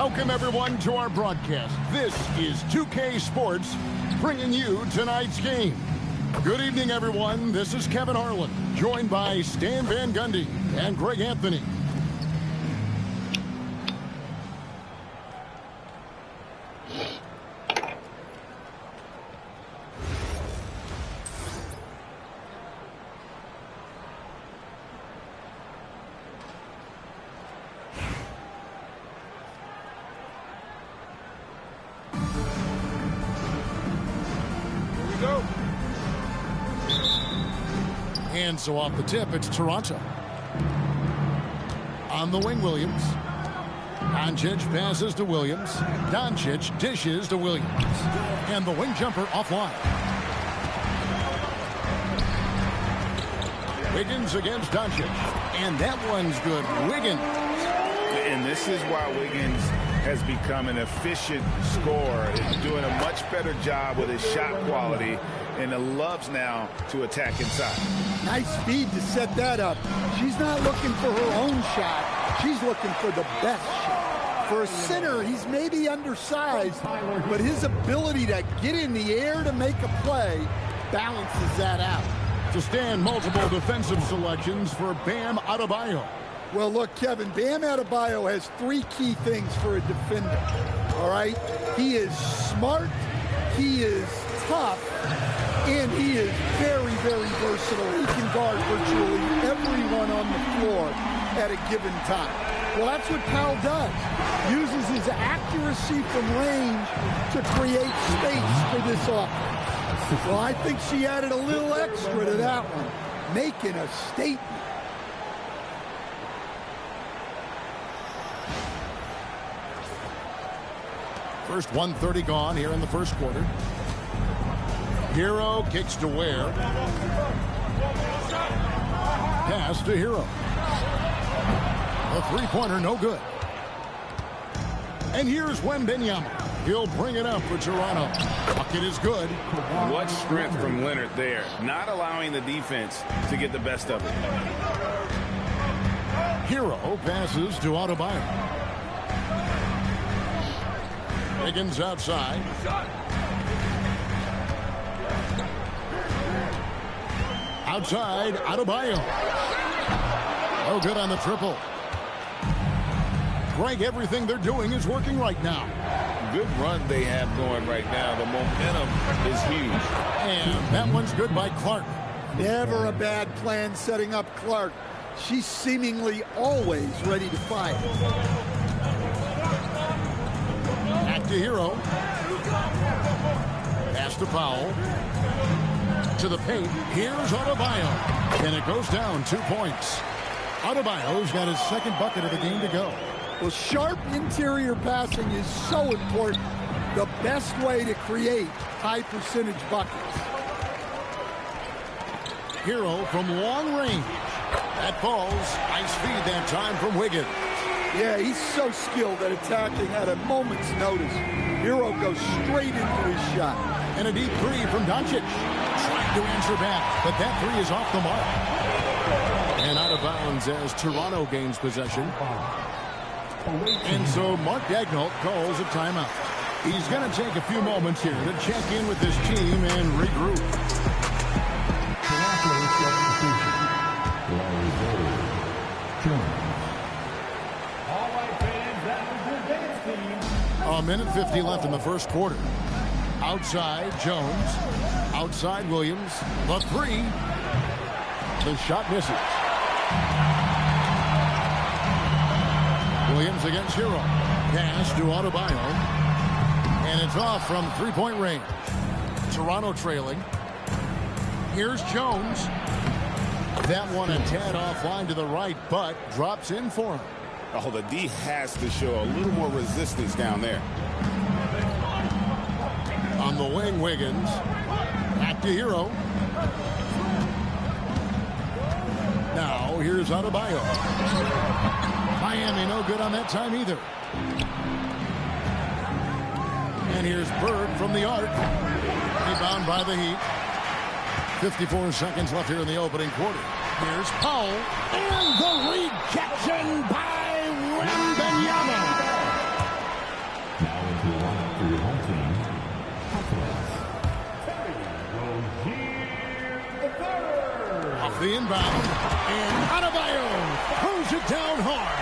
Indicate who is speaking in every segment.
Speaker 1: Welcome, everyone, to our broadcast. This is 2K Sports bringing you tonight's game. Good evening, everyone. This is Kevin Harlan, joined by Stan Van Gundy and Greg Anthony. And so off the tip, it's Toronto. On the wing, Williams. Doncic passes to Williams. Doncic dishes to Williams. And the wing jumper offline. Wiggins against Doncic. And that one's good. Wiggins.
Speaker 2: And this is why Wiggins has become an efficient scorer. He's doing a much better job with his shot quality and loves now to attack inside.
Speaker 3: Nice speed to set that up. She's not looking for her own shot. She's looking for the best shot. For a center, he's maybe undersized, but his ability to get in the air to make a play balances that out.
Speaker 1: To stand multiple defensive selections for Bam Adebayo.
Speaker 3: Well, look, Kevin, Bam Adebayo has three key things for a defender, all right? He is smart, he is tough, and he is very, very versatile. He can guard virtually everyone on the floor at a given time. Well, that's what Powell does. Uses his accuracy from range to create space for this offense. Well, I think she added a little extra to that one, making a statement.
Speaker 1: First 1:30 gone here in the first quarter. Hero kicks to Ware. Pass to Hero. A three-pointer, no good. And here's Wembanyama. He'll bring it up for Toronto. Bucket is good.
Speaker 2: What strength from Leonard there, not allowing the defense to get the best of it.
Speaker 1: Hero passes to Adebayo. Wiggins outside. Outside, Adebayo. Oh, good on the triple. Greg, everything they're doing is working right now.
Speaker 2: Good run they have going right now. The momentum is huge.
Speaker 1: And that one's good by Clark.
Speaker 3: Never a bad plan setting up Clark. She's seemingly always ready to fight.
Speaker 1: Back to Hero. Pass to Powell. To the paint. Here's Adebayo. And it goes down 2 points. Adebayo's got his second bucket of the game to go.
Speaker 3: Well, sharp interior passing is so important. The best way to create high percentage buckets.
Speaker 1: Hero from long range. That falls. Nice feed that time from Wiggins.
Speaker 3: Yeah, he's so skilled at attacking at a moment's notice. Hero goes straight into his shot.
Speaker 1: And a deep three from Doncic. Trying to answer back, but that three is off the mark. And out of bounds as Toronto gains possession. And so Mark Daigneault calls a timeout. He's going to take a few moments here to check in with his team and regroup. A minute 50 left in the first quarter. Outside, Jones. Outside, Williams. The three. The shot misses. Williams against Hero. Pass to Adebayo. And it's off from three-point range. Toronto trailing. Here's Jones. That one a tad offline to the right, but drops in for him.
Speaker 2: Oh, the D has to show a little more resistance down there.
Speaker 1: On the wing, Wiggins. Back to Hero. Now, here's Adebayo. Miami no good on that time either. And here's Bird from the arc. Rebound by the Heat. 54 seconds left here in the opening quarter. Here's Powell. And the rejection by Wembanyama. the inbound. And Adebayo throws it down hard.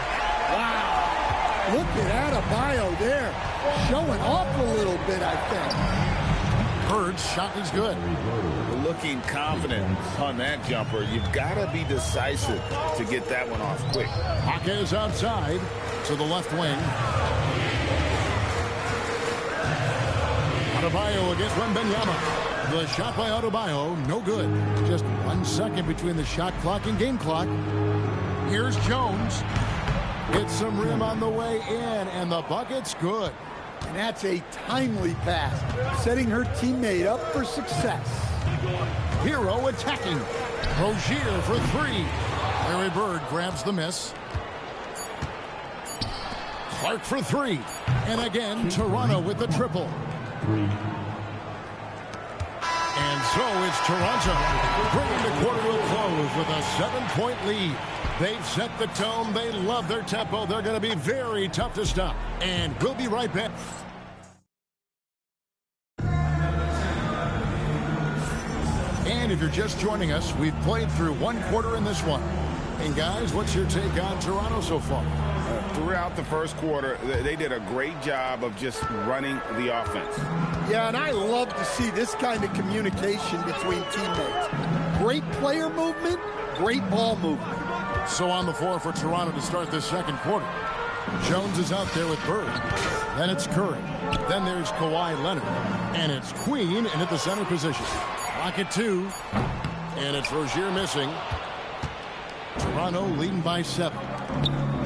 Speaker 3: Wow. Look at Adebayo there. Showing off a little bit, I think.
Speaker 1: Bird's shot is good.
Speaker 2: Looking confident on that jumper. You've got to be decisive to get that one off quick.
Speaker 1: Jaquez outside to the left wing. Adebayo against Wembanyama. The shot by Adebayo, no good. Just 1 second between the shot clock and game clock. Here's Jones. Gets some rim on the way in, and the bucket's good.
Speaker 3: And that's a timely pass, setting her teammate up for success.
Speaker 1: Hero attacking. Rozier for three. Larry Bird grabs the miss. Clark for three. And again, Toronto with the triple. And so it's Toronto bringing the quarter to a close with a 7-point lead. They've set the tone. They love their tempo. They're going to be very tough to stop. And we'll be right back. And if you're just joining us, we've played through one quarter in this one. And guys, what's your take on Toronto so far?
Speaker 2: Throughout the first quarter, they did a great job of just running the offense.
Speaker 3: Yeah, and I love to see this kind of communication between teammates. Great player movement, great ball movement.
Speaker 1: So on the floor for Toronto to start this second quarter. Jones is out there with Bird. Then it's Curry. Then there's Kawhi Leonard. And it's Queen in at the center position. Rocket two. And it's Rozier missing. Toronto leading by 7.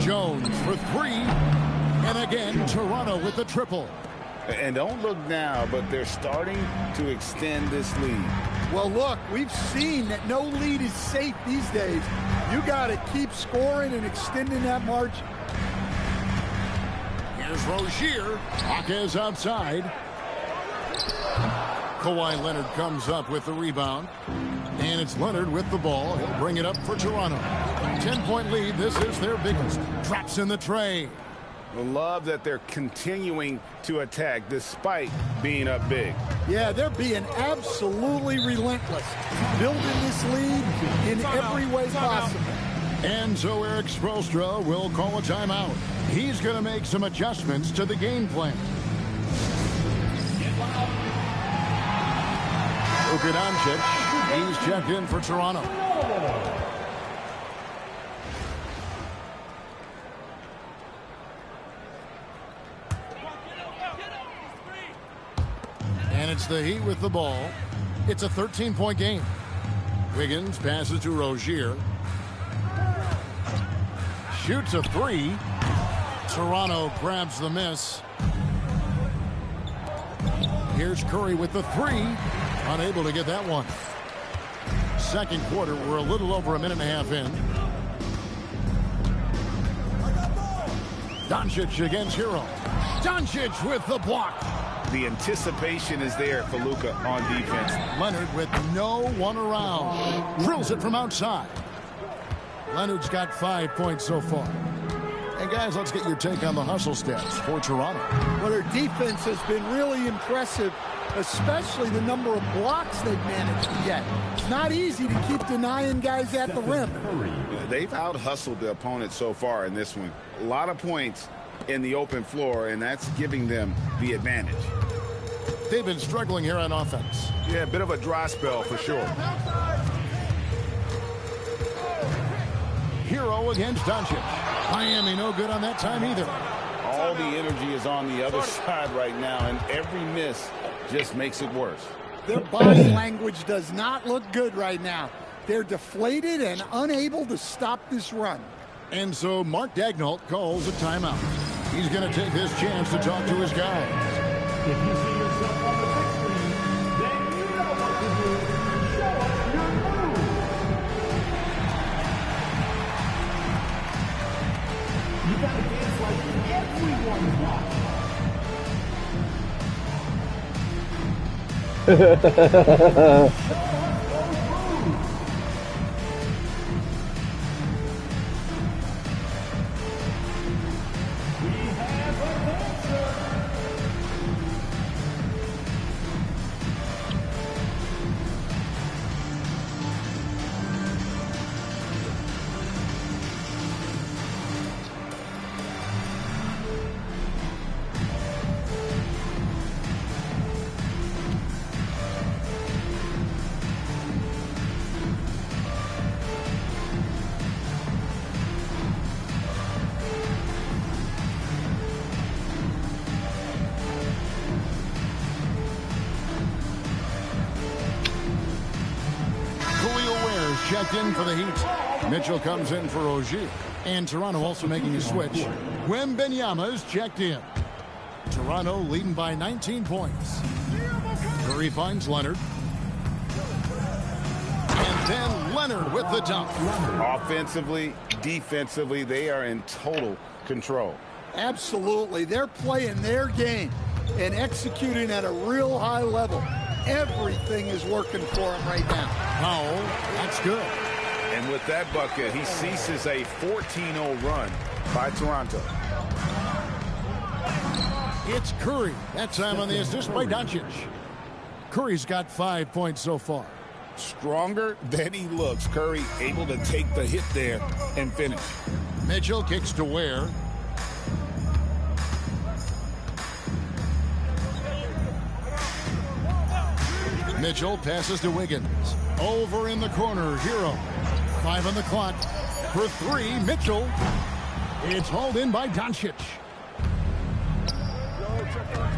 Speaker 1: Jones for three. And again, Toronto with the triple.
Speaker 2: And don't look now, but they're starting to extend this lead.
Speaker 3: Well, look, we've seen that no lead is safe these days. You got to keep scoring and extending that margin.
Speaker 1: Here's Rozier. Jaquez outside. Kawhi Leonard comes up with the rebound. And it's Leonard with the ball. He'll bring it up for Toronto. 10-point lead. This is their biggest. Drops in the tray.
Speaker 2: Love that they're continuing to attack despite being up big.
Speaker 3: Yeah, they're being absolutely relentless. Building this lead in every way possible.
Speaker 1: And so Eric Spoelstra will call a timeout. He's going to make some adjustments to the game plan. Luka Doncic, he's checked in for Toronto. And it's the Heat with the ball. It's a 13-point game. Wiggins passes to Rozier. Shoots a three. Toronto grabs the miss. Here's Curry with the three. Unable to get that one. Second quarter, we're a little over a minute and a half in. Doncic against Hero. Doncic with the block.
Speaker 2: The anticipation is there for Luka on defense.
Speaker 1: Leonard with no one around. Drills it from outside. Leonard's got 5 points so far. And guys, let's get your take on the hustle stats for Toronto.
Speaker 3: Well, their defense has been really impressive, especially the number of blocks they've managed to get. It's not easy to keep denying guys at the rim.
Speaker 2: They've out-hustled the opponent so far in this one. A lot of points in the open floor, and that's giving them the advantage.
Speaker 1: They've been struggling here on offense.
Speaker 2: Yeah, a bit of a dry spell for sure.
Speaker 1: Hero against Doncic. Miami no good on that time either.
Speaker 2: All the energy is on the other side right now, and every miss just makes it worse.
Speaker 3: Their body language does not look good right now. They're deflated and unable to stop this run.
Speaker 1: And so Mark Daigneault calls a timeout. He's going to take this chance to talk to his guys.
Speaker 4: If you see yourself on the big screen, then you know what to do. Show us your move. You got to dance like everyone's watching.
Speaker 1: checked in for the Heat. Mitchell comes in for Ogier. And Toronto also making a switch. Wembanyama's checked in. Toronto leading by 19 points. Curry finds Leonard. And then Leonard with the dunk.
Speaker 2: Offensively, defensively, they are in total control.
Speaker 3: Absolutely. They're playing their game and executing at a real high level. Everything is working for them right now.
Speaker 1: Powell, that's good.
Speaker 2: And with that bucket, he ceases a 14-0 run by Toronto.
Speaker 1: It's Curry. That time on the assist by Doncic. Curry's got 5 points so far.
Speaker 2: Stronger than he looks. Curry able to take the hit there and finish.
Speaker 1: Mitchell kicks to Ware. Mitchell passes to Wiggins. Over in the corner, Hero. 5 on the clock. For 3, Mitchell. It's hauled in by Doncic.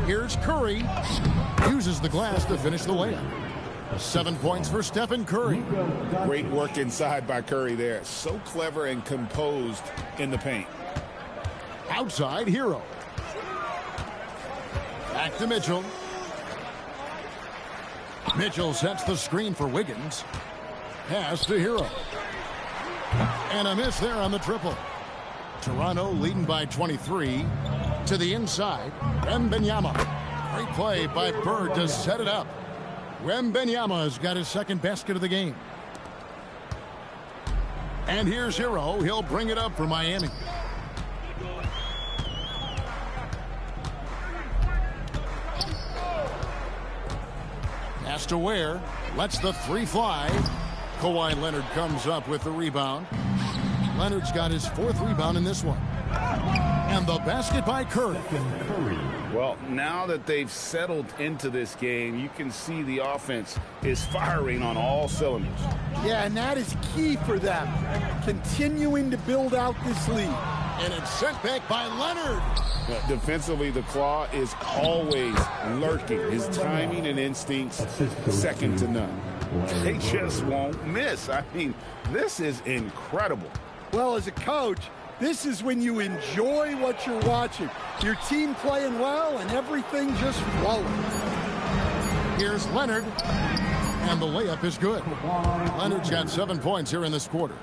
Speaker 1: Here's Curry. Uses the glass to finish the layup. 7 points for Stephen Curry.
Speaker 2: Great work inside by Curry there. So clever and composed in the paint.
Speaker 1: Outside, Hero. Back to Mitchell. Mitchell sets the screen for Wiggins. Pass to Hero. And a miss there on the triple. Toronto leading by 23. To the inside, Wembanyama. Great play by Bird to set it up. Wembanyama's got his second basket of the game. And here's Hero. He'll bring it up for Miami. Pass to Ware. Lets the 3 fly. Kawhi Leonard comes up with the rebound. Leonard's got his 4th rebound in this one. And the basket by Curry.
Speaker 2: Well, now that they've settled into this game, you can see the offense is firing on all cylinders.
Speaker 3: Yeah, and that is key for them. Continuing to build out this lead.
Speaker 1: And it's sent back by Leonard.
Speaker 2: Defensively, the Claw is always lurking. His timing and instincts, second to none. They just won't miss. I mean, this is incredible.
Speaker 3: Well, as a coach, this is when you enjoy what you're watching. Your team playing well and everything just flowing.
Speaker 1: Here's Leonard. And the layup is good. Leonard's got 7 points here in this quarter.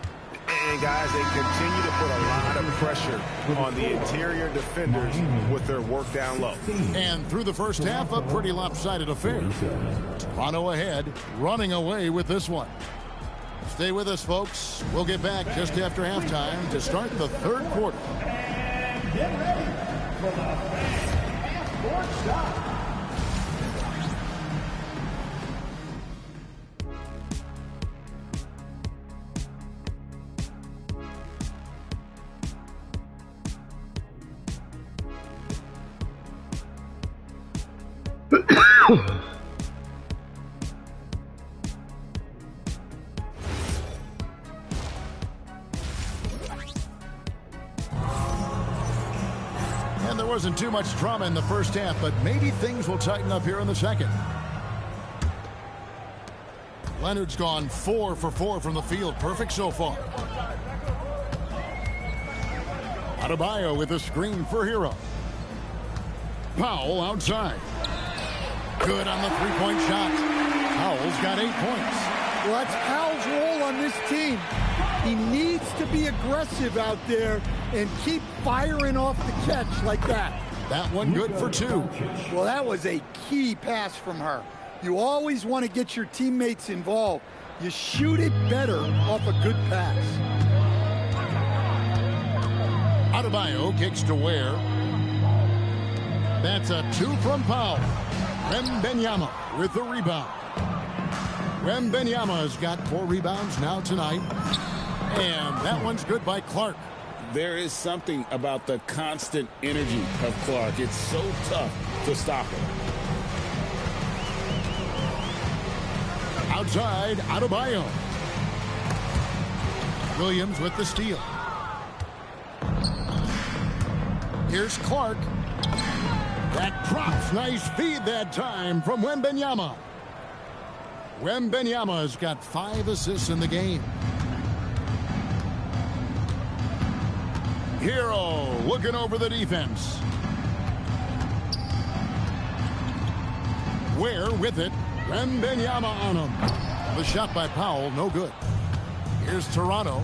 Speaker 2: And guys, they continue to put a lot of pressure on the interior defenders with their work down low.
Speaker 1: And through the first half, a pretty lopsided affair. Toronto ahead, running away with this one. Stay with us, folks. We'll get back just after halftime to start the 3rd quarter.
Speaker 4: And get ready for the half-court shot.
Speaker 1: And there wasn't too much drama in the first half, but maybe things will tighten up here in the second. Leonard's gone 4 for 4 from the field. Perfect so far. Adebayo with a screen for Hero. Powell outside. Good on the 3-point shot. Powell's got 8 points.
Speaker 3: Well, that's Powell's role on this team. He needs to be aggressive out there and keep firing off the catch like that.
Speaker 1: That one good for 2.
Speaker 3: Well, that was a key pass from her. You always want to get your teammates involved. You shoot it better off a good pass.
Speaker 1: Adebayo kicks to Ware. That's a 2 from Powell. Wembanyama with the rebound. Wembanyama's got 4 rebounds now tonight. And that one's good by Clark.
Speaker 2: There is something about the constant energy of Clark. It's so tough to stop him.
Speaker 1: Outside, Adebayo. Williams with the steal. Here's Clark. That drops. Nice feed that time from Wembanyama. Wembanyama's got 5 assists in the game. Hero looking over the defense. Ware with it. Wembanyama on him. The shot by Powell, no good. Here's Toronto.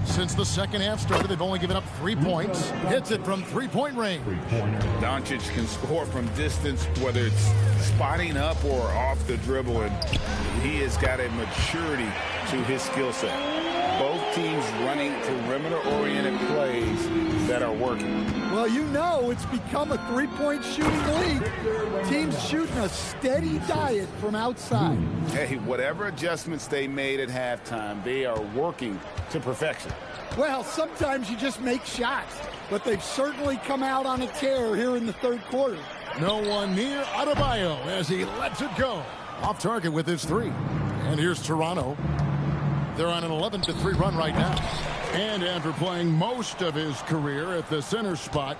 Speaker 1: Since the second half started, they've only given up 3 points. Hits it from three-point range.
Speaker 2: Doncic can score from distance, whether it's spotting up or off the dribble, and he has got a maturity to his skill set. Both teams running perimeter-oriented plays that are working.
Speaker 3: Well, you know it's become a three-point shooting league. Teams shooting a steady diet from outside.
Speaker 2: Hey, whatever adjustments they made at halftime, they are working to perfection.
Speaker 3: Well, sometimes you just make shots, but they've certainly come out on a tear here in the third quarter.
Speaker 1: No one near Adebayo as he lets it go. Off target with his 3. And here's Toronto. They're on an 11-3 run right now. And after playing most of his career at the center spot,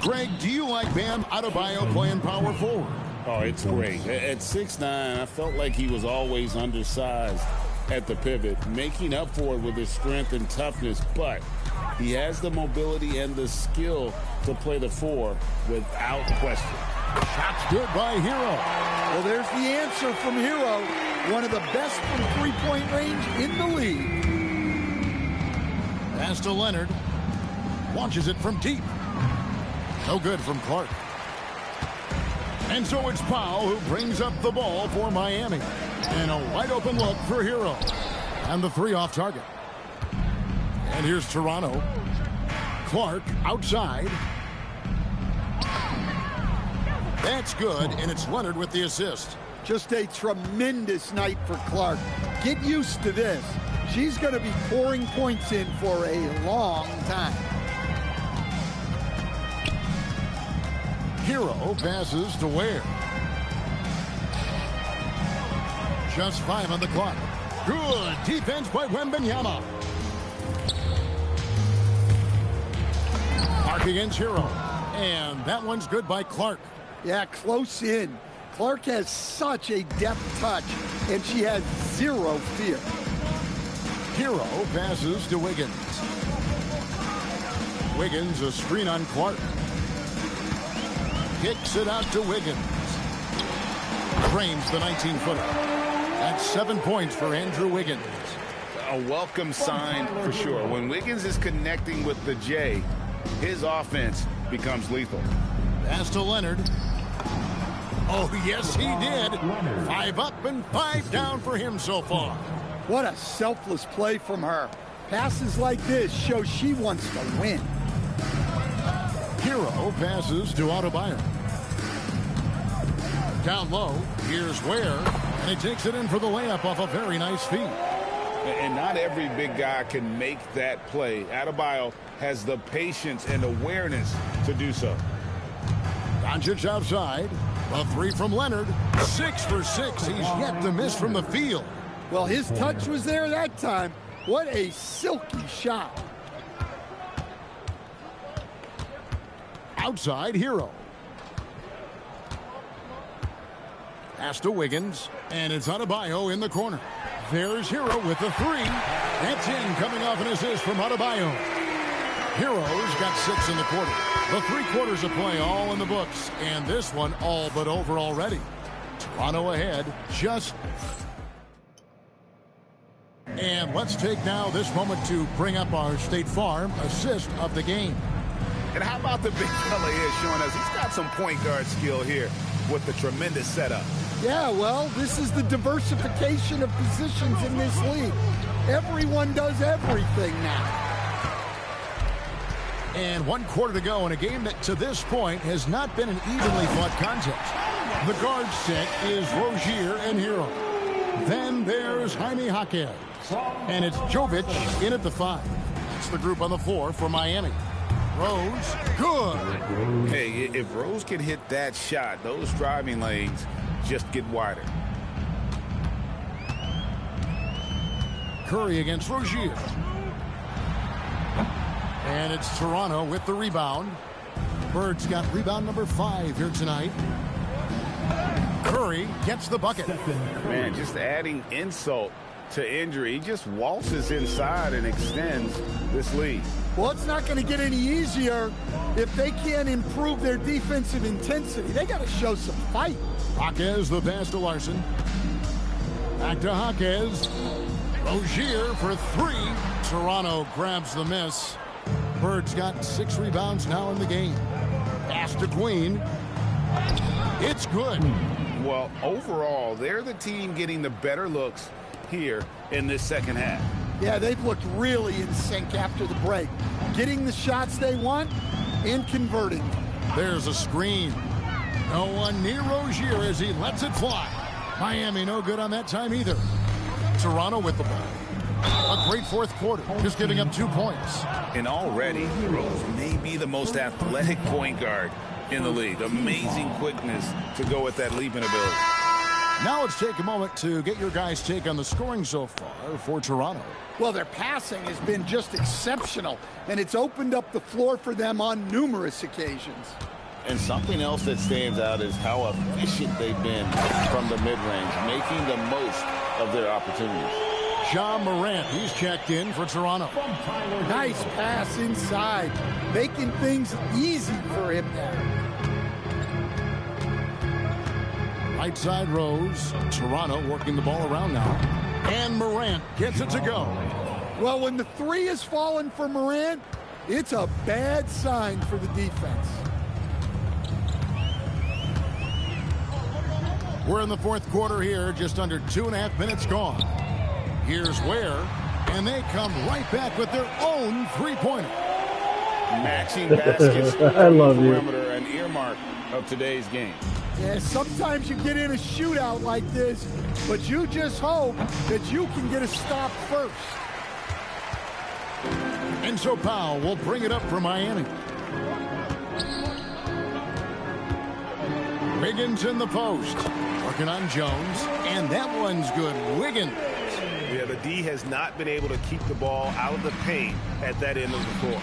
Speaker 1: Greg, do you like Bam Adebayo playing power forward?
Speaker 2: Oh, it's great. At 6'9", I felt like he was always undersized at the pivot, making up for it with his strength and toughness, but he has the mobility and the skill to play the 4 without question.
Speaker 1: Shots good by Hero.
Speaker 3: Well, there's the answer from Hero, one of the best from three-point range in the league.
Speaker 1: Pass to Leonard. Launches it from deep. No good from Clark. And so it's Powell who brings up the ball for Miami. And a wide open look for Hero. And the 3 off target. And here's Toronto. Clark outside. That's good, and it's Leonard with the assist.
Speaker 3: Just a tremendous night for Clark. Get used to this. She's going to be pouring points in for a long time.
Speaker 1: Hero passes to Ware. Just 5 on the clock. Good defense by Wembanyama. Clark against Hero. And that one's good by Clark.
Speaker 3: Yeah, close in. Clark has such a deft touch, and she has zero fear.
Speaker 1: Hero passes to Wiggins. Wiggins, a screen on Clark. Kicks it out to Wiggins. Frames the 19-footer. That's 7 points for Andrew Wiggins.
Speaker 2: A welcome sign for sure. When Wiggins is connecting with the J, his offense becomes lethal.
Speaker 1: Pass to Leonard. Oh, yes, he did. 5 up and 5 down for him so far.
Speaker 3: What a selfless play from her. Passes like this show she wants to win.
Speaker 1: Hero passes to Adebayo. Down low, here's Ware, and he takes it in for the layup off a very nice feed.
Speaker 2: And not every big guy can make that play. Adebayo has the patience and awareness to do so.
Speaker 1: Doncic outside. A 3 from Leonard. 6 for 6. He's yet to miss from the field.
Speaker 3: Well, his touch was there that time. What a silky shot.
Speaker 1: Outside, Hero. Pass to Wiggins. And it's Adebayo in the corner. There's Hero with the 3. That's in, coming off an assist from Adebayo. Hero's got 6 in the quarter. The 3 quarters of play all in the books. And this one all but over already. Toronto ahead. And let's take now this moment to bring up our State Farm assist of the game.
Speaker 2: And how about the big fella here showing us he's got some point guard skill here with the tremendous setup.
Speaker 3: Yeah, well, this is the diversification of positions in this league. Everyone does everything now.
Speaker 1: And 1 quarter to go in a game that to this point has not been an evenly fought contest. The guard set is Rozier and Hero. Then there's Jaime Jaquez. And it's Jovic in at the 5. That's the group on the floor for Miami. Rose, good.
Speaker 2: Hey, if Rose can hit that shot, those driving lanes just get wider.
Speaker 1: Curry against Rozier. And it's Toronto with the rebound. Bird's got rebound number 5 here tonight. Curry three, gets the bucket.
Speaker 2: Man, just adding insult to injury. He just waltzes inside and extends this lead.
Speaker 3: Well, it's not going to get any easier if they can't improve their defensive intensity. They got to show some fight.
Speaker 1: Jaquez the pass to Larson. Back to Jaquez. Rozier for three. Toronto grabs the miss. Bird's got 6 rebounds now in the game. Pass to Queen. It's good.
Speaker 2: Well, overall, they're the team getting the better looks here in this second half.
Speaker 3: Yeah, they've looked really in sync after the break. Getting the shots they want and converting.
Speaker 1: There's a screen. No one near Rozier as he lets it fly. Miami no good on that time either. Toronto with the ball. A great fourth quarter, just giving up 2 points.
Speaker 2: And already, Rose may be the most athletic point guard in the league. Amazing quickness to go with that leaping ability.
Speaker 1: Now let's take a moment to get your guys' take on the scoring so far for Toronto.
Speaker 3: Well, their passing has been just exceptional, and it's opened up the floor for them on numerous occasions.
Speaker 2: And something else that stands out is how efficient they've been from the mid-range, making the most of their opportunities.
Speaker 1: John Morant, he's checked in for Toronto.
Speaker 3: Nice pass inside, making things easy for him there.
Speaker 1: Right side Rose. Toronto working the ball around now. And Morant gets it to go.
Speaker 3: Well, when the three is falling for Morant, it's a bad sign for the defense.
Speaker 1: We're in the fourth quarter here, just under 2.5 minutes gone. Here's Ware, and they come right back with their own three-pointer.
Speaker 2: Matching baskets
Speaker 5: I love you.
Speaker 2: perimeter, an earmark of today's game.
Speaker 3: Yeah, sometimes you get in a shootout like this, but you just hope that you can get a stop first.
Speaker 1: And so Powell will bring it up for Miami. Wiggins in the post. Working on Jones, and that one's good. Wiggins.
Speaker 6: Yeah, the D has not been able to keep the ball out of the paint at that end of the floor.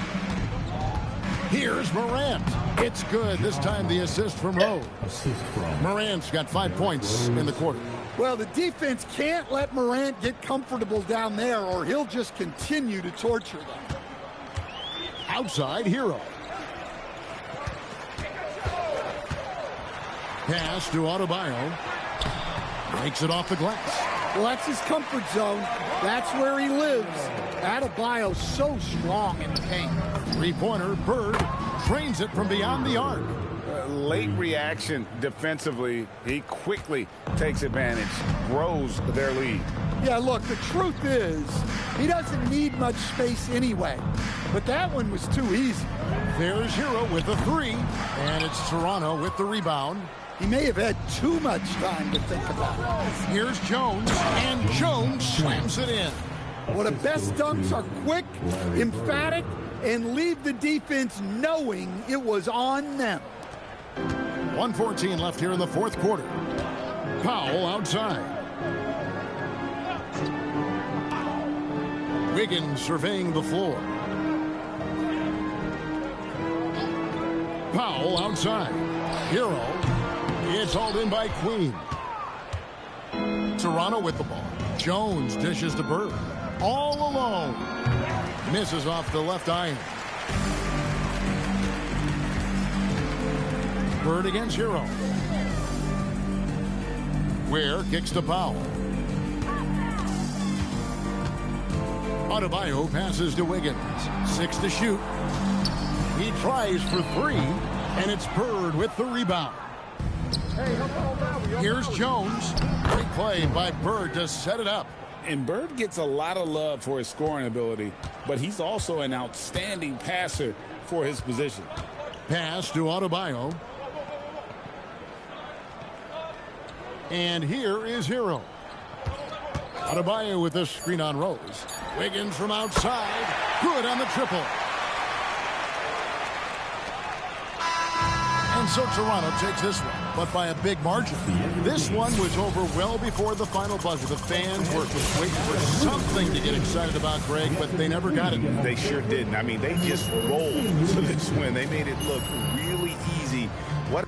Speaker 1: Here's Morant. It's good. This time the assist from Rose. Morant's got 5 points in the quarter.
Speaker 3: Well, the defense can't let Morant get comfortable down there, or he'll just continue to torture them.
Speaker 1: Outside Hero. Pass to Adebayo. Breaks it off the glass.
Speaker 3: Well, that's his comfort zone. That's where he lives. Adebayo's so strong in the paint.
Speaker 1: Three-pointer. Bird trains it from beyond the arc.
Speaker 2: Late reaction defensively. He quickly takes advantage, grows their lead.
Speaker 3: Yeah, look, the truth is, he doesn't need much space anyway. But that one was too easy.
Speaker 1: There's Hero with the three, and it's Toronto with the rebound.
Speaker 3: He may have had too much time to think about it.
Speaker 1: Here's Jones, and Jones slams it in.
Speaker 3: Well, the best dunks are quick, emphatic, and leave the defense knowing it was on them.
Speaker 1: 1:14 left here in the fourth quarter. Powell outside. Wiggins surveying the floor. Powell outside. Hero. It's hauled in by Queen. Toronto with the ball. Jones dishes to Bird. All alone. Misses off the left iron. Bird against Hero. Ware kicks to Powell. Adebayo passes to Wiggins. 6 to shoot. He tries for 3, and it's Bird with the rebound. Here's Jones. Great play by Bird to set it up.
Speaker 2: And Bird gets a lot of love for his scoring ability, but he's also an outstanding passer for his position.
Speaker 1: Pass to Adebayo. And here is Hero. Adebayo with the screen on Rose. Wiggins from outside. Good on the triple. And so Toronto takes this one, but by a big margin. This one was over well before the final buzzer. The fans were waiting for something to get excited about, Greg, but they never got it.
Speaker 2: They sure didn't. I mean, they just rolled to this win. They made it look really easy. What?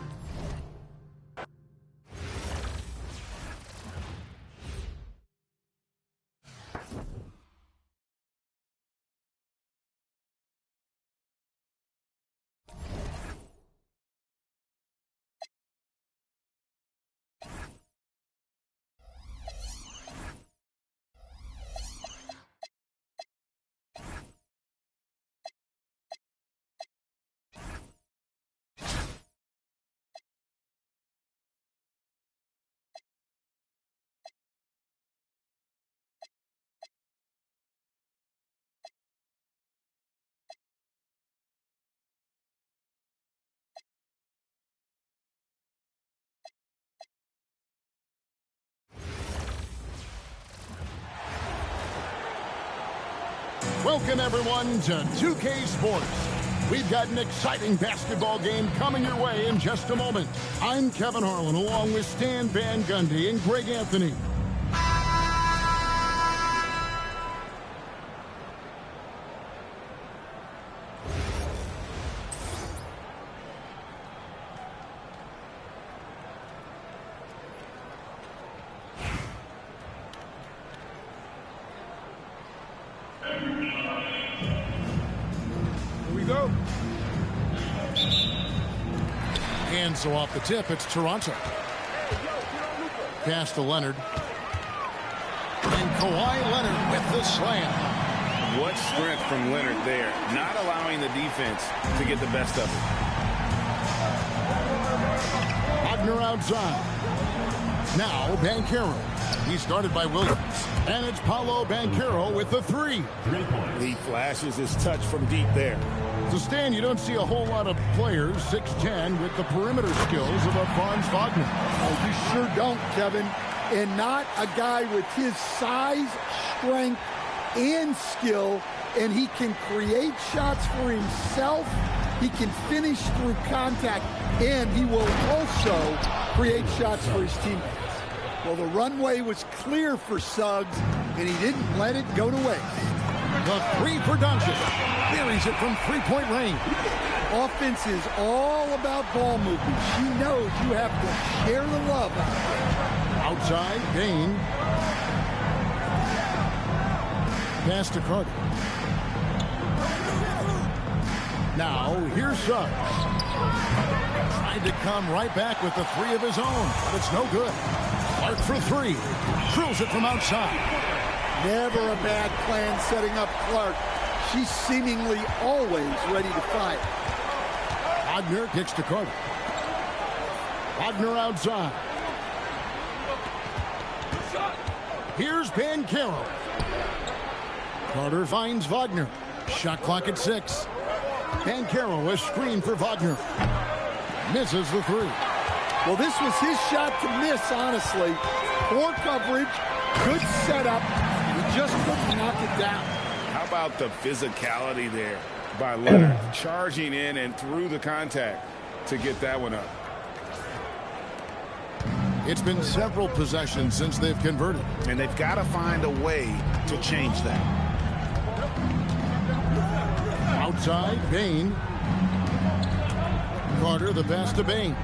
Speaker 1: Welcome, everyone, to 2K Sports. We've got an exciting basketball game coming your way in just a moment. I'm Kevin Harlan, along with Stan Van Gundy and Greg Anthony. And so off the tip, it's Toronto. Pass to Leonard. And Kawhi Leonard with the slam.
Speaker 2: What strength from Leonard there, not allowing the defense to get the best of it.
Speaker 1: Wagner outside. Now Banchero. He started by Williams. And it's Paolo Banchero with the three.
Speaker 2: He flashes his touch from deep there.
Speaker 1: So, Stan, you don't see a whole lot of players, 6'10", with the perimeter skills of a Franz Wagner.
Speaker 3: Oh, you sure don't, Kevin. And not a guy with his size, strength, and skill. And he can create shots for himself. He can finish through contact. And he will also create shots for his teammates. Well, the runway was clear for Suggs, and he didn't let it go to waste.
Speaker 1: The three for Doncic. Buries it from three-point range.
Speaker 3: Offense is all about ball movement. She knows you have to share the love out there.
Speaker 1: Outside, Bain. Pass to Carter. Now, here's Suggs. Tried to come right back with the three of his own, but it's no good. Clark for three. Drills it from outside.
Speaker 3: Never a bad plan setting up Clark. She's seemingly always ready to fire.
Speaker 1: Wagner kicks to Carter. Wagner outside. Here's Banchero. Carter finds Wagner. Shot clock at 6. Banchero is screened for Wagner. Misses the three.
Speaker 3: Well, this was his shot to miss, honestly. Poor coverage, good setup. He just couldn't knock it down.
Speaker 2: How about the physicality there by Leonard, charging in and through the contact to get that one up.
Speaker 1: It's been several possessions since they've converted.
Speaker 2: And they've got to find a way to change that.
Speaker 1: Outside, Bain. Carter, the pass to Bain.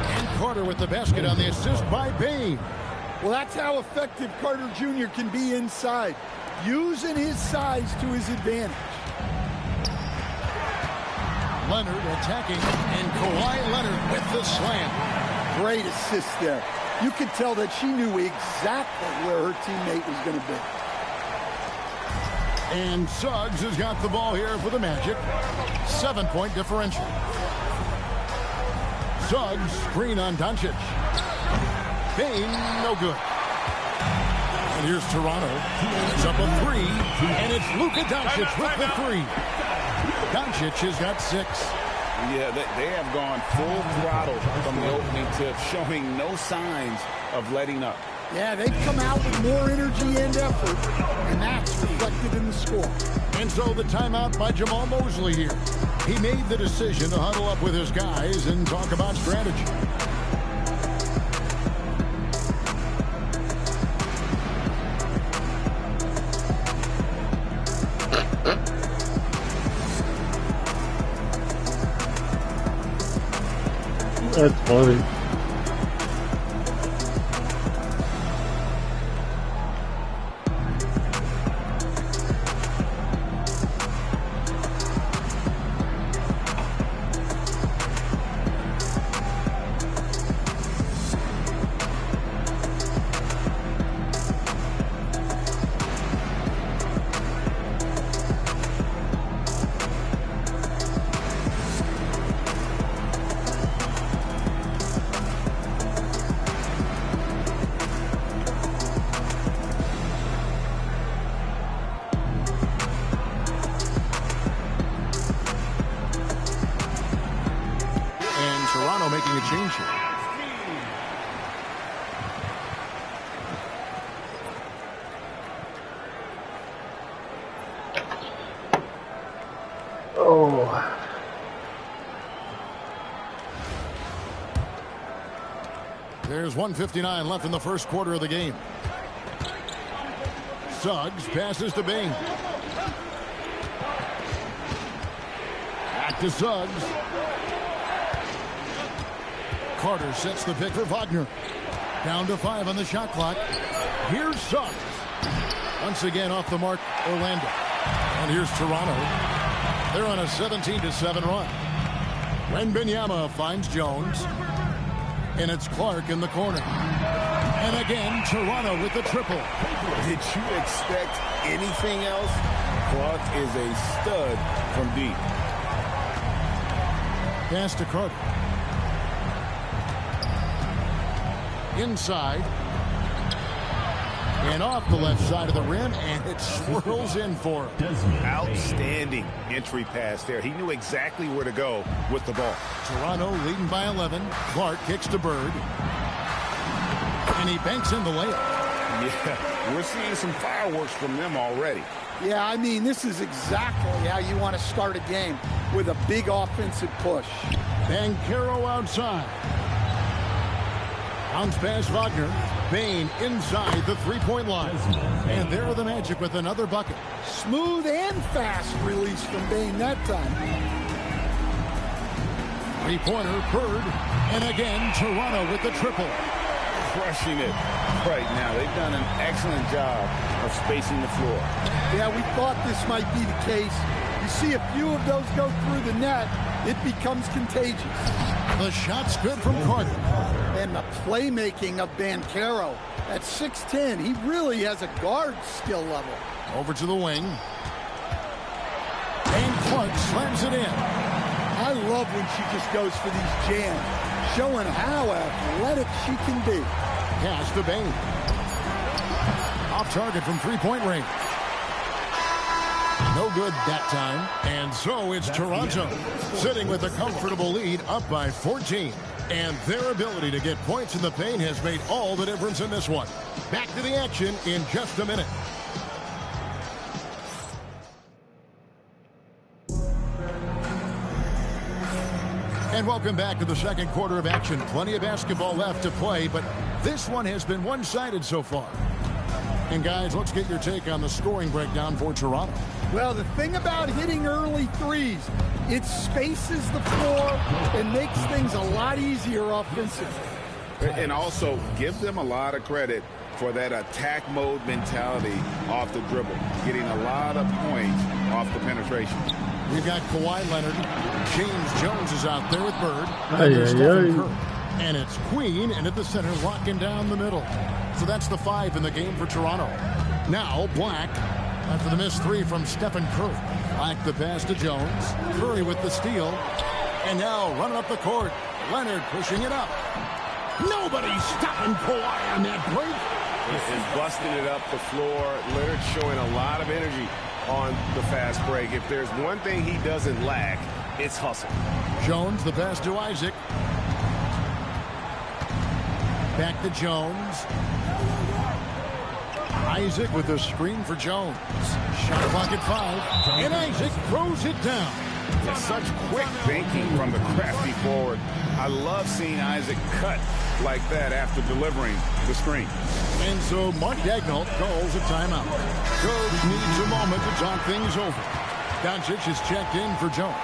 Speaker 1: And Carter with the basket on the assist by Bain.
Speaker 3: Well, that's how effective Carter Jr. can be inside, using his size to his advantage.
Speaker 1: Leonard attacking, and Kawhi Leonard with the slam.
Speaker 3: Great assist there. You could tell that she knew exactly where her teammate was going to be.
Speaker 1: And Suggs has got the ball here for the Magic. 7-point differential. Suggs, screen on Doncic. Bain, no good. And here's Toronto. It's up a three, and it's Luka Doncic with the three. Doncic has got 6.
Speaker 2: Yeah, they have gone full throttle from the opening tip, showing no signs of letting up.
Speaker 3: Yeah, they've come out with more energy and effort, and that's reflected in the score.
Speaker 1: And so the timeout by Jamal Mosley here. He made the decision to huddle up with his guys and talk about strategy.
Speaker 5: That's funny.
Speaker 1: Toronto making a change here. There's 1:59 left in the first quarter of the game. Suggs passes to Bain. Back to Suggs. Carter sets the pick for Wagner. Down to 5 on the shot clock. Here's Suggs. Once again off the mark, Orlando. And here's Toronto. They're on a 17-7 run. Wembanyama finds Jones. And it's Clark in the corner. And again, Toronto with the triple.
Speaker 2: Did you expect anything else? Clark is a stud from deep.
Speaker 1: Pass to Carter. Inside. And off the left side of the rim, and it swirls in for him.
Speaker 6: Outstanding entry pass there. He knew exactly where to go with the ball.
Speaker 1: Toronto leading by 11. Clark kicks to Bird. And he banks in the layup.
Speaker 2: Yeah, we're seeing some fireworks from them already.
Speaker 3: Yeah, I mean, this is exactly how you want to start a game, with a big offensive push.
Speaker 1: Banchero outside. Bounce pass Wagner. Bain inside the three-point line. And there are the Magic with another bucket.
Speaker 3: Smooth and fast release from Bain that time.
Speaker 1: Three-pointer, Bird. And again, Toronto with the triple.
Speaker 2: Crushing it right now. They've done an excellent job of spacing the floor.
Speaker 3: Yeah, we thought this might be the case. You see a few of those go through the net, it becomes contagious.
Speaker 1: The shot's good from Carter.
Speaker 3: And the playmaking of Banchero. At 6'10", he really has a guard skill level.
Speaker 1: Over to the wing. And Clark slams it in.
Speaker 3: I love when she just goes for these jams, showing how athletic she can be.
Speaker 1: Pass to Bain. Off target from three-point range. No good that time. And so it's Toronto sitting with a comfortable lead, up by 14. And their ability to get points in the paint has made all the difference in this one. Back to the action in just a minute. And welcome back to the second quarter of action. Plenty of basketball left to play, but this one has been one-sided so far. And guys, let's get your take on the scoring breakdown for Toronto.
Speaker 3: Well, the thing about hitting early threes, it spaces the floor and makes things a lot easier offensively.
Speaker 2: And also, give them a lot of credit for that attack mode mentality off the dribble, getting a lot of points off the penetration.
Speaker 1: We've got Kawhi Leonard. James Jones is out there with Bird. And there's Stephen Curry. And it's Queen, and at the center, locking down the middle. So that's the 5 in the game for Toronto. Now, Black, after the missed 3 from Stephen Curry. Black the pass to Jones. Curry with the steal. And now, running up the court, Leonard pushing it up. Nobody's stopping Kawhi on that break.
Speaker 6: Is busting it up the floor. Leonard showing a lot of energy on the fast break. If there's one thing he doesn't lack, it's hustle.
Speaker 1: Jones, the pass to Isaac. Back to Jones. Isaac with a screen for Jones. Shot clock at 5. And Isaac throws it down.
Speaker 2: Such quick thinking from the crafty forward. I love seeing Isaac cut like that after delivering the screen.
Speaker 1: And so Mark Daigneault calls a timeout. Coach needs a moment to talk things over. Doncic is checked in for Jones.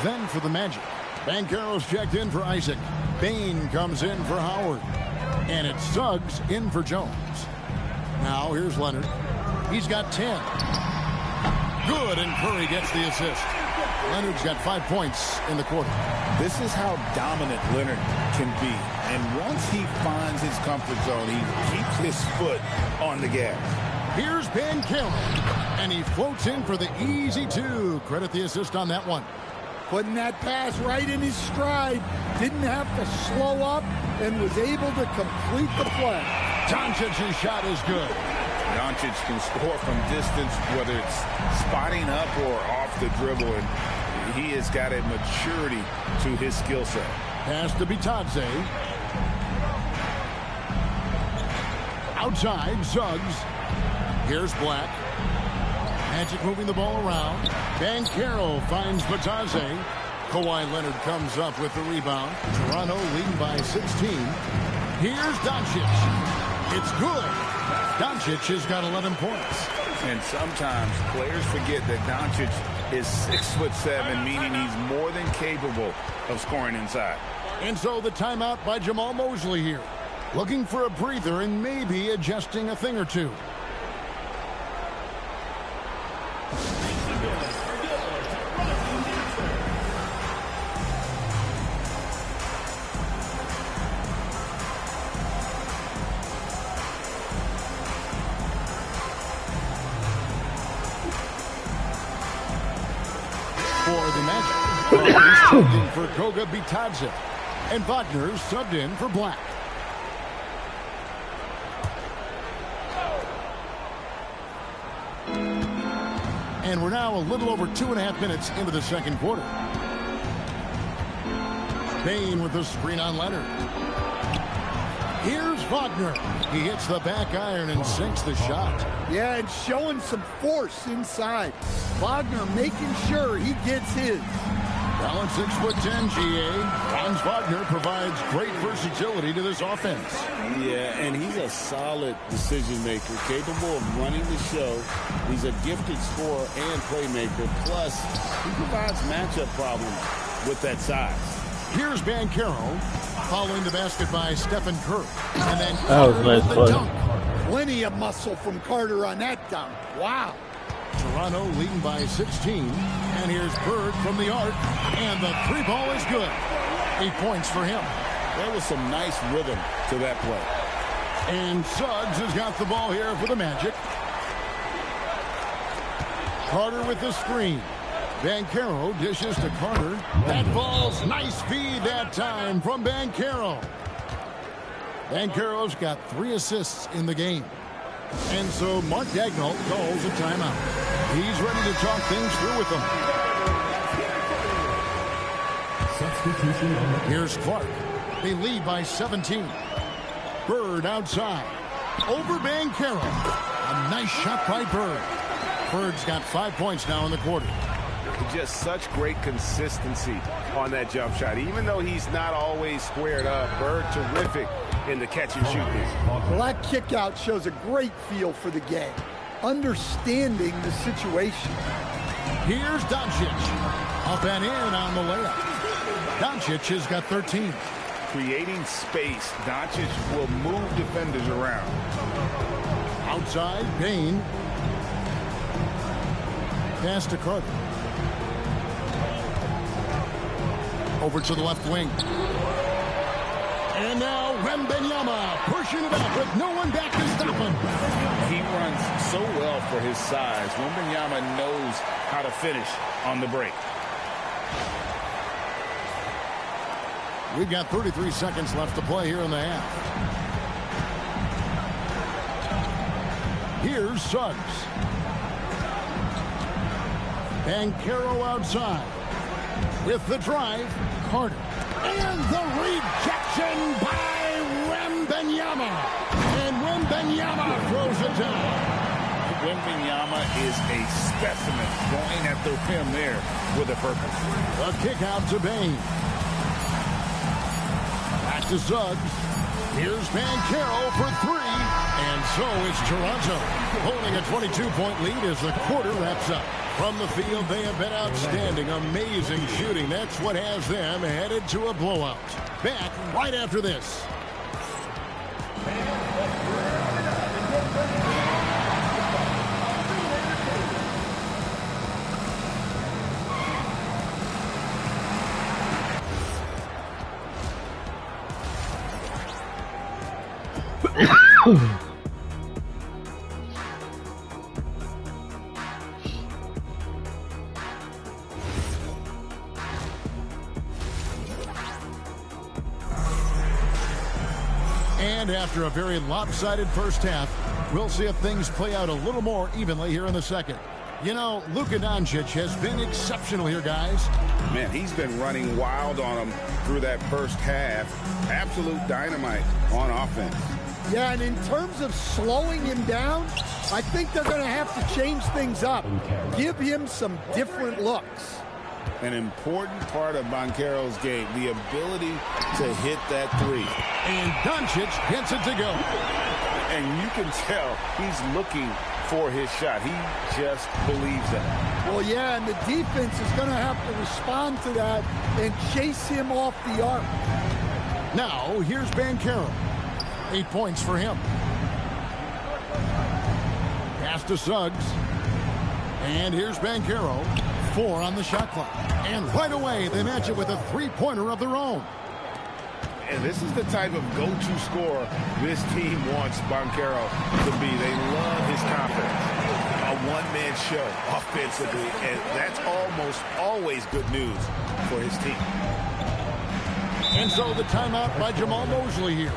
Speaker 1: Then for the Magic. Banchero's checked in for Isaac. Bain comes in for Howard. And it's Suggs in for Jones. Now here's Leonard. He's got 10. Good, and Curry gets the assist. Leonard's got 5 points in the quarter.
Speaker 2: This is how dominant Leonard can be. And once he finds his comfort zone, he keeps his foot on the gas.
Speaker 1: Here's Banchero. And he floats in for the easy 2. Credit the assist on that one.
Speaker 3: Putting that pass right in his stride. Didn't have to slow up and was able to complete the play.
Speaker 1: Doncic's shot is good.
Speaker 2: Doncic can score from distance, whether it's spotting up or off the dribble, and he has got a maturity to his skill set.
Speaker 1: Pass to Bitadze. Outside, Suggs. Here's Black. Magic moving the ball around. Banchero finds Bitadze. Kawhi Leonard comes up with the rebound. Toronto leading by 16. Here's Doncic. It's good. Doncic has got 11 points.
Speaker 2: And sometimes players forget that Doncic is 6'7", meaning he's more than capable of scoring inside.
Speaker 1: And so the timeout by Jamal Mosley here. Looking for a breather and maybe adjusting a thing or two. For the Magic, subbed in for Goga Bitadze, and Wagner subbed in for Black. And we're now a little over 2.5 minutes into the second quarter. Bane with the screen on Leonard. Here's Wagner. He hits the back iron and sinks the shot.
Speaker 3: Yeah, and showing some force inside. Wagner making sure he gets his.
Speaker 1: Well, at 6'10", GA, Franz Wagner provides great versatility to this offense.
Speaker 2: Yeah, and he's a solid decision maker, capable of running the show. He's a gifted scorer and playmaker. Plus, he provides matchup problems with that size.
Speaker 1: Here's Banchero, following the basket by Stephen Curry. And then
Speaker 5: That was nice
Speaker 1: the
Speaker 5: play.
Speaker 1: dunk.
Speaker 3: Plenty of muscle from Carter on that dunk. Wow.
Speaker 1: Toronto leading by 16. And here's Bird from the arc. And the three ball is good. 8 points for him.
Speaker 2: There was some nice rhythm to that play.
Speaker 1: And Suggs has got the ball here for the Magic. Carter with the screen. Banchero dishes to Carter. That ball's nice feed that time from Banchero. Banchero's got 3 assists in the game. And so Mark Daigneault calls a timeout. He's ready to talk things through with them. Here's Clark. They lead by 17. Bird outside. Over Banchero. A nice shot by Bird. Bird's got 5 points now in the quarter.
Speaker 6: Just such great consistency on that jump shot. Even though he's not always squared up, Bird terrific in the catch and shoot game.
Speaker 3: Well, that kick out shows a great feel for the game. Understanding the situation.
Speaker 1: Here's Doncic. Up and in on the layup. Doncic has got 13.
Speaker 2: Creating space, Doncic will move defenders around.
Speaker 1: Outside, Bane. Pass to Carter. Over to the left wing. And now Wembanyama pushing it up with no one back to stop him.
Speaker 2: He runs so well for his size. Wembanyama knows how to finish on the break.
Speaker 1: We've got 33 seconds left to play here in the half. Here's Suggs. Banchero outside. With the drive, Carter. And the rejection by Wembanyama. And Wembanyama throws it down.
Speaker 2: Wembanyama is a specimen going at the rim there with a purpose.
Speaker 1: A kick out to Bane. Back to Suggs. Here's Banchero for 3. And so it's Toronto holding a 22-point lead as the quarter wraps up. From the field, they have been outstanding. Amazing shooting. That's what has them headed to a blowout. Back right after this. And after a very lopsided first half, we'll see if things play out a little more evenly here in the second. You know, Luka Doncic has been exceptional here, guys.
Speaker 2: Man, he's been running wild on him through that first half. Absolute dynamite on offense.
Speaker 3: Yeah, and in terms of slowing him down, I think they're going to have to change things up. Give him some different looks.
Speaker 2: An important part of Banchero's game, the ability to hit that three.
Speaker 1: And Doncic gets it to go.
Speaker 2: And you can tell he's looking for his shot. He just believes that.
Speaker 3: Well, yeah, and the defense is going to have to respond to that and chase him off the arc.
Speaker 1: Now, here's Banchero. 8 points for him. Pass to Suggs. And here's Banchero. 4 on the shot clock. And right away, they match it with a three-pointer of their own.
Speaker 2: And this is the type of go-to scorer this team wants Banchero to be. They love his confidence. A one-man show offensively, and that's almost always good news for his team.
Speaker 1: And so the timeout by Jamal Mosley here.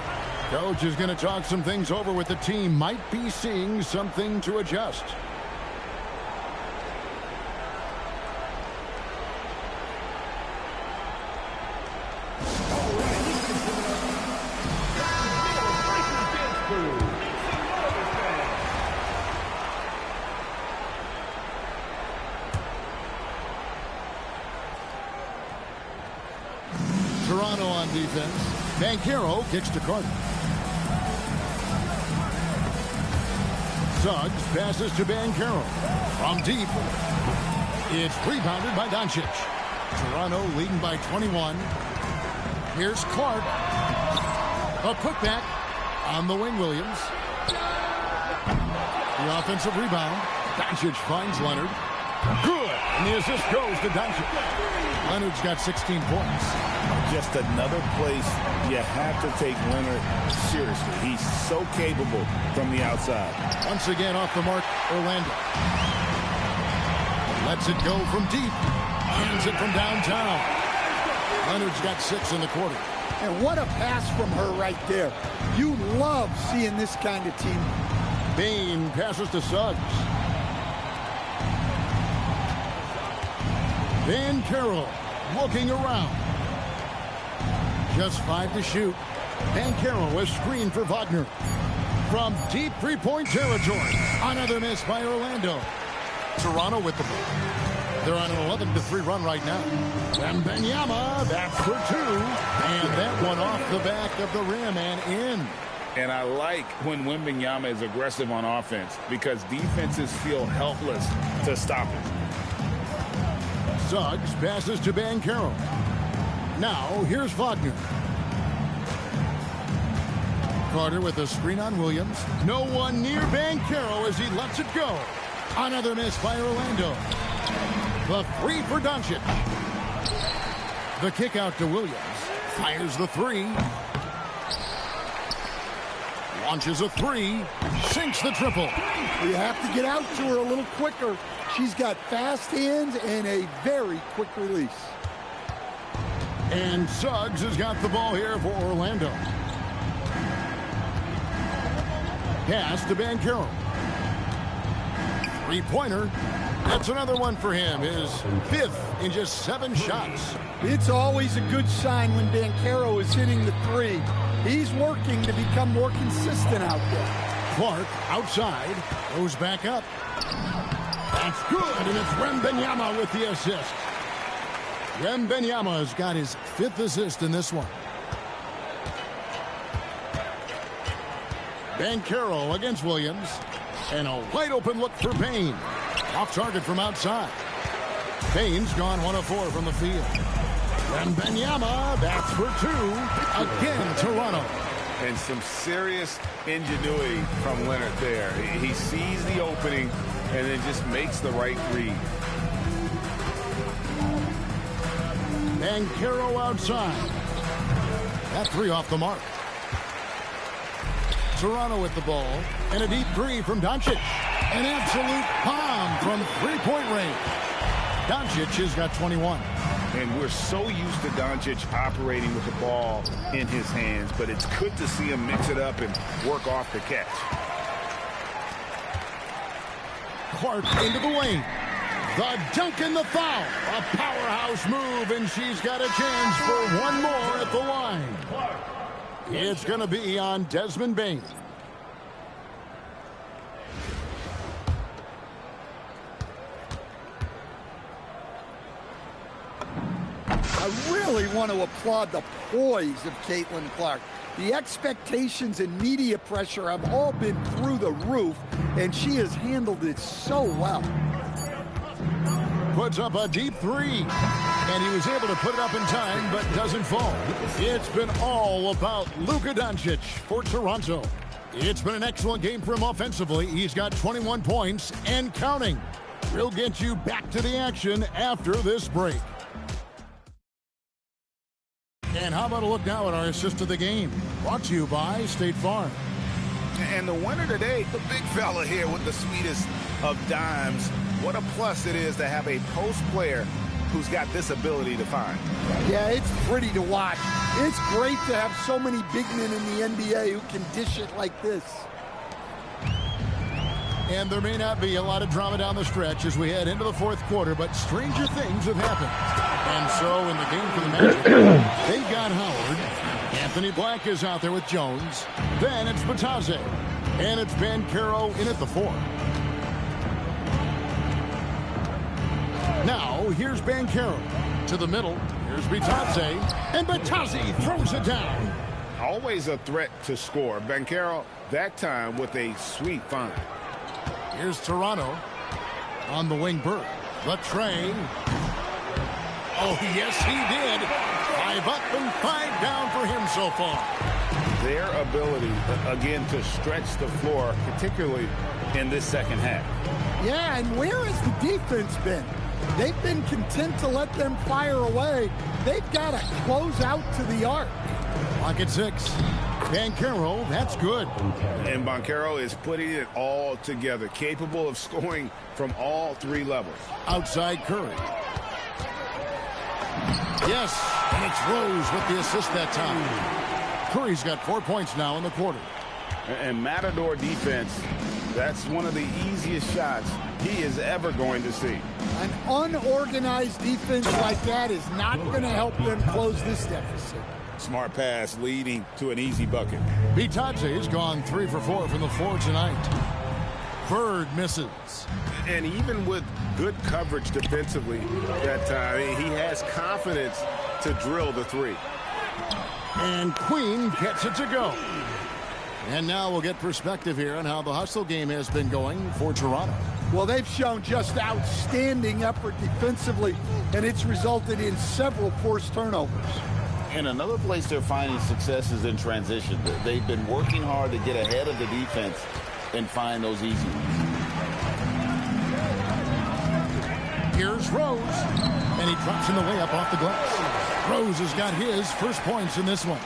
Speaker 1: Coach is going to talk some things over with the team. Might be seeing something to adjust. Toronto on defense. Banchero kicks to Carter. Suggs passes to Banchero. From deep. It's rebounded by Doncic. Toronto leading by 21. Here's Clark. A putback on the wing, Williams. The offensive rebound. Doncic finds Leonard. Good. And the assist goes to Doncic. Leonard's got 16 points.
Speaker 2: Just another place you have to take Leonard seriously. He's so capable from the outside.
Speaker 1: Once again off the mark, Orlando. Lets it go from deep. Hands it from downtown. Leonard's got 6 in the quarter.
Speaker 3: And what a pass from her right there. You love seeing this kind of team.
Speaker 1: Bain passes to Suggs. Banchero looking around. Just 5 to shoot. Banchero is screened for Wagner. From deep three-point territory. Another miss by Orlando. Toronto with the ball. They're on an 11-3 run right now. Wembanyama, that's for 2. And that one off the back of the rim and in.
Speaker 2: And I like when Wembanyama is aggressive on offense because defenses feel helpless to stop him.
Speaker 1: Suggs passes to Banchero. Now, here's Wagner. Carter with a screen on Williams. No one near Banchero as he lets it go. Another miss by Orlando. The 3 for Doncic. The kick out to Williams. Fires the 3. Launches a 3. Sinks the triple.
Speaker 3: You have to get out to her a little quicker. She's got fast hands and a very quick release.
Speaker 1: And Suggs has got the ball here for Orlando. Pass to Banchero. Three-pointer. That's another one for him. His 5th in just 7 shots.
Speaker 3: It's always a good sign when Banchero is hitting the 3. He's working to become more consistent out there.
Speaker 1: Clark outside. Goes back up. That's good, and it's Wembanyama with the assist. Wembanyama has got his 5th assist in this one. Banchero against Williams. And a wide open look for Payne. Off target from outside. Payne's gone 1 of 4 from the field. Wembanyama, that's for 2. Again, Toronto.
Speaker 2: And some serious ingenuity from Leonard there. He sees the opening and then just makes the right read.
Speaker 1: Banchero outside. That 3 off the mark. Toronto with the ball. And a deep 3 from Doncic. An absolute bomb from three-point range. Doncic has got 21.
Speaker 2: And we're so used to Doncic operating with the ball in his hands, but it's good to see him mix it up and work off the catch.
Speaker 1: Clark into the lane. The dunk and the foul. A powerhouse move, and she's got a chance for one more at the line. It's going to be on Desmond Bain.
Speaker 3: I really want to applaud the poise of Caitlin Clark. The expectations and media pressure have all been through the roof, and she has handled it so well.
Speaker 1: Puts up a deep three, and he was able to put it up in time, but doesn't fall. It's been all about Luka Doncic for Toronto. It's been an excellent game for him offensively. He's got 21 points and counting. We'll get you back to the action after this break. And how about a look now at our assist of the game? Brought to you by State Farm.
Speaker 2: And the winner today, the big fella here with the sweetest of dimes. What a plus it is to have a post player who's got this ability to find.
Speaker 3: Yeah, it's pretty to watch. It's great to have so many big men in the NBA who can dish it like this.
Speaker 1: And there may not be a lot of drama down the stretch as we head into the fourth quarter, but stranger things have happened. And so in the game for the Magic, they've got Howard. Anthony Black is out there with Jones. Then it's Batadze. And it's Banchero in at the 4. Now, here's Banchero to the middle. Here's Batadze. And Batadze throws it down.
Speaker 2: Always a threat to score. Banchero, that time with a sweet find.
Speaker 1: Here's Toronto on the wing. Bird. The tray. Oh, yes, he did. 5 up and 5 down for him so far.
Speaker 2: Their ability, again, to stretch the floor, particularly in this second half.
Speaker 3: Yeah, and where has the defense been? They've been content to let them fire away. They've got to close out to the arc.
Speaker 1: Clock at 6. Banchero, that's good.
Speaker 2: And Banchero is putting it all together, capable of scoring from all 3 levels.
Speaker 1: Outside Curry. Yes, and it's Rose with the assist that time. Curry's got 4 points now in the quarter.
Speaker 2: And Matador defense, that's one of the easiest shots he is ever going to see.
Speaker 3: An unorganized defense like that is not going to help them close this deficit.
Speaker 2: Smart pass leading to an easy bucket.
Speaker 1: Batadze's gone 3 for 4 from the floor tonight. Bird misses.
Speaker 2: And even with good coverage defensively that time, he has confidence to drill the 3.
Speaker 1: And Queen gets it to go. And now we'll get perspective here on how the hustle game has been going for Toronto.
Speaker 3: Well, they've shown just outstanding effort defensively, and it's resulted in several forced turnovers.
Speaker 5: And another place they're finding success is in transition. They've been working hard to get ahead of the defense and find those easy ones.
Speaker 1: Here's Rose, and he drops in the layup off the glass. Rose has got his first points in this one.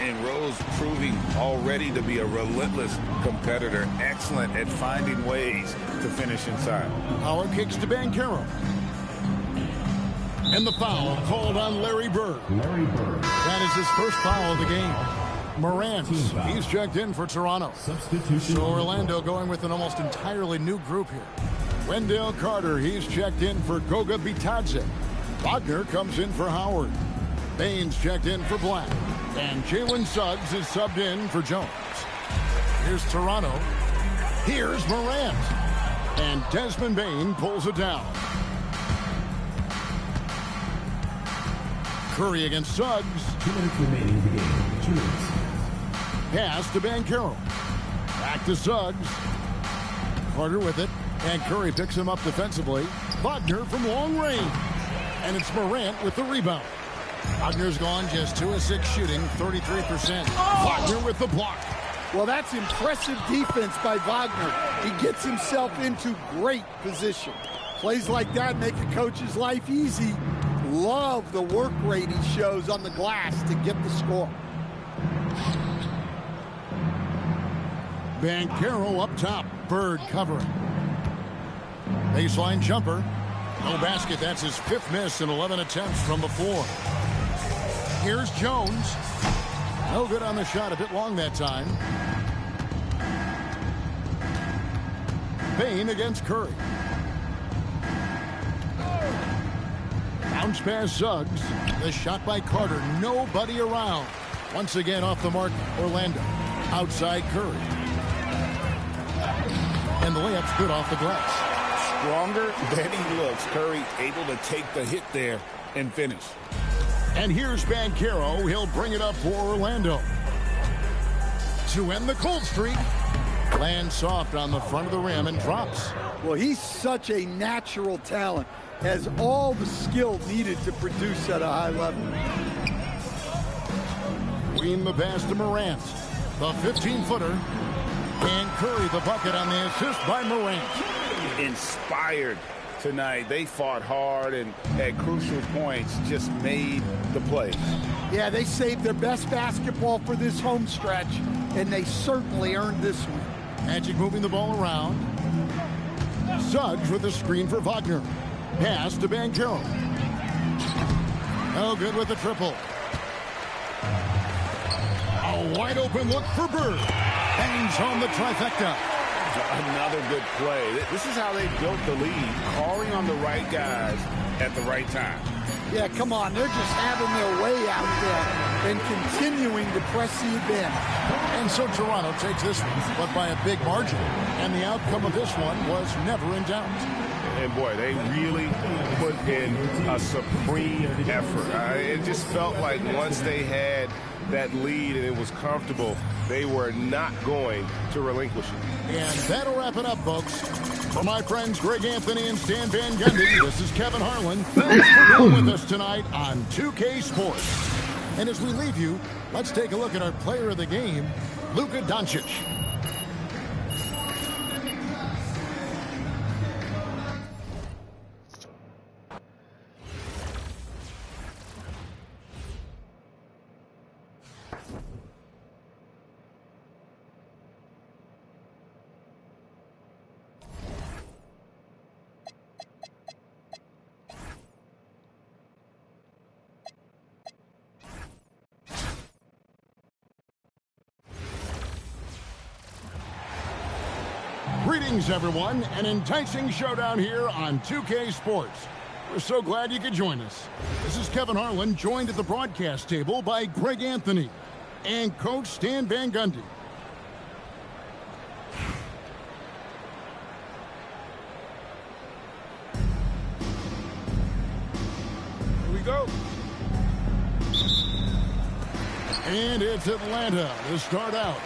Speaker 2: And Rose proving already to be a relentless competitor, excellent at finding ways to finish inside.
Speaker 1: Howard kicks to Banchero. And the foul called on Larry Bird. That is his first foul of the game. Morant, he's checked in for Toronto. So Orlando going with an almost entirely new group here. Wendell Carter, he's checked in for Goga Bitadze. Wagner comes in for Howard. Baines checked in for Black. And Jalen Suggs is subbed in for Jones. Here's Toronto. Here's Morant. And Desmond Bane pulls it down. Curry against Suggs.
Speaker 4: 2 minutes remaining in the game. 2 minutes.
Speaker 1: Pass to Banchero. Back to Suggs. Carter with it. And Curry picks him up defensively. Wagner from long range. And it's Morant with the rebound. Wagner's gone just 2 of 6 shooting, 33%. Wagner with the block.
Speaker 3: Well, that's impressive defense by Wagner. He gets himself into great position. Plays like that make a coach's life easy. Love the work rate he shows on the glass to get the score.
Speaker 1: Banchero up top. Bird covering. Baseline jumper. No basket. That's his 5th miss in 11 attempts from the floor. Here's Jones. No good on the shot. A bit long that time. Bane against Curry. Bounce pass Suggs. The shot by Carter. Nobody around. Once again off the mark, Orlando. Outside Curry. And the layup's good off the glass.
Speaker 2: Stronger than he looks. Curry able to take the hit there and finish.
Speaker 1: And here's Banchero. He'll bring it up for Orlando. To end the cold streak. Lands soft on the front of the rim and drops.
Speaker 3: Well, he's such a natural talent. Has all the skill needed to produce at a high level.
Speaker 1: Queen the pass to Morant. The 15-footer. And Curry the bucket on the assist by Morant.
Speaker 2: Inspired tonight. They fought hard and at crucial points just made the plays.
Speaker 3: Yeah, they saved their best basketball for this home stretch, and they certainly earned this one.
Speaker 1: Magic moving the ball around. Suggs with a screen for Wagner. Pass to Banchero. No good with the triple. A wide open look for Bird. Bangs home the trifecta.
Speaker 2: Another good play. This is how they built the lead, calling on the right guys at the right time.
Speaker 3: Yeah, come on. They're just having their way out there and continuing to press the advantage.
Speaker 1: And so Toronto takes this one, but by a big margin. And the outcome of this one was never in doubt.
Speaker 6: And boy, they really put in a supreme effort. It just felt like once they had that lead and it was comfortable, they were not going to relinquish it.
Speaker 1: And that'll wrap it up, folks. For my friends Greg Anthony and Stan Van Gundy, this is Kevin Harlan. Thanks for being with us tonight on 2K Sports. And as we leave you, let's take a look at our player of the game, Luka Doncic. Greetings, everyone. An enticing showdown here on 2K Sports. We're so glad you could join us. This is Kevin Harlan, joined at the broadcast table by Greg Anthony and Coach Stan Van Gundy.
Speaker 2: Here we go.
Speaker 1: And it's Atlanta to start out.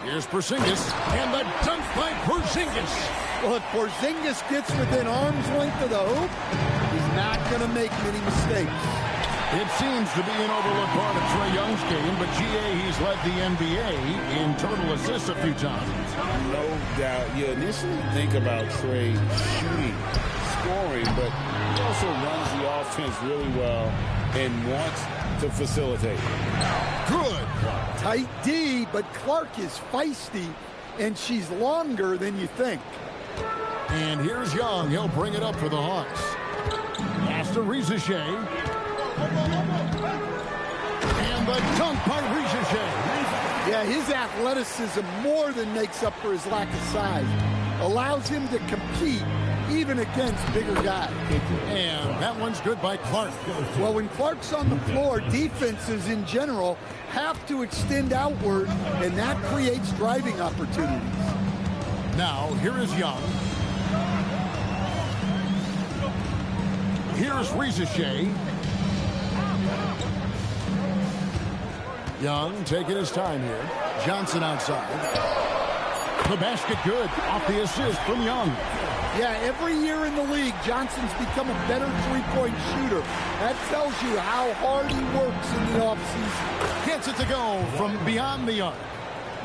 Speaker 1: Here's Porzingis, and the dunk by Porzingis.
Speaker 3: Well, if Porzingis gets within arm's length of the hoop, he's not going to make many mistakes.
Speaker 1: It seems to be an overlooked part of Trae Young's game, but GA, he's led the NBA in total assists a few times.
Speaker 2: No doubt. You initially think about Trae shooting, scoring, but he also runs the offense really well and wants to facilitate.
Speaker 1: Good.
Speaker 3: Tight D, but Clark is feisty, and she's longer than you think.
Speaker 1: And here's Young. He'll bring it up for the Hawks. Pass to Rizichet. And the dunk by Rizichet.
Speaker 3: Yeah, his athleticism more than makes up for his lack of size. Allows him to compete even against bigger guys.
Speaker 1: And that one's good by Clark.
Speaker 3: Well, when Clark's on the floor, defenses in general have to extend outward, and that creates driving opportunities.
Speaker 1: Now, here is Young. Here's Rizichet. Young taking his time here. Johnson outside. The basket good off the assist from Young.
Speaker 3: Yeah, every year in the league, Johnson's become a better three-point shooter. That tells you how hard he works in the offseason.
Speaker 1: Gets it to go from beyond the arc.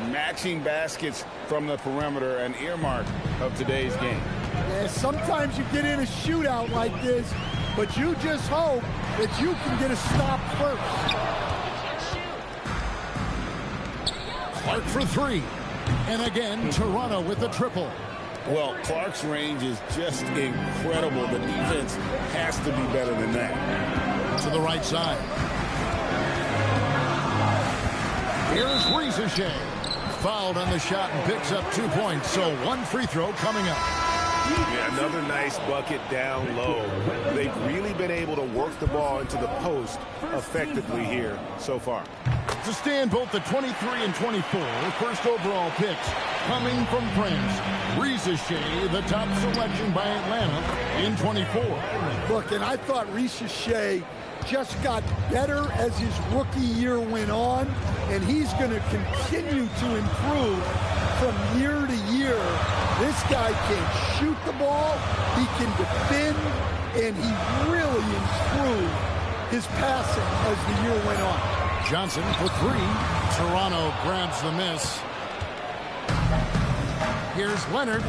Speaker 2: Matching baskets from the perimeter, an earmark of today's game.
Speaker 3: Yeah, sometimes you get in a shootout like this, but you just hope that you can get a stop first.
Speaker 1: Clark for three. And again, Toronto with the triple.
Speaker 2: Well, Clark's range is just incredible. The defense has to be better than that.
Speaker 1: To the right side. Here's Rizichet. Fouled on the shot and picks up 2 points. So one free throw coming up.
Speaker 6: Yeah, another nice bucket down low. They've really been able to work the ball into the post effectively here so far.
Speaker 1: to stand both the 23 and 24 first overall picks coming from France. Rizachet, the top selection by Atlanta in 24.
Speaker 3: Look, and I thought Rizachet just got better as his rookie year went on, and he's going to continue to improve from year to year. This guy can shoot the ball, he can defend, and he really improved his passing as the year went on.
Speaker 1: Johnson for three. Toronto grabs the miss. Here's Leonard.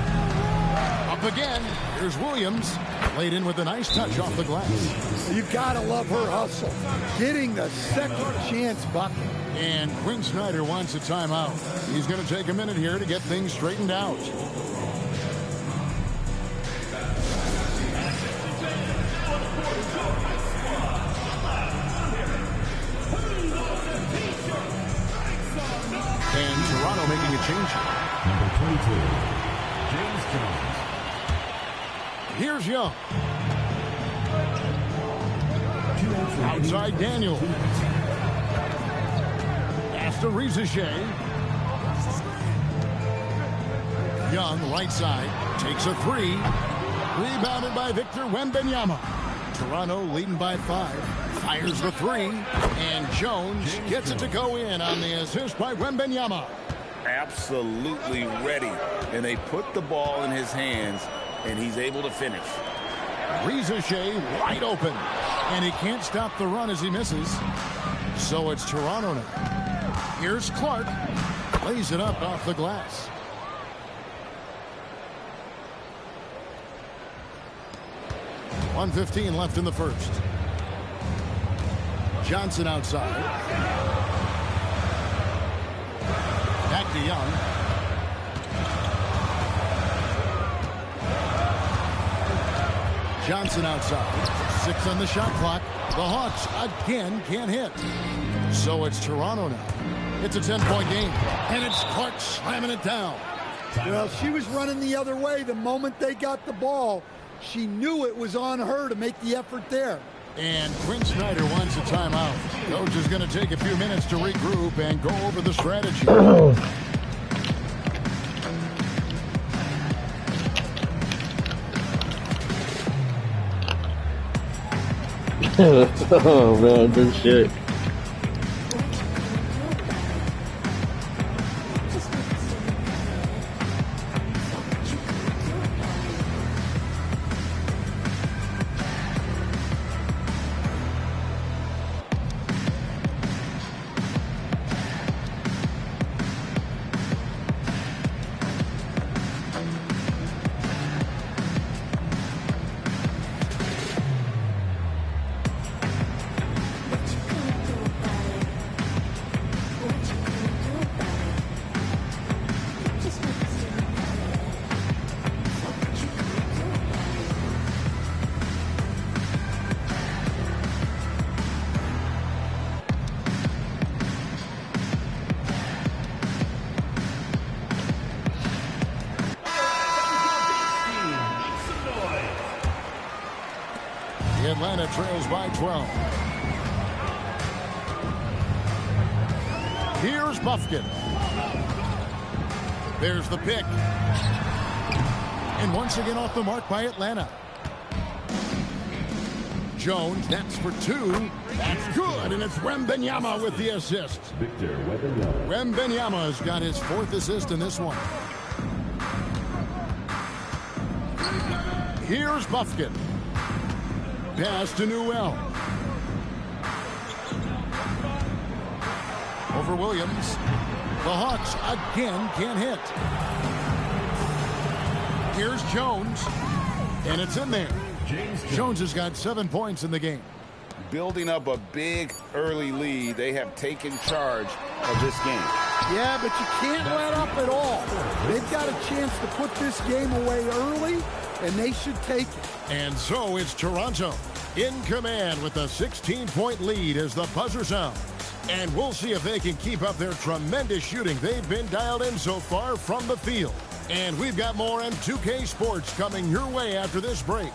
Speaker 1: Up again. Here's Williams. Laid in with a nice touch off the glass.
Speaker 3: You gotta love her hustle. Getting the second chance bucket.
Speaker 1: And Quinn Snyder wants a timeout. He's going to take a minute here to get things straightened out. And Toronto making a change.
Speaker 4: Number 22, James Jones.
Speaker 1: Here's Young. Outside Daniel. Pass to Rizachet. Young, right side, takes a three. Rebounded by Victor Wembanyama. Toronto leading by 5. Fires the three. And Jones gets it to go in on the assist by Wembanyama.
Speaker 5: Absolutely ready. And they put the ball in his hands, and he's able to finish.
Speaker 1: Rizachet wide open. And he can't stop the run as he misses. So it's Toronto now. Here's Clark. Lays it up off the glass. .115 left in the first. Johnson outside. Back to Young. Johnson outside. 6 on the shot clock. The Hawks again can't hit. So it's Toronto now. It's a 10-point game. And it's Clark slamming it down.
Speaker 3: Well, she was running the other way the moment they got the ball. She knew it was on her to make the effort there.
Speaker 1: And Quinn Snyder wants a timeout. Coach is going to take a few minutes to regroup and go over the strategy.
Speaker 7: Oh man, good shit.
Speaker 1: Atlanta trails by 12. Here's Buffkin. There's the pick. And once again off the mark by Atlanta. Jones, that's for 2. That's good, and it's Wembanyama with the assist.
Speaker 4: Victor Wembanyama.
Speaker 1: Wembanyama's got his 4th assist in this one. Here's Buffkin. Pass to Newell. Over Williams. The Hawks again can't hit. Here's Jones. And it's in there. Jones has got 7 points in the game.
Speaker 5: Building up a big early lead, they have taken charge of this game.
Speaker 3: Yeah, but you can't let up at all. They've got a chance to put this game away early, and they should take it.
Speaker 1: And so it's Toronto in command with a 16-point lead as the buzzer sounds. And we'll see if they can keep up their tremendous shooting they've been dialed in so far from the field. And we've got more M2K Sports coming your way after this break.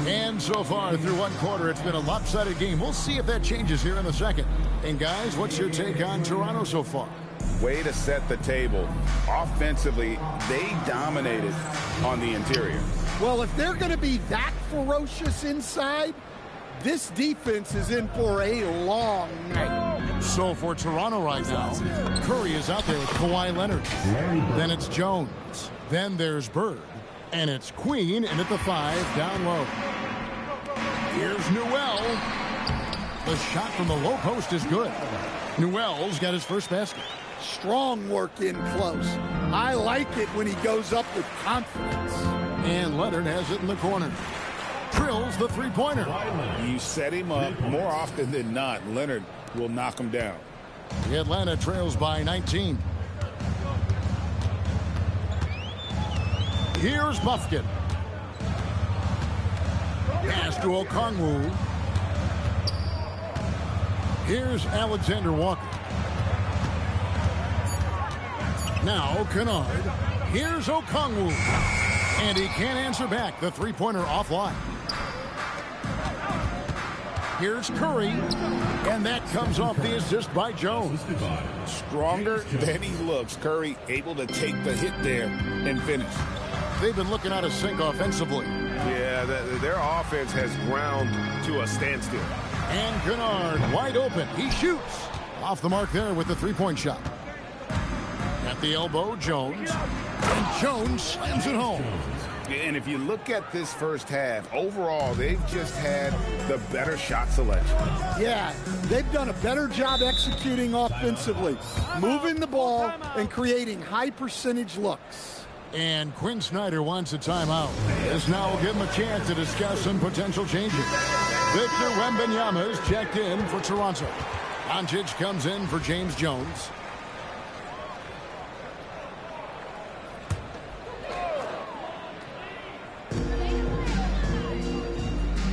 Speaker 1: And so far through one quarter, it's been a lopsided game. We'll see if that changes here in the second. And guys, what's your take on Toronto so far?
Speaker 2: Way to set the table. Offensively, they dominated on the interior.
Speaker 3: Well, if they're going to be that ferocious inside, this defense is in for a long night.
Speaker 1: So for Toronto right now, Curry is out there with Kawhi Leonard. Then it's Jones. Then there's Bird. And it's Queen in at the 5 down low. Here's Newell. The shot from the low post is good. Newell's got his first basket.
Speaker 3: Strong work in close. I like it when he goes up with confidence.
Speaker 1: And Leonard has it in the corner. Drills the three-pointer.
Speaker 2: You set him up more often than not. Leonard will knock him down.
Speaker 1: The Atlanta trails by 19. Here's Buffkin. Pass to Okongwu. Here's Alexander Walker. Now Kennard. Here's Okongwu. And he can't answer back. The three-pointer offline. Here's Curry. And that comes off the assist by Jones.
Speaker 2: Stronger than he looks. Curry able to take the hit there and finish.
Speaker 1: They've been looking out of sync offensively.
Speaker 6: Yeah, their offense has ground to a standstill.
Speaker 1: And Kennard wide open. He shoots. Off the mark there with the three-point shot. At the elbow, Jones. And Jones slams it home.
Speaker 2: And if you look at this first half, overall, they've just had the better shot selection.
Speaker 3: Yeah, they've done a better job executing offensively, moving the ball and creating high-percentage looks.
Speaker 1: And Quinn Snyder wants a timeout. This now will give him a chance to discuss some potential changes. Victor Wembanyama is checked in for Toronto. Doncic comes in for James Jones.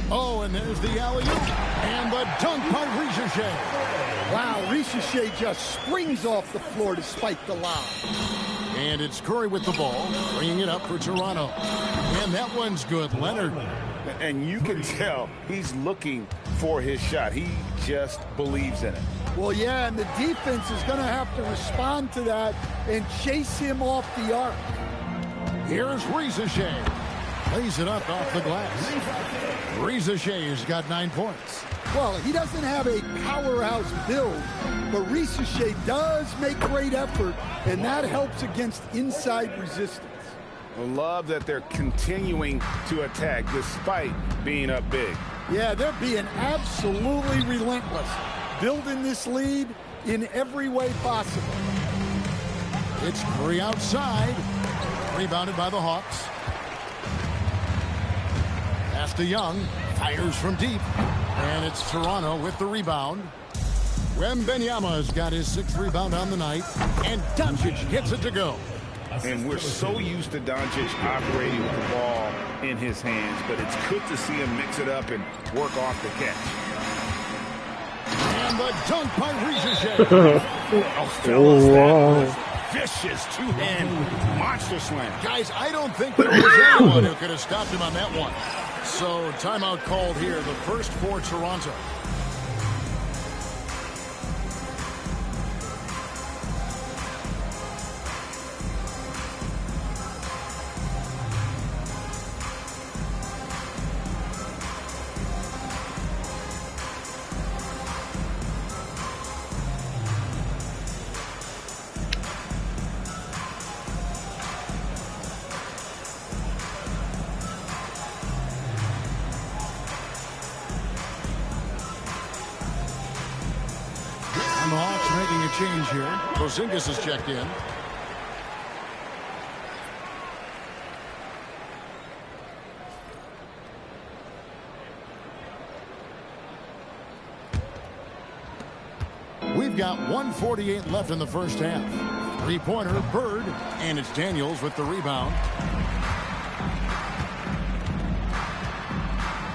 Speaker 1: Oh, and there's the alley-oop. And the dunk by Ricochet.
Speaker 3: Wow, Ricochet just springs off the floor to spike the lob.
Speaker 1: And it's Curry with the ball, bringing it up for Toronto. And that one's good. Leonard.
Speaker 2: And you can tell he's looking for his shot. He just believes in it.
Speaker 3: Well, yeah, and the defense is going to have to respond to that and chase him off the arc.
Speaker 1: Here's Ricochet. Lays it up off the glass. Ricochet's got 9 points.
Speaker 3: Well, he doesn't have a powerhouse build, but Ricochet does make great effort, and that helps against inside resistance.
Speaker 2: I love that they're continuing to attack despite being up big.
Speaker 3: Yeah, they're being absolutely relentless, building this lead in every way possible.
Speaker 1: It's Curry outside. Rebounded by the Hawks. Pass to Young. Fires from deep. And it's Toronto with the rebound. Wembanyama's got his 6th rebound on the night. And Doncic gets it to go.
Speaker 2: And we're so used to Doncic operating with the ball in his hands, but it's good to see him mix it up and work off the catch.
Speaker 1: And the dunk by Ricochet.
Speaker 7: Oh, wow.
Speaker 2: Vicious two-hand monster slam.
Speaker 1: Guys, I don't think there was anyone who could have stopped him on that one. So timeout called here, the first for Toronto. And the Hawks making a change here. Porzingis is checked in. We've got 1:48 left in the first half. Three-pointer, Bird, and it's Daniels with the rebound.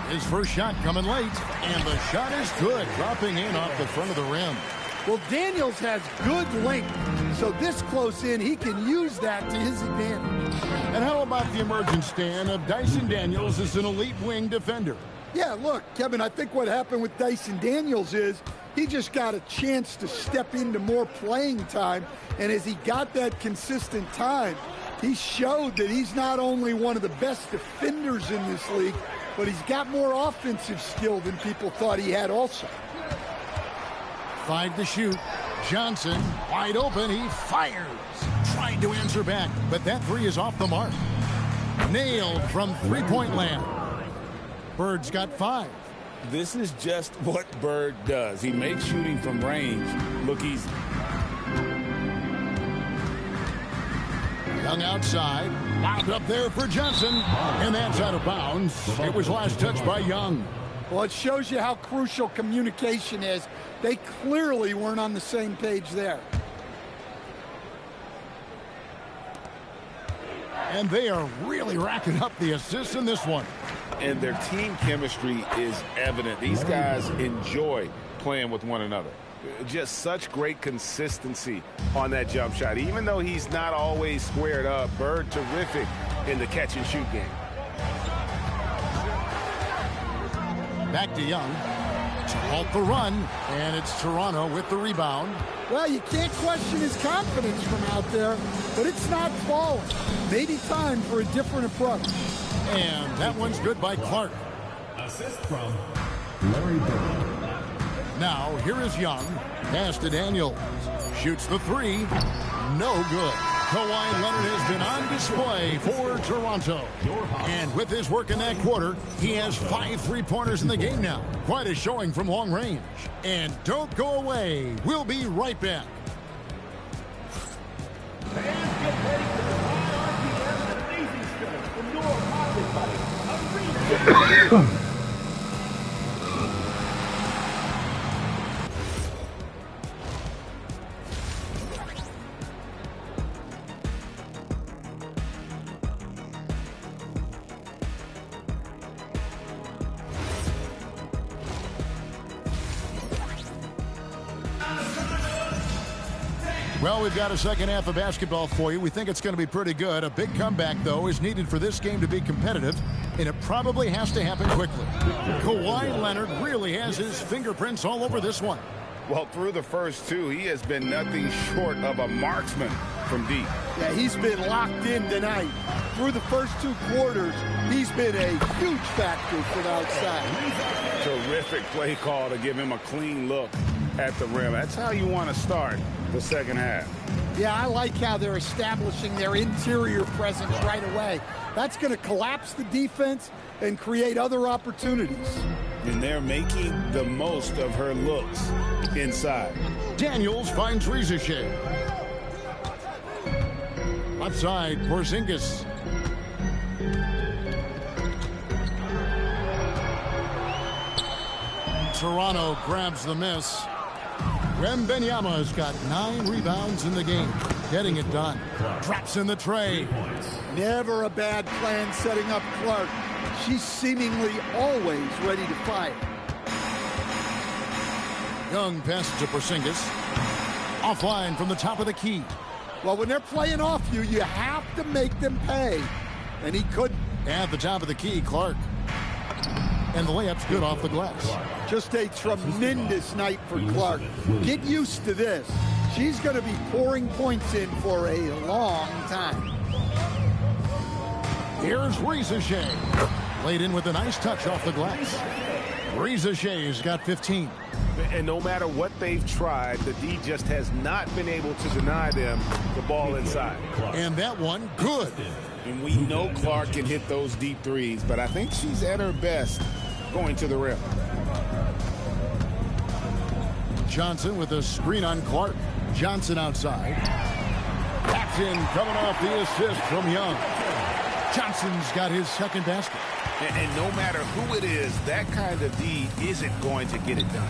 Speaker 1: His first shot coming late, and the shot is good, dropping in off the front of the rim.
Speaker 3: Well, Daniels has good length, so this close in, he can use that to his advantage.
Speaker 1: And how about the emergence, Stan, of Dyson Daniels as an elite wing defender?
Speaker 3: Yeah, look, Kevin, I think what happened with Dyson Daniels is he just got a chance to step into more playing time, and as he got that consistent time, he showed that he's not only one of the best defenders in this league, but he's got more offensive skill than people thought he had also.
Speaker 1: 5 to shoot. Johnson, wide open, he fires. Trying to answer back, but that three is off the mark. Nailed from three-point land. Bird's got 5.
Speaker 2: This is just what Bird does. He makes shooting from range look easy.
Speaker 1: Young outside, wound up there for Johnson, and that's out of bounds. It was last touched by Young.
Speaker 3: Well, it shows you how crucial communication is. They clearly weren't on the same page there.
Speaker 1: And they are really racking up the assists in this one.
Speaker 2: And their team chemistry is evident. These guys enjoy playing with one another. Just such great consistency on that jump shot. Even though he's not always squared up, Bird terrific in the catch and shoot game.
Speaker 1: Back to Young to halt the run, and it's Toronto with the rebound.
Speaker 3: Well, you can't question his confidence from out there, but it's not falling. Maybe time for a different approach.
Speaker 1: And that one's good by Clark.
Speaker 4: Assist from Larry Bird.
Speaker 1: Now, here is Young. Pass to Daniels. Shoots the three. No good. Kawhi Leonard has been on display for Toronto. And with his work in that quarter, he has 5 three-pointers in the game now. Quite a showing from long range. And don't go away. We'll be right back.
Speaker 4: Fans get ready for the high RPM and amazing skills from your powered by Arena.
Speaker 1: Well, we've got a second half of basketball for you. We think it's going to be pretty good. A big comeback, though, is needed for this game to be competitive, and it probably has to happen quickly. Kawhi Leonard really has his fingerprints all over this one.
Speaker 2: Well, through the first 2, he has been nothing short of a marksman from deep.
Speaker 3: Yeah, he's been locked in tonight. Through the first 2 quarters, he's been a huge factor from outside.
Speaker 2: Terrific play call to give him a clean look at the rim. That's how you want to start the second half.
Speaker 3: Yeah, I like how they're establishing their interior presence right away. That's going to collapse the defense and create other opportunities.
Speaker 2: And they're making the most of her looks inside.
Speaker 1: Daniels finds Rizachet. Left side, Porzingis. Toronto grabs the miss. Wembanyama's got 9 rebounds in the game. Getting it done. Drops in the tray.
Speaker 3: Never a bad plan setting up Clark. She's seemingly always ready to fire.
Speaker 1: Young passes to Porzingis. Offline from the top of the key.
Speaker 3: Well, when they're playing off you, you have to make them pay. And he couldn't.
Speaker 1: At the top of the key, Clark. And the layup's good off the glass.
Speaker 3: Just a tremendous night for Clark. Get used to this. She's going to be pouring points in for a long time.
Speaker 1: Here's Rizachet. Laid in with a nice touch off the glass. Rizachet's got 15.
Speaker 6: And no matter what they've tried, the D just has not been able to deny them the ball inside.
Speaker 1: And that one, good.
Speaker 2: And we know Clark can hit those deep threes, but I think she's at her best going to the rim.
Speaker 1: Johnson with a screen on Clark. Johnson outside. Taps in, coming off the assist from Young. Johnson's got his second basket.
Speaker 2: And no matter who it is, that kind of D isn't going to get it done.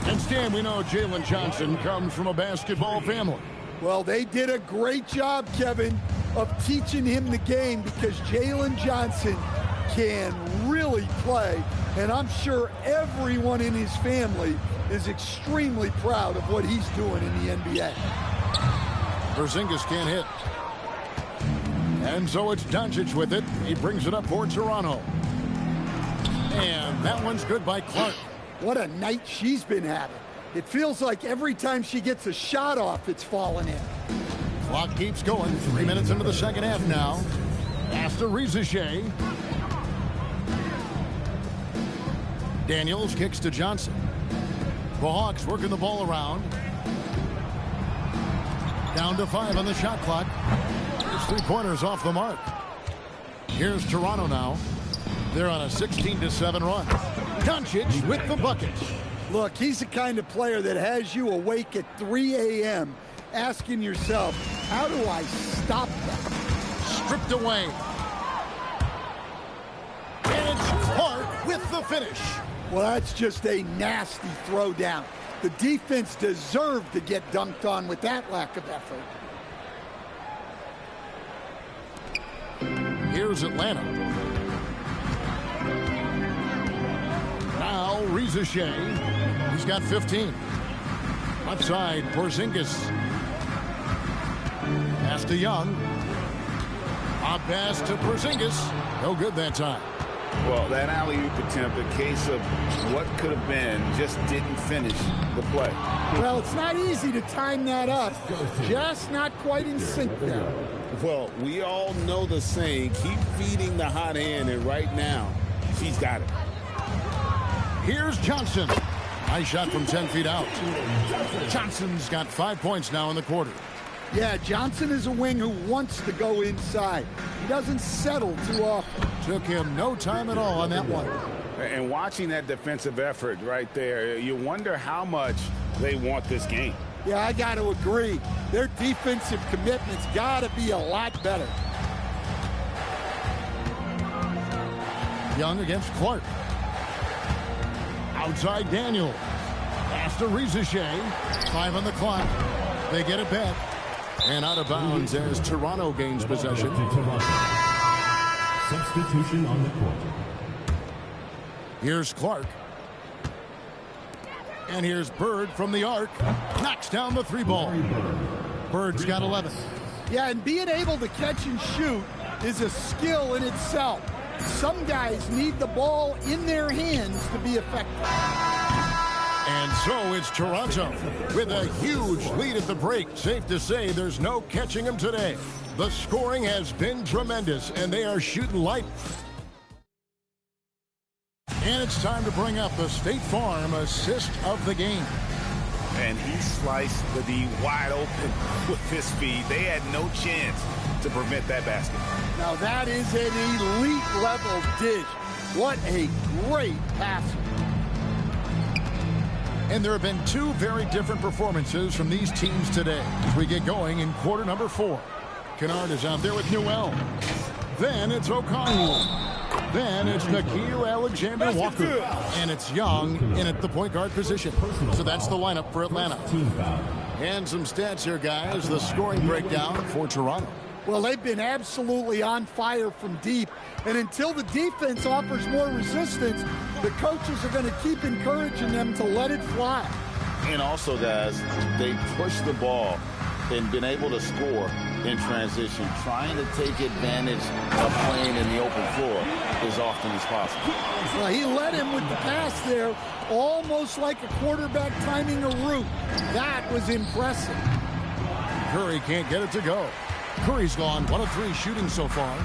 Speaker 1: And Stan, we know Jalen Johnson comes from a basketball family.
Speaker 3: Well, they did a great job, Kevin, of teaching him the game because Jalen Johnson can really play. And I'm sure everyone in his family is extremely proud of what he's doing in the NBA.
Speaker 1: Porzingis can't hit. And so it's Doncic with it. He brings it up for Toronto. And that one's good by Clark.
Speaker 3: What a night she's been having. It feels like every time she gets a shot off, it's falling in.
Speaker 1: Clock keeps going. 3 minutes into the second half now. Pass to Rizachet. Daniels kicks to Johnson. The Hawks working the ball around. Down to 5 on the shot clock. His three-pointers off the mark. Here's Toronto now. They're on a 16-7 run. Doncic with the bucket.
Speaker 3: Look, he's the kind of player that has you awake at 3 a.m. asking yourself, how do I stop that?
Speaker 1: Stripped away. And it's Clark with the finish.
Speaker 3: Well, that's just a nasty throwdown. The defense deserved to get dunked on with that lack of effort.
Speaker 1: Here's Atlanta. Now Rizachet. He's got 15. Left side, Porzingis. Pass to Young. A pass to Porzingis. No good that time.
Speaker 2: Well, that alley-oop attempt, a case of what could have been, just didn't finish the play.
Speaker 3: Well, it's not easy to time that up. Just not quite in sync there.
Speaker 2: Well, we all know the saying, keep feeding the hot hand, and right now, she's got it.
Speaker 1: Here's Johnson. Nice shot from 10 feet out. Johnson's got 5 points now in the quarter.
Speaker 3: Yeah, Johnson is a wing who wants to go inside. He doesn't settle too often.
Speaker 1: Took him no time at all on that one.
Speaker 2: And watching that defensive effort right there, you wonder how much they want this game.
Speaker 3: Yeah, I got to agree. Their defensive commitment's got to be a lot better.
Speaker 1: Young against Clark. Outside Daniel. Pass to Rizachet. 5 on the clock. They get it back. And out of bounds as Toronto gains possession.
Speaker 4: Substitution on the court.
Speaker 1: Here's Clark. And here's Bird from the arc. Knocks down the 3-ball. Bird's got 11.
Speaker 3: Yeah, and being able to catch and shoot is a skill in itself. Some guys need the ball in their hands to be effective.
Speaker 1: And so it's Toronto with a huge lead at the break. Safe to say there's no catching them today. The scoring has been tremendous, and they are shooting light. And it's time to bring up the State Farm assist of the game.
Speaker 2: And he sliced the D wide open with his speed. They had no chance to prevent that basket.
Speaker 3: Now that is an elite level dish. What a great passer.
Speaker 1: And there have been 2 very different performances from these teams today as we get going in quarter number 4. Kennard is out there with Newell. Then it's O'Connell. Then it's Nickeil Alexander-Walker. And it's Young in at the point guard position. So that's the lineup for Atlanta. And some stats here, guys. The scoring breakdown for Toronto.
Speaker 3: Well, they've been absolutely on fire from deep. And until the defense offers more resistance, the coaches are going to keep encouraging them to let it fly.
Speaker 5: And also, guys, they push the ball and been able to score in transition, trying to take advantage of playing in the open floor as often as possible.
Speaker 3: Well, he led him with the pass there, almost like a quarterback timing a route. That was impressive.
Speaker 1: Curry can't get it to go. Curry's gone 1 of 3 shooting so far.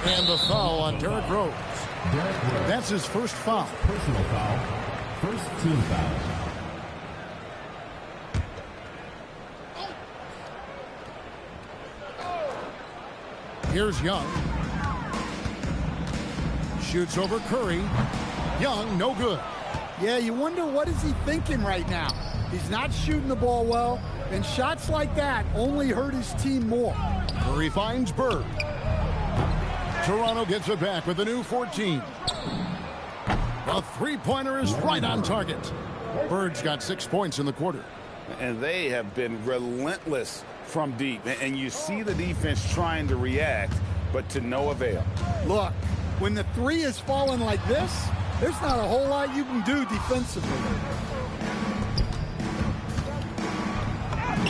Speaker 1: And the foul on Derrick Rose. That's his first foul.
Speaker 4: Personal foul. First team foul.
Speaker 1: Here's Young. Shoots over Curry. Young, no good.
Speaker 3: Yeah, you wonder what is he thinking right now. He's not shooting the ball well, and shots like that only hurt his team more.
Speaker 1: Curry finds Bird. Toronto gets it back with a new 14. The three-pointer is right on target. Bird's got 6 points in the quarter.
Speaker 2: And they have been relentless from deep. And you see the defense trying to react, but to no avail.
Speaker 3: Look, when the 3 is falling like this, there's not a whole lot you can do defensively.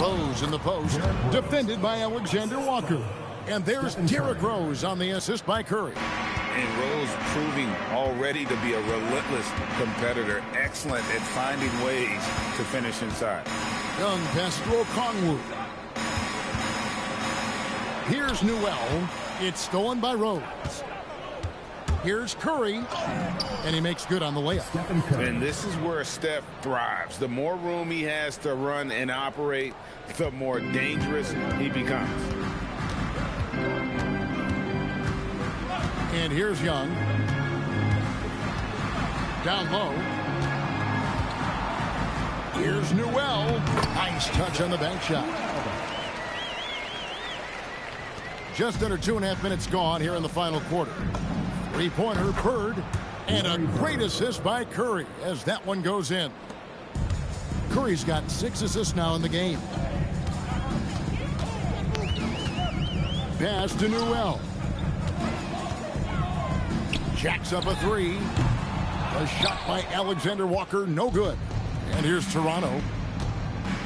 Speaker 1: Rose in the post, defended by Alexander Walker. And there's Derrick Rose on the assist by Curry.
Speaker 2: And Rose proving already to be a relentless competitor, excellent at finding ways to finish inside.
Speaker 1: Young pass to Okongwu. Here's Newell. It's stolen by Rose. Here's Curry, and he makes good on the layup.
Speaker 2: And this is where Steph thrives. The more room he has to run and operate, the more dangerous he becomes.
Speaker 1: And here's Young. Down low. Here's Newell. Nice touch on the bank shot. Just under 2.5 minutes gone here in the final quarter. Three-pointer, Bird, and a great assist by Curry as that one goes in. Curry's got 6 assists now in the game. Pass to Newell. Jacks up a three. A shot by Alexander Walker, no good. And here's Toronto.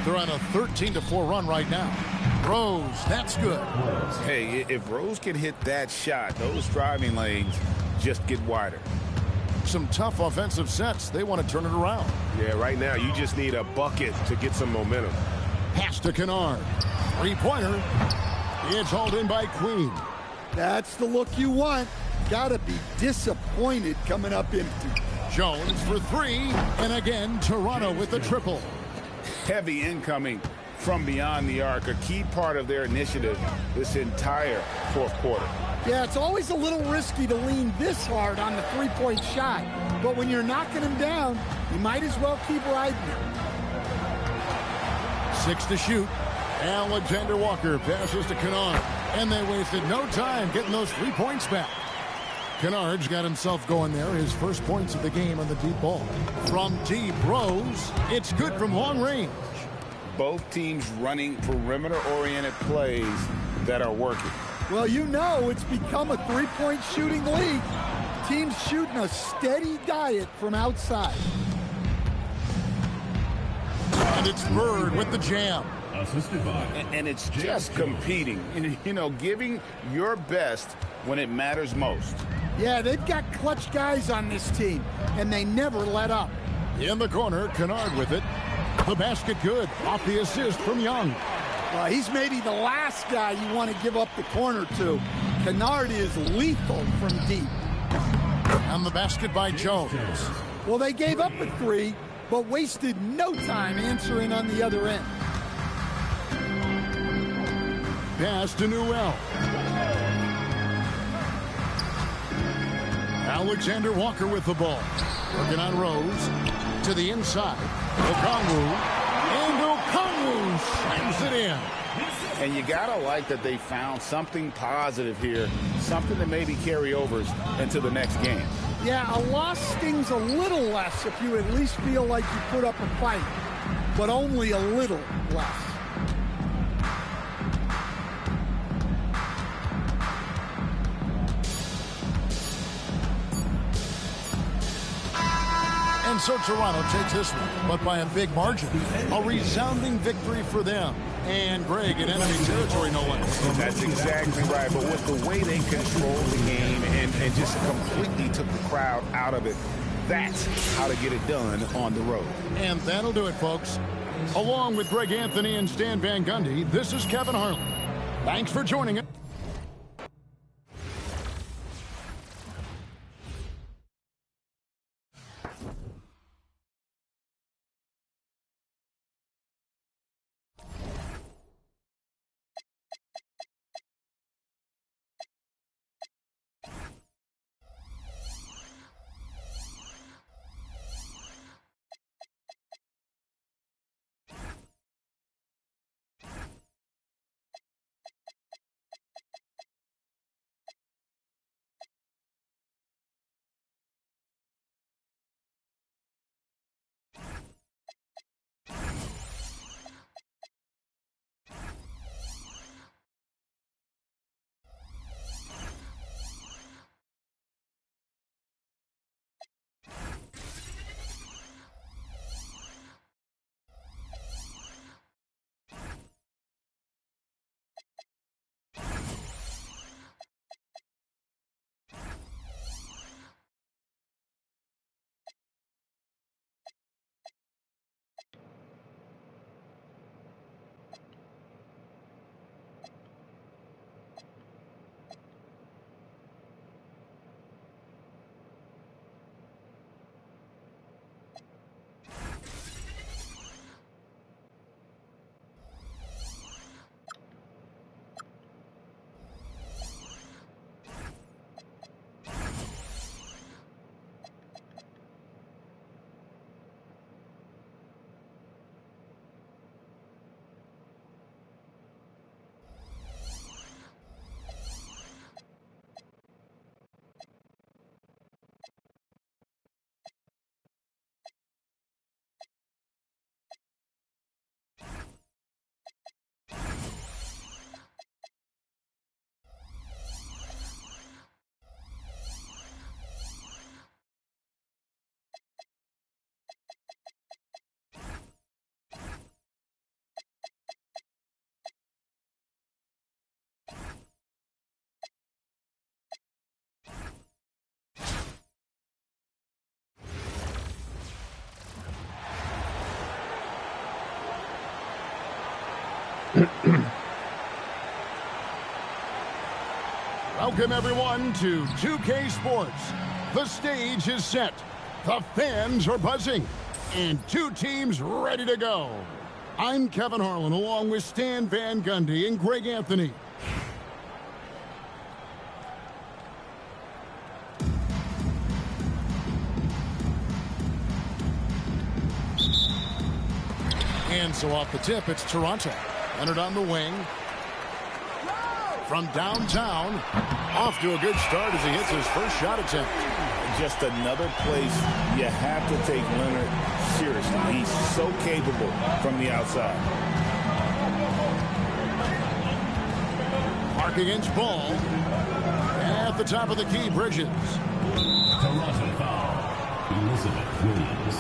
Speaker 1: They're on a 13-4 run right now. Rose, that's good.
Speaker 2: Hey, if Rose can hit that shot, those driving lanes just get wider.
Speaker 1: Some tough offensive sets. They want to turn it around.
Speaker 6: Yeah, right now you just need a bucket to get some momentum.
Speaker 1: Pass to Kennard. Three-pointer. It's hauled in by Queen.
Speaker 3: That's the look you want. Gotta be disappointed coming up empty.
Speaker 1: Jones for three. And again, Toronto with the triple.
Speaker 2: Heavy incoming from beyond the arc, a key part of their initiative this entire fourth quarter.
Speaker 3: Yeah, it's always a little risky to lean this hard on the three-point shot. But when you're knocking him down, you might as well keep riding him.
Speaker 1: 6 to shoot. Alexander Walker passes to Kennard. And they wasted no time getting those 3 points back. Kennard's got himself going there. His first points of the game on the deep ball. From deep, Rose. It's good from long range.
Speaker 2: Both teams running perimeter-oriented plays that are working.
Speaker 3: Well, you know it's become a three-point shooting league. Teams shooting a steady diet from outside.
Speaker 1: And it's Bird with the jam.
Speaker 2: And it's just competing, you know, giving your best when it matters most.
Speaker 3: Yeah, they've got clutch guys on this team, and they never let up.
Speaker 1: In the corner, Kennard with it. The basket good. Off the assist from Young.
Speaker 3: Well, he's maybe the last guy you want to give up the corner to. Kennard is lethal from deep.
Speaker 1: And the basket by Jones.
Speaker 3: Well, they gave up a three, but wasted no time answering on the other end.
Speaker 1: Pass to Newell. Alexander Walker with the ball. Working on Rose. To the inside. Okongwu. And Okongwu slams it in.
Speaker 2: And you gotta like that they found something positive here, something that maybe carry overs into the next game.
Speaker 3: Yeah, a loss stings a little less if you at least feel like you put up a fight, but only a little less.
Speaker 1: And so Toronto takes this one, but by a big margin. A resounding victory for them. And Greg in enemy territory, no less.
Speaker 2: That's exactly right. But with the way they controlled the game and just completely took the crowd out of it, that's how to get it done on the road.
Speaker 1: And that'll do it, folks. Along with Greg Anthony and Stan Van Gundy, this is Kevin Harlan. Thanks for joining us. Welcome, everyone, to 2K Sports. The stage is set. The fans are buzzing. And two teams ready to go. I'm Kevin Harlan, along with Stan Van Gundy and Greg Anthony. And so off the tip, it's Toronto. Leonard on the wing. From downtown, off to a good start as he hits his first shot attempt.
Speaker 2: Just another place you have to take Leonard seriously. He's so capable from the outside.
Speaker 1: Mark against ball. At the top of the key, Bridges.
Speaker 4: Toronto foul. Elizabeth Williams.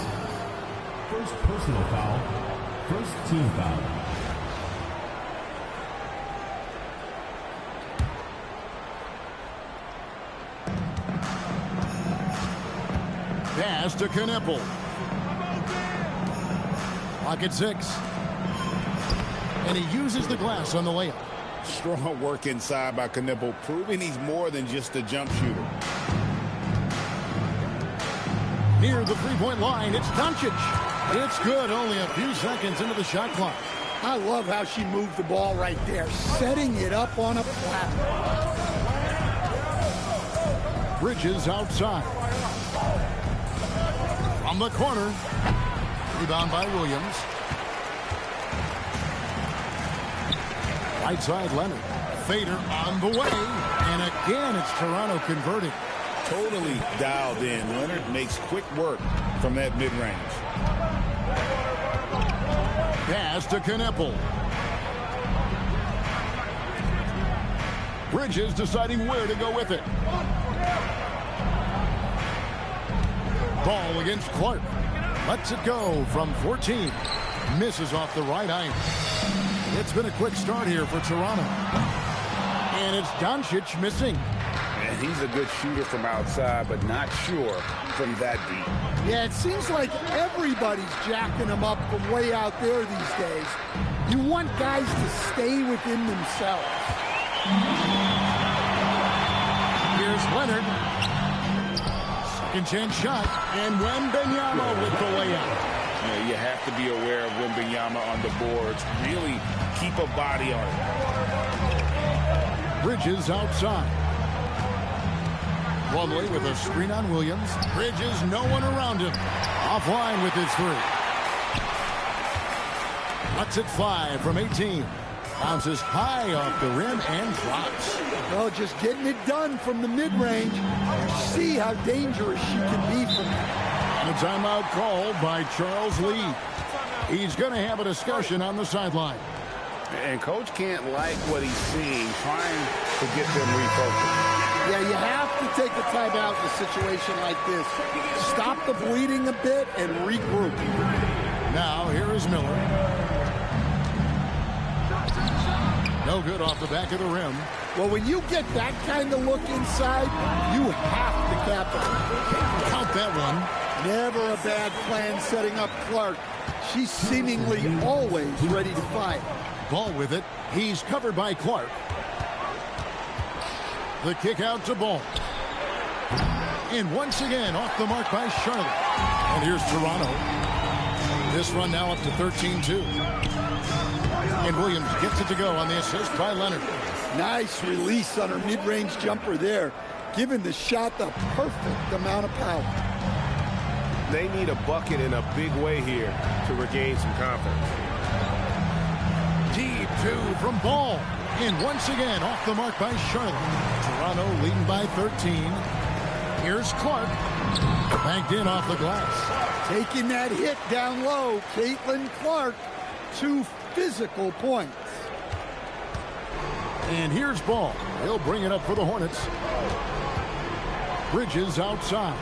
Speaker 4: First personal foul. First team foul.
Speaker 1: Pass to Knippel. Pocket 6. And he uses the glass on the layup.
Speaker 2: Strong work inside by Knippel, proving he's more than just a jump shooter.
Speaker 1: Near the three-point line, it's Doncic. It's good, only a few seconds into the shot clock.
Speaker 3: I love how she moved the ball right there, setting it up on a platform.
Speaker 1: Bridges outside. From the corner. Rebound by Williams. Right side, Leonard. Fader on the way. And again, it's Toronto converting.
Speaker 2: Totally dialed in. Leonard makes quick work from that mid-range.
Speaker 1: Pass to Knippel. Bridges deciding where to go with it. Ball against Clark. Lets it go from 14. Misses off the right iron. It's been a quick start here for Toronto. And it's Doncic missing.
Speaker 2: And he's a good shooter from outside, but not sure from that deep.
Speaker 3: Yeah, it seems like everybody's jacking him up from way out there these days. You want guys to stay within themselves.
Speaker 1: Here's Leonard. Second chance shot. And Wembanyama with the layup.
Speaker 2: You have to be aware of Wembanyama on the boards. Really keep a body on it.
Speaker 1: Bridges outside. Plumlee with a screen on Williams. Bridges, no one around him. Offline with his three. Lets it fly from 18. Bounces high off the rim and drops.
Speaker 3: Well, just getting it done from the mid-range. See how dangerous she can be from that.
Speaker 1: A timeout called by Charles Lee. He's going to have a discussion on the sideline.
Speaker 2: And coach can't like what he's seeing, trying to get them refocused.
Speaker 3: Yeah, you have to take a timeout in a situation like this. Stop the bleeding a bit and regroup.
Speaker 1: Now, here is Miller. No good off the back of the rim.
Speaker 3: Well, when you get that kind of look inside, you have to capitalize.
Speaker 1: Count that one.
Speaker 3: Never a bad plan setting up Clark. She's seemingly always ready to fight.
Speaker 1: Ball with it. He's covered by Clark. The kick out to Ball. And once again, off the mark by Charlotte. And here's Toronto. This run now up to 13-2. And Williams gets it to go on the assist by Leonard.
Speaker 3: Nice release on her mid-range jumper there, giving the shot the perfect amount of power.
Speaker 6: They need a bucket in a big way here to regain some confidence.
Speaker 1: Deep two from Ball. And once again, off the mark by Charlotte. Toronto leading by 13. Here's Clark. Banked in off the glass.
Speaker 3: Taking that hit down low, Caitlin Clark. 2 physical points.
Speaker 1: And here's Ball. He'll bring it up for the Hornets. Bridges outside.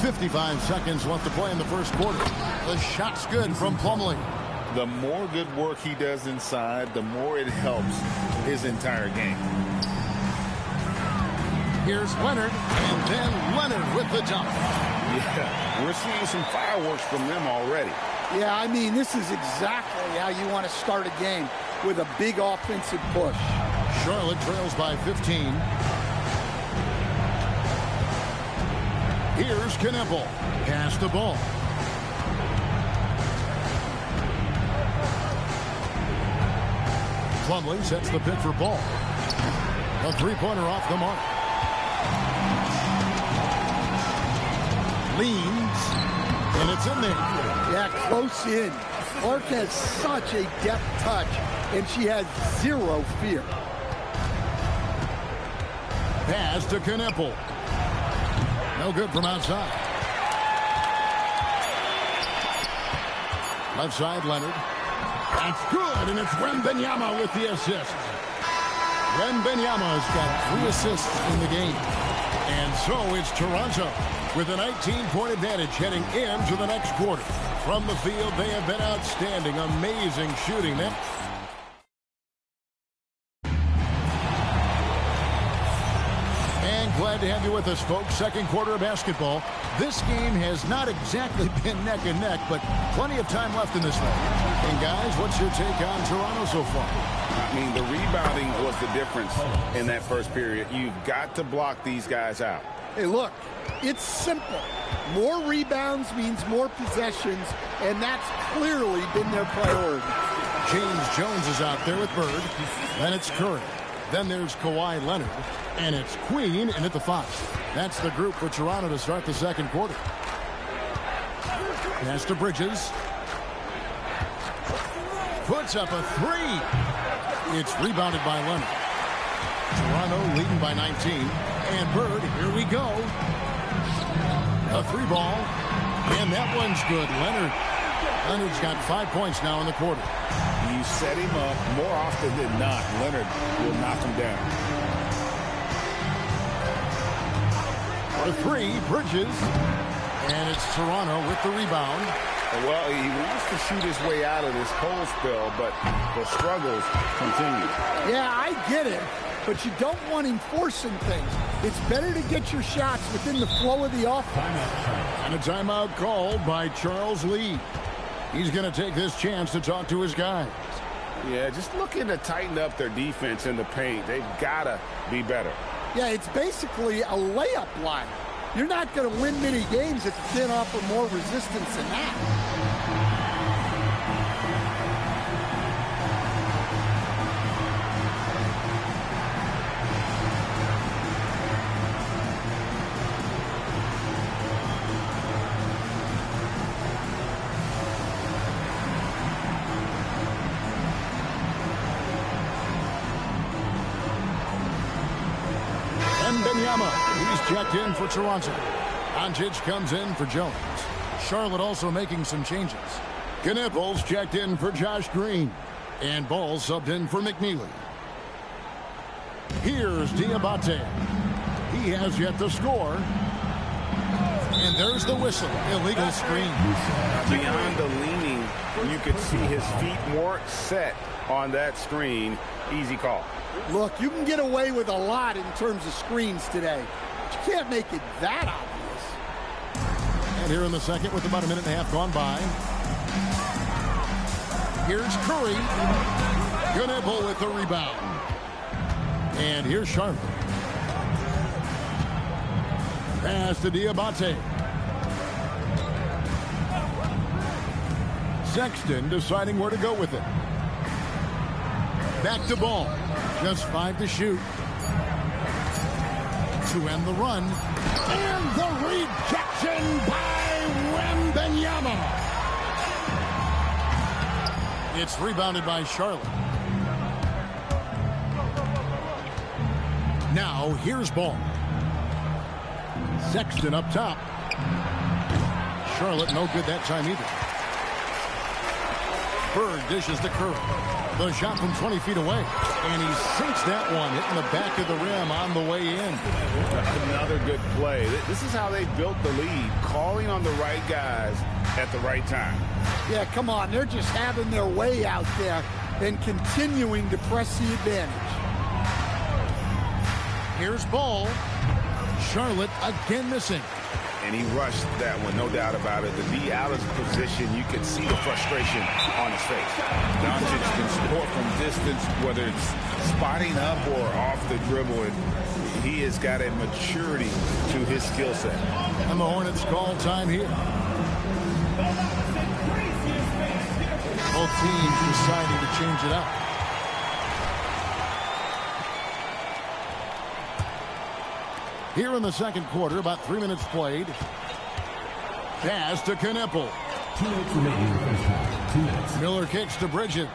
Speaker 1: 55 seconds left to play in the first quarter. The shot's good from Plumlee.
Speaker 2: The more good work he does inside, the more it helps his entire game.
Speaker 1: Here's Leonard, and then Leonard with the dunk.
Speaker 2: Yeah, we're seeing some fireworks from them already.
Speaker 3: Yeah, I mean, this is exactly how you want to start a game, with a big offensive push.
Speaker 1: Charlotte trails by 15. Here's Knippel. Pass the ball. Plumlee sets the pick for Ball. A three-pointer off the mark. Leans, and it's in there.
Speaker 3: Yeah, close in. Clark has such a deft touch, and she has zero fear.
Speaker 1: Pass to Knippel. No good from outside. Left side, Leonard. That's good, and it's Wembanyama with the assist. Wembanyama's got 3 assists in the game. And so it's Toronto with a 19-point advantage heading into the next quarter. From the field, they have been outstanding. Amazing shooting. And glad to have you with us, folks. Second quarter of basketball. This game has not exactly been neck and neck, but plenty of time left in this one. And guys, what's your take on Toronto so far?
Speaker 2: I mean, the rebounding was the difference in that first period. You've got to block these guys out.
Speaker 3: Hey, look, it's simple. More rebounds means more possessions, and that's clearly been their priority.
Speaker 1: James Jones is out there with Bird. Then it's Curry. Then there's Kawhi Leonard. And it's Queen in at the 5. That's the group for Toronto to start the second quarter. Pass to Bridges. Puts up a 3. It's rebounded by Leonard. Toronto leading by 19. And Bird, here we go. A 3 ball. And that one's good. Leonard's got 5 points now in the quarter.
Speaker 2: You set him up more often than not. Leonard will knock him down.
Speaker 1: For 3, Bridges. And it's Toronto with the rebound.
Speaker 2: Well, he wants to shoot his way out of this cold spell, but the struggles continue.
Speaker 3: Yeah, I get it, but you don't want him forcing things. It's better to get your shots within the flow of the offense.
Speaker 1: And a timeout called by Charles Lee. He's going to take this chance to talk to his guys.
Speaker 2: Yeah, just looking to tighten up their defense in the paint. They've got to be better.
Speaker 3: Yeah, it's basically a layup line. You're not going to win many games if you can't offer more resistance than that. He's checked in for Toronto. Doncic comes in for Jones. Charlotte also making some changes. Knippel's checked in for Josh Green. And Ball subbed in for McNeely. Here's Diabate. He has yet to score. And there's the whistle. Illegal screen.
Speaker 2: Beyond the leaning, you could see his feet more set on that screen. Easy call.
Speaker 3: Look, you can get away with a lot in terms of screens today. But you can't make it that obvious.
Speaker 1: And here in the second with about a minute and a half gone by. Here's Curry. Knippel with the rebound. And here's Charlotte. Pass to Diabate. Sexton deciding where to go with it. Back to Ball. Just 5 to shoot. To end the run. And the rejection by Wembanyama. It's rebounded by Charlotte. Now here's Ball. Sexton up top. Charlotte no good that time either. Bird dishes to Curry. The shot from 20 feet away. And he sinks that one, hitting the back of the rim on the way in.
Speaker 2: Another good play. This is how they built the lead, calling on the right guys at the right time.
Speaker 3: Yeah, come on. They're just having their way out there and continuing to press the advantage.
Speaker 1: Here's Ball. Charlotte again missing.
Speaker 2: And he rushed that one, no doubt about it. The D out of position, you can see the frustration on his face. Doncic can score from distance, whether it's spotting up or off the dribble. And he has got a maturity to his skill set.
Speaker 1: And the Hornets call time here. Both teams deciding to change it up. Here in the second quarter, about 3 minutes played. Pass to Kneppel.
Speaker 4: 2 minutes remaining in the first half. 2 minutes.
Speaker 1: Miller kicks to Bridges.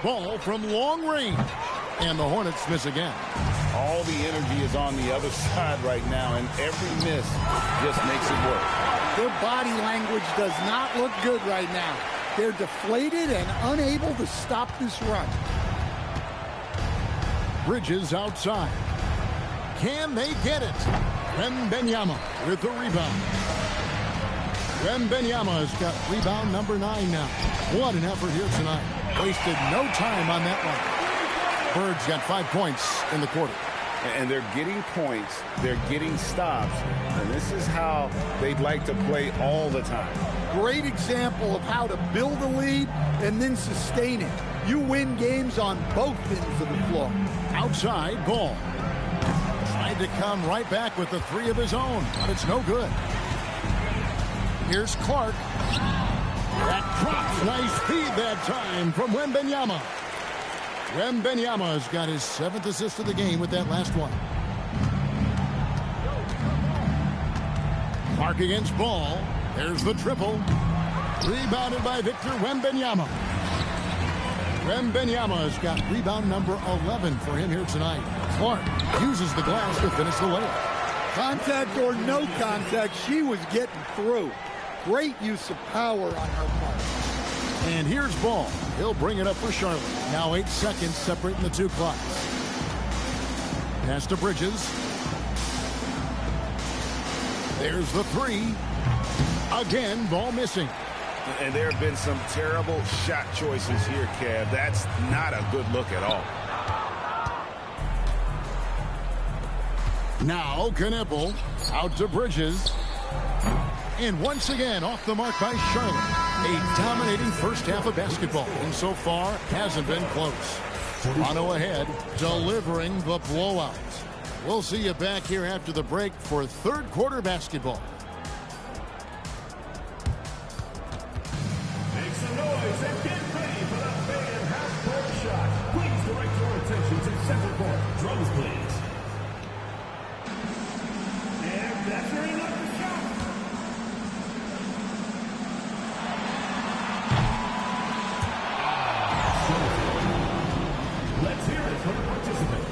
Speaker 1: Ball from long range. And the Hornets miss again.
Speaker 2: All the energy is on the other side right now, and every miss just makes it work.
Speaker 3: Their body language does not look good right now. They're deflated and unable to stop this run.
Speaker 1: Bridges outside. Can they get it? Wembanyama with the rebound. Wembanyama's got rebound number 9 now. What an effort here tonight. Wasted no time on that one. Bird's got 5 points in the quarter.
Speaker 2: And they're getting points, they're getting stops, and this is how they'd like to play all the time.
Speaker 3: Great example of how to build a lead and then sustain it. You win games on both ends of the floor.
Speaker 1: Outside, Ball. Tried to come right back with the 3 of his own, but it's no good. Here's Clark. That drops. Nice feed that time from Wembanyama. Wembanyama's got his 7th assist of the game with that last one. Clark against Ball. There's the triple. Rebounded by Victor Wembanyama. Wembanyama's got rebound number 11 for him here tonight. Clark uses the glass to finish the layup.
Speaker 3: Contact or no contact, she was getting through. Great use of power on her part.
Speaker 1: And here's Ball. He'll bring it up for Charlotte. Now 8 seconds separating the 2 clocks. Pass to Bridges. There's the 3. Again, Ball missing.
Speaker 2: And there have been some terrible shot choices here, Kev. That's not a good look at all.
Speaker 1: Now Kneppel out to Bridges. And once again off the mark by Charlotte. A dominating first half of basketball. And so far hasn't been close. Toronto ahead, delivering the blowout. We'll see you back here after the break for third quarter basketball.
Speaker 4: Make some noise and get ready for the fan half-court shot. Please direct your attention to center court. Drums, please. And that's your enough shot. Let's hear it from the participants.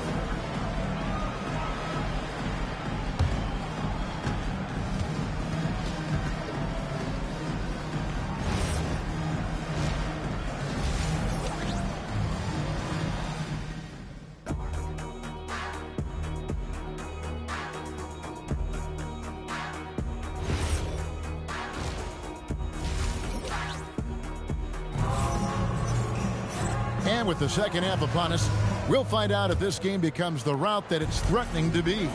Speaker 1: And with the second half upon us, we'll find out if this game becomes the route that it's threatening to be.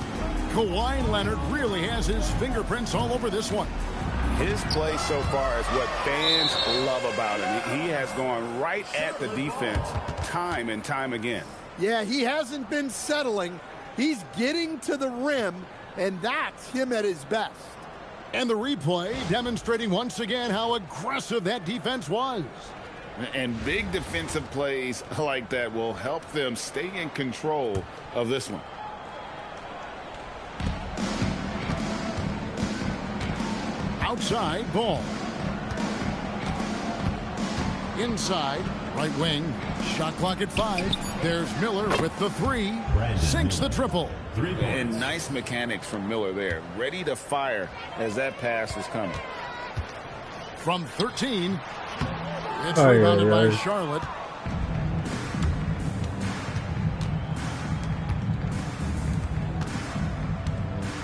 Speaker 1: Kawhi Leonard really has his fingerprints all over this one.
Speaker 2: His play so far is what fans love about him. He has gone right at the defense time and time again.
Speaker 3: Yeah, he hasn't been settling. He's getting to the rim, and that's him at his best.
Speaker 1: And the replay demonstrating once again how aggressive that defense was.
Speaker 2: And big defensive plays like that will help them stay in control of this one.
Speaker 1: Outside, Ball. Inside, right wing. Shot clock at 5. There's Miller with the 3. Sinks the triple.
Speaker 2: And nice mechanics from Miller there. Ready to fire as that pass is coming.
Speaker 1: From 13. It's rebounded by Charlotte.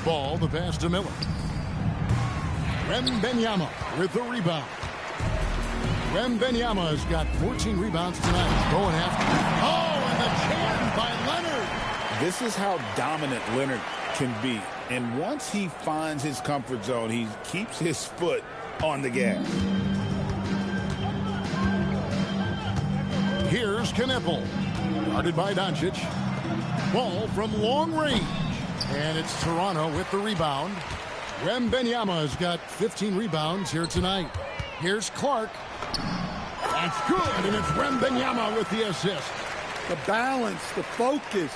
Speaker 1: Ball, the pass to Miller. Wembanyama with the rebound. Wembanyama's got 14 rebounds tonight. Going after. Oh, and the jam by Leonard.
Speaker 2: This is how dominant Leonard can be. And once he finds his comfort zone, he keeps his foot on the gas.
Speaker 1: Here's Knipple. Guarded by Doncic. Ball from long range. And it's Toronto with the rebound. Wembanyama's got 15 rebounds here tonight. Here's Clark. That's good, and it's Wembanyama with the assist.
Speaker 3: The balance, the focus.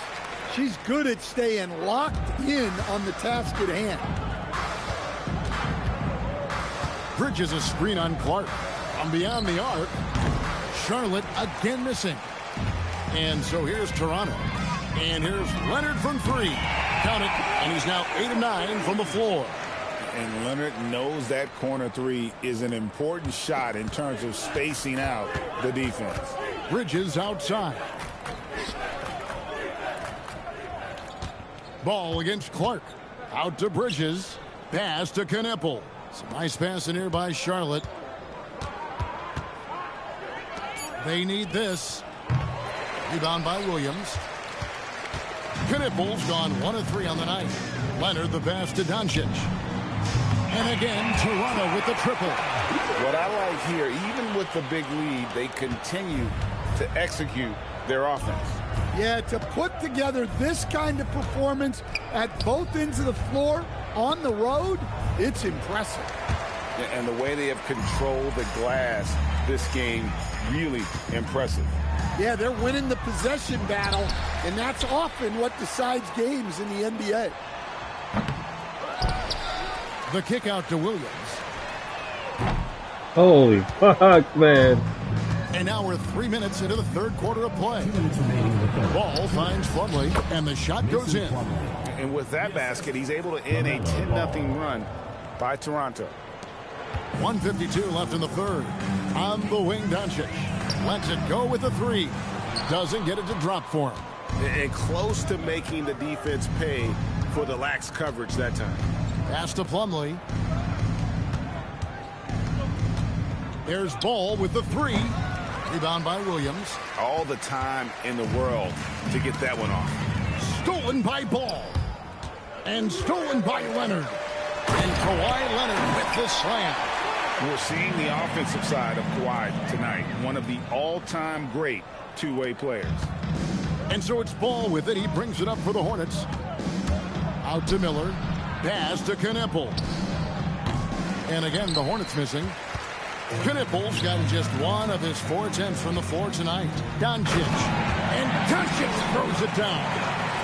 Speaker 3: She's good at staying locked in on the task at hand.
Speaker 1: Bridges a screen on Clark. From beyond the arc. Charlotte again missing. And so here's Toronto. And here's Leonard from three. Count it, and he's now 8 of 9 from the floor.
Speaker 2: And Leonard knows that corner three is an important shot in terms of spacing out the defense.
Speaker 1: Bridges outside. Ball against Clark. Out to Bridges. Pass to Knipple. Some nice passing here by Charlotte. They need this. Rebound by Williams. Knipple's gone 1 of 3 on the night. Leonard the pass to Doncic. And again, Toronto with the triple.
Speaker 2: What I like here, even with the big lead, they continue to execute their offense.
Speaker 3: Yeah, to put together this kind of performance at both ends of the floor on the road, it's impressive.
Speaker 2: And the way they have controlled the glass this game, really impressive.
Speaker 3: Yeah, they're winning the possession battle, and that's often what decides games in the NBA.
Speaker 1: The kick out to Williams.
Speaker 7: Holy fuck, man.
Speaker 1: And now we're 3 minutes into the third quarter of play. Ball finds Plumlee, and the shot goes in.
Speaker 2: And with that basket, he's able to end a 10-0 run by Toronto.
Speaker 1: 1:52 left in the third. On the wing, Doncic lets it go with the three. Doesn't get it to drop for him.
Speaker 2: And close to making the defense pay for the lax coverage that time.
Speaker 1: Pass to Plumlee. There's Ball with the three. Rebound by Williams.
Speaker 2: All the time in the world to get that one off.
Speaker 1: Stolen by Ball. And stolen by Leonard. And Kawhi Leonard with the slam.
Speaker 2: We're seeing the offensive side of Kawhi tonight. One of the all-time great two-way players.
Speaker 1: And so it's Ball with it. He brings it up for the Hornets. Out to Miller. Pass to Knipple. And again, the Hornets missing. Knipple's got just 1 of his 4 attempts from the floor tonight. Doncic. And Doncic throws it down.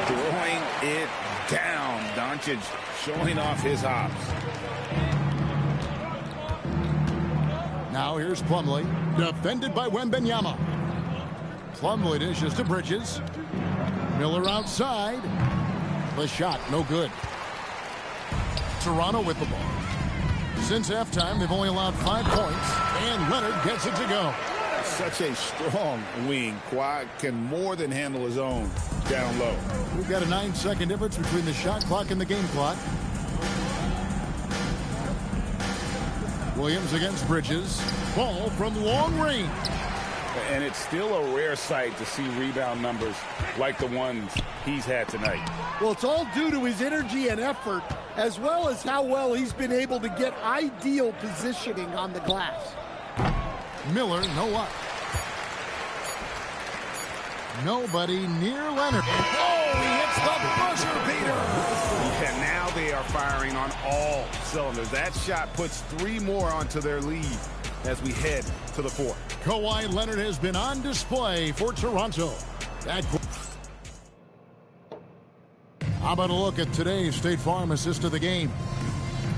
Speaker 2: Throwing it down. Doncic showing off his hops.
Speaker 1: Now here's Plumlee. Defended by Wembanyama. Plumlee dishes to Bridges. Miller outside. The shot, no good. Toronto with the ball. Since halftime, they've only allowed 5 points, and Leonard gets it to go.
Speaker 2: Such a strong wing. Kawhi can more than handle his own down low.
Speaker 1: We've got a 9-second difference between the shot clock and the game clock. Williams against Bridges. Ball from long range.
Speaker 2: And it's still a rare sight to see rebound numbers like the ones he's had tonight.
Speaker 3: Well, it's all due to his energy and effort, as well as how well he's been able to get ideal positioning on the glass.
Speaker 1: Miller, no luck. Nobody near Leonard. Oh, he hits the buzzer beater.
Speaker 2: And now they are firing on all cylinders. That shot puts 3 more onto their lead as we head to the 4th.
Speaker 1: Kawhi Leonard has been on display for Toronto. How about a look at today's State Farm assist of the game?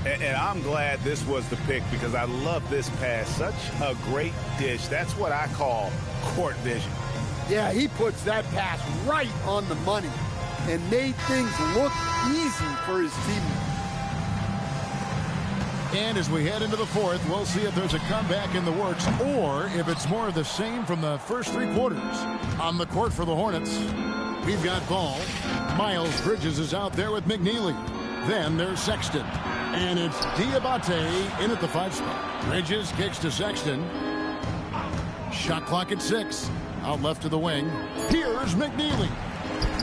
Speaker 2: And I'm glad this was the pick because I love this pass. Such a great dish. That's what I call court vision.
Speaker 3: Yeah, he puts that pass right on the money and made things look easy for his teammates.
Speaker 1: And as we head into the 4th, we'll see if there's a comeback in the works or if it's more of the same from the first 3 quarters. On the court for the Hornets, we've got Ball. Miles Bridges is out there with McNeely. Then there's Sexton. And it's Diabate in at the 5 spot. Bridges kicks to Sexton. Shot clock at 6. Out left to the wing. Here's McNeely.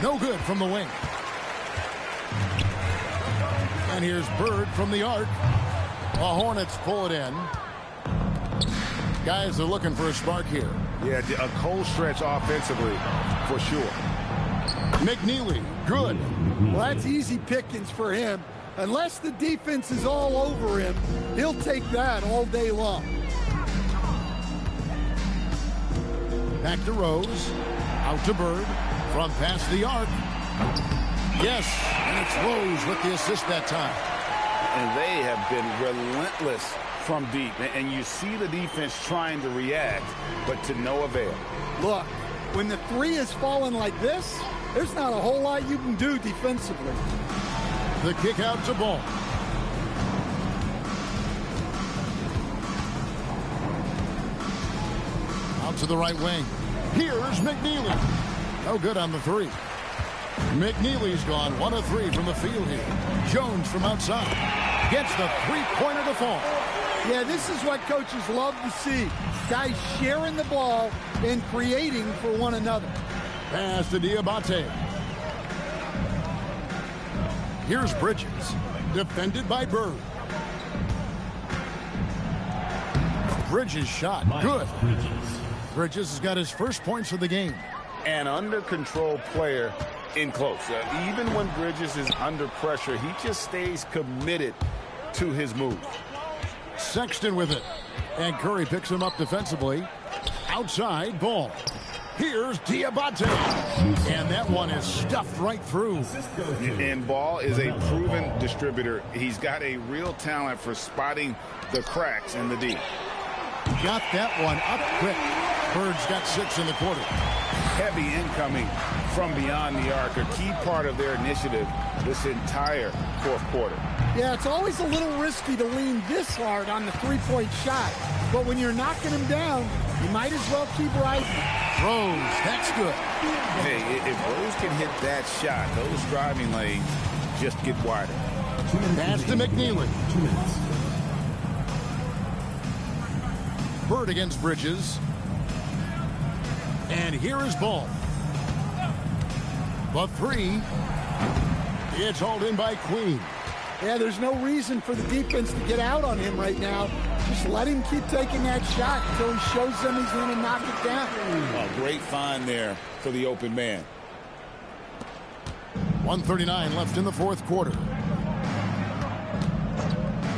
Speaker 1: No good from the wing. And here's Bird from the arc. The Hornets pull it in. Guys are looking for a spark here.
Speaker 6: Yeah, a cold stretch offensively for sure.
Speaker 1: McNeely, good.
Speaker 3: Well, that's easy pickings for him. Unless the defense is all over him, he'll take that all day long.
Speaker 1: Back to Rose. Out to Bird. From past the arc. Yes, and it's Rose with the assist that time.
Speaker 2: And they have been relentless from deep. And you see the defense trying to react, but to no avail.
Speaker 3: Look, when the three is falling like this, there's not a whole lot you can do defensively.
Speaker 1: The kick out to Ball. Out to the right wing. Here's McNeely. No good on the three. McNeely's gone 1 of 3 from the field here. Jones from outside. Gets the three-pointer to fall.
Speaker 3: Yeah, this is what coaches love to see. Guys sharing the ball and creating for one another.
Speaker 1: Pass to Diabate. Here's Bridges. Defended by Bird. Bridges shot. Good. Bridges has got his first points of the game.
Speaker 2: An under-control player in close. Even when Bridges is under pressure, he just stays committed to his move.
Speaker 1: Sexton with it. And Curry picks him up defensively. Outside, Ball. Here's Diabate. And that one is stuffed right through.
Speaker 2: And Ball is a proven distributor. He's got a real talent for spotting the cracks in the D.
Speaker 1: Got that one up quick. Bird's got 6 in the quarter.
Speaker 2: Heavy incoming from beyond the arc, a key part of their initiative this entire fourth quarter.
Speaker 3: Yeah, it's always a little risky to lean this hard on the three-point shot. But when you're knocking him down, you might as well keep rising.
Speaker 1: Rose, that's good.
Speaker 2: Hey, if Rose can hit that shot, those driving lanes just get wider.
Speaker 1: Pass to McNeely.
Speaker 4: 2 minutes.
Speaker 1: Bird against Bridges. And here is Ball. The three. It's hauled in by Queen.
Speaker 3: Yeah, there's no reason for the defense to get out on him right now. Just let him keep taking that shot until he shows them he's going to knock it down.
Speaker 2: A great find there for the open man.
Speaker 1: 1:39 left in the fourth quarter.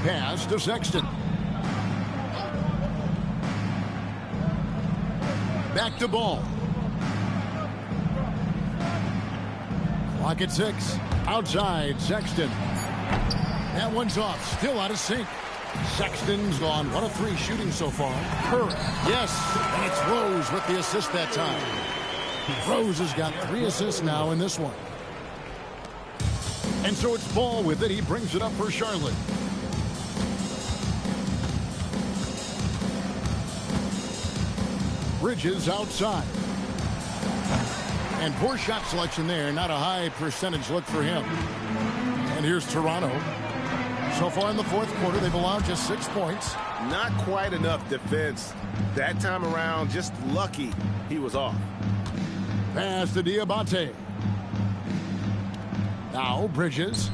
Speaker 1: Pass to Sexton. Back to Ball. Clock at 6. Outside, Sexton. That one's off. Still out of sync. Sexton's gone 1 of 3 shooting so far. Curry. Yes. And it's Rose with the assist that time. Rose has got 3 assists now in this one. And so it's Ball with it. He brings it up for Charlotte. Bridges outside. And poor shot selection there. Not a high percentage look for him. And here's Toronto. So far in the fourth quarter, they've allowed just 6 points.
Speaker 6: Not quite enough defense. That time around, just lucky he was off.
Speaker 1: Pass to Diabate. Now Bridges.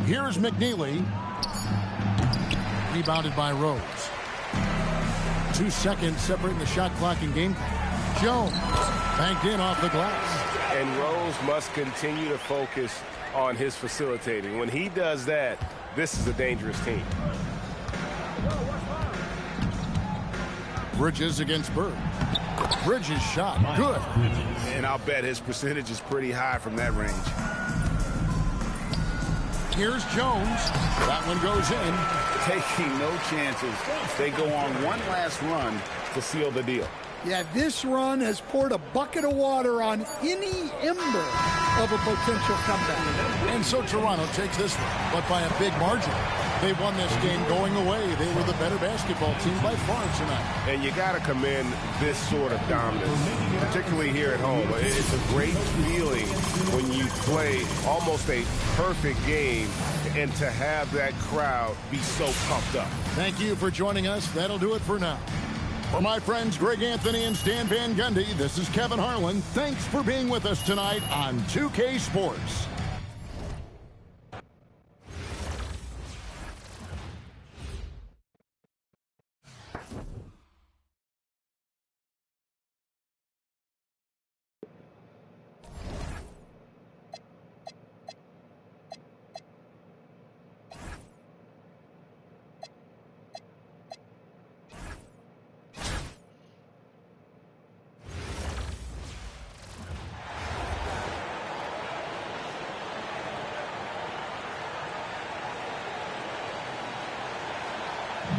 Speaker 1: Here's McNeely. Rebounded by Rose. 2 seconds separating the shot clock and game clock. Jones banked in off the glass.
Speaker 6: And Rose must continue to focus on his facilitating. When he does that, this is a dangerous team.
Speaker 1: Bridges against Bird. Bridges shot. Good.
Speaker 6: And I'll bet his percentage is pretty high from that range.
Speaker 1: Here's Jones. That one goes in.
Speaker 2: Taking no chances. They go on one last run to seal the deal.
Speaker 3: Yeah, this run has poured a bucket of water on any ember of a potential comeback.
Speaker 1: And so Toronto takes this one, but by a big margin. They won this game going away. They were the better basketball team by far tonight.
Speaker 6: And you got to commend this sort of dominance, particularly here at home. It's a great feeling when you play almost a perfect game and to have that crowd be so pumped up.
Speaker 1: Thank you for joining us. That'll do it for now. For my friends Greg Anthony and Stan Van Gundy, this is Kevin Harlan. Thanks for being with us tonight on 2K Sports.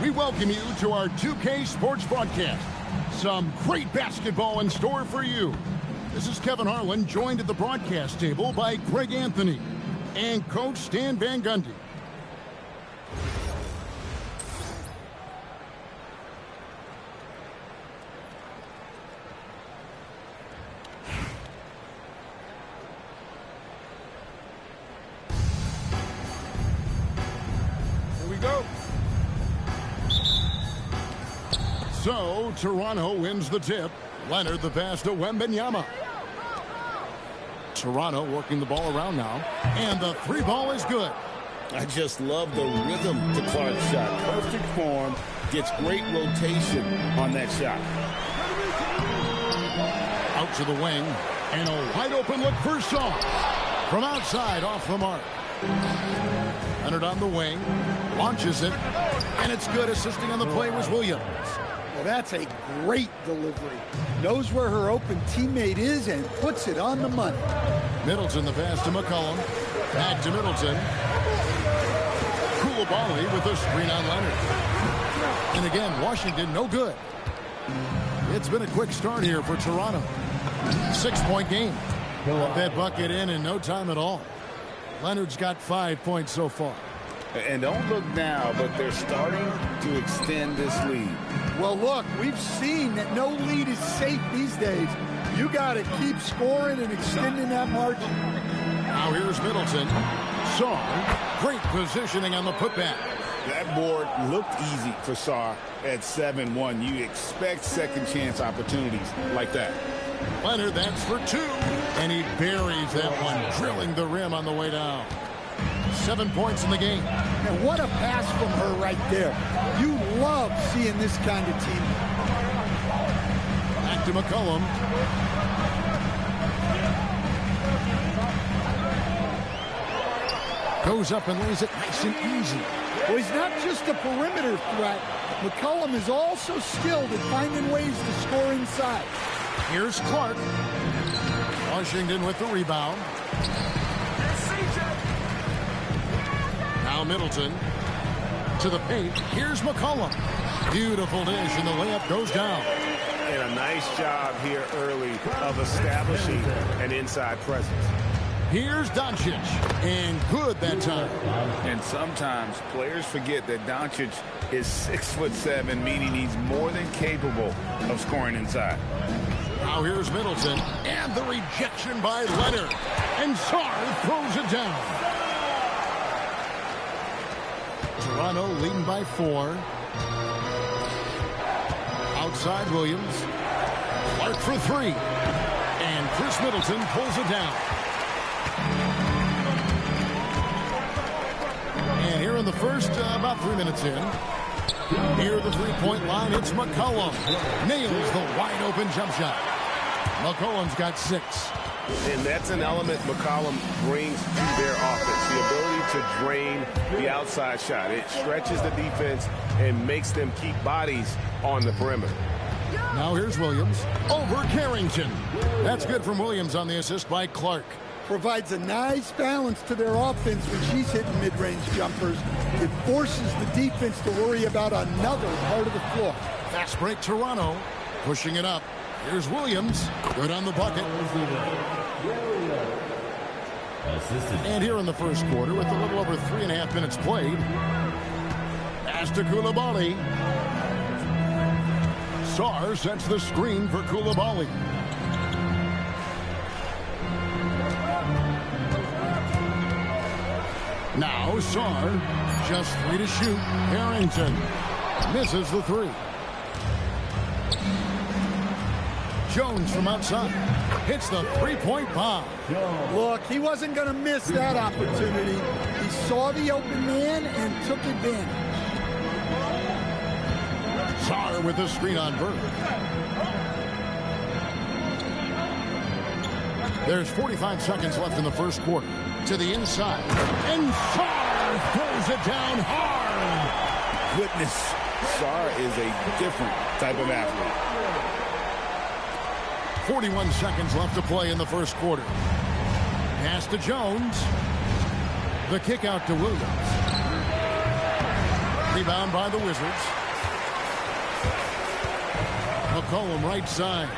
Speaker 1: We welcome you to our 2K Sports broadcast. Some great basketball in store for you. This is Kevin Harlan, joined at the broadcast table by Greg Anthony and Coach Stan Van Gundy.
Speaker 2: Here we go.
Speaker 1: So, Toronto wins the tip. Leonard the pass to Wembanyama. Toronto working the ball around now. And the three ball is good.
Speaker 5: I just love the rhythm to Clark's shot. Perfect form. Gets great rotation on that shot.
Speaker 1: Out to the wing. And a wide open look for Shaw. From outside, off the mark. Leonard on the wing. Launches it. And it's good. Assisting on the play was Williams.
Speaker 3: Well, that's a great delivery. Knows where her open teammate is and puts it on the money.
Speaker 1: Middleton the pass to McCollum. Back to Middleton. Koulibaly with a screen on Leonard. And again, Washington no good. It's been a quick start here for Toronto. 6-point game. That bucket in no time at all. Leonard's got 5 points so far.
Speaker 5: And don't look now, but they're starting to extend this lead.
Speaker 3: Well, look, we've seen that no lead is safe these days. You got to keep scoring and extending that margin.
Speaker 1: Now here's Middleton. Saw great positioning on the putback.
Speaker 2: That board looked easy for Sarr at 7-1. You expect second chance opportunities like that.
Speaker 1: Leonard, that's for two. And he buries that one, drilling the rim on the way down. 7 points in the game.
Speaker 3: And what a pass from her right there. You love seeing this kind of team.
Speaker 1: Back to McCollum. Goes up and lays it nice and easy.
Speaker 3: Well, he's not just a perimeter threat. McCollum is also skilled at finding ways to score inside.
Speaker 1: Here's Clark. Washington with the rebound. Now Middleton to the paint. Here's McCollum. Beautiful dish, and the layup goes down.
Speaker 6: And a nice job here early of establishing an inside presence.
Speaker 1: Here's Doncic, and good that time.
Speaker 2: And sometimes players forget that Doncic is 6'7", meaning he's more than capable of scoring inside.
Speaker 1: Now here's Middleton, and the rejection by Leonard. And Sarr throws it down. Toronto leading by 4. Outside Williams. Clark for 3. And Chris Middleton pulls it down. And here in the first, about 3 minutes in. Near the three-point line, it's McCollum. Nails the wide-open jump shot. McCollum's got 6.
Speaker 6: And that's an element McCollum brings to their offense, the ability to drain the outside shot. It stretches the defense and makes them keep bodies on the perimeter.
Speaker 1: Now here's Williams over Carrington. That's good from Williams on the assist by Clark.
Speaker 3: Provides a nice balance to their offense when she's hitting mid-range jumpers. It forces the defense to worry about another part of the floor.
Speaker 1: Fast break Toronto, pushing it up. Here's Williams, good on the bucket. And here in the first quarter, with a little over 3.5 minutes played, pass to Koulibaly. Sarr sets the screen for Koulibaly. Now Sarr, just 3 to shoot. Harrington misses the 3. Jones from outside hits the three-point bomb.
Speaker 3: Look, he wasn't going to miss that opportunity. He saw the open man and took advantage.
Speaker 1: Sarr with the screen on Bird. There's 45 seconds left in the first quarter. To the inside. And Sarr throws it down hard.
Speaker 2: Goodness, Sarr is a different type of athlete.
Speaker 1: 41 seconds left to play in the first quarter. Pass to Jones. The kick out to Williams. Rebound by the Wizards. McCollum right side.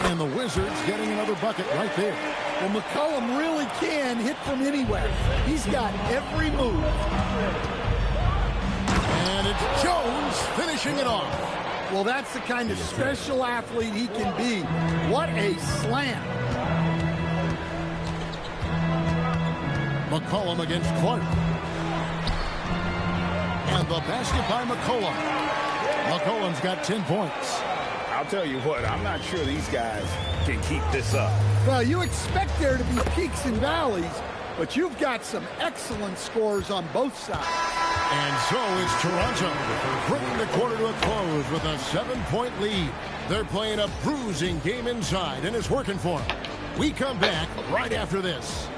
Speaker 1: And the Wizards getting another bucket right there.
Speaker 3: Well, McCollum really can hit from anywhere. He's got every move.
Speaker 1: And it's Jones finishing it off.
Speaker 3: Well, that's the kind of special athlete he can be. What a slam.
Speaker 1: McCollum against Clark. And the basket by McCollum. McCollum's got 10 points.
Speaker 2: I'll tell you what, I'm not sure these guys can keep this up.
Speaker 3: Well, you expect there to be peaks and valleys, but you've got some excellent scores on both sides.
Speaker 1: And so it's Toronto bringing the quarter to a close with a 7-point lead. They're playing a bruising game inside, and it's working for them. We come back right after this.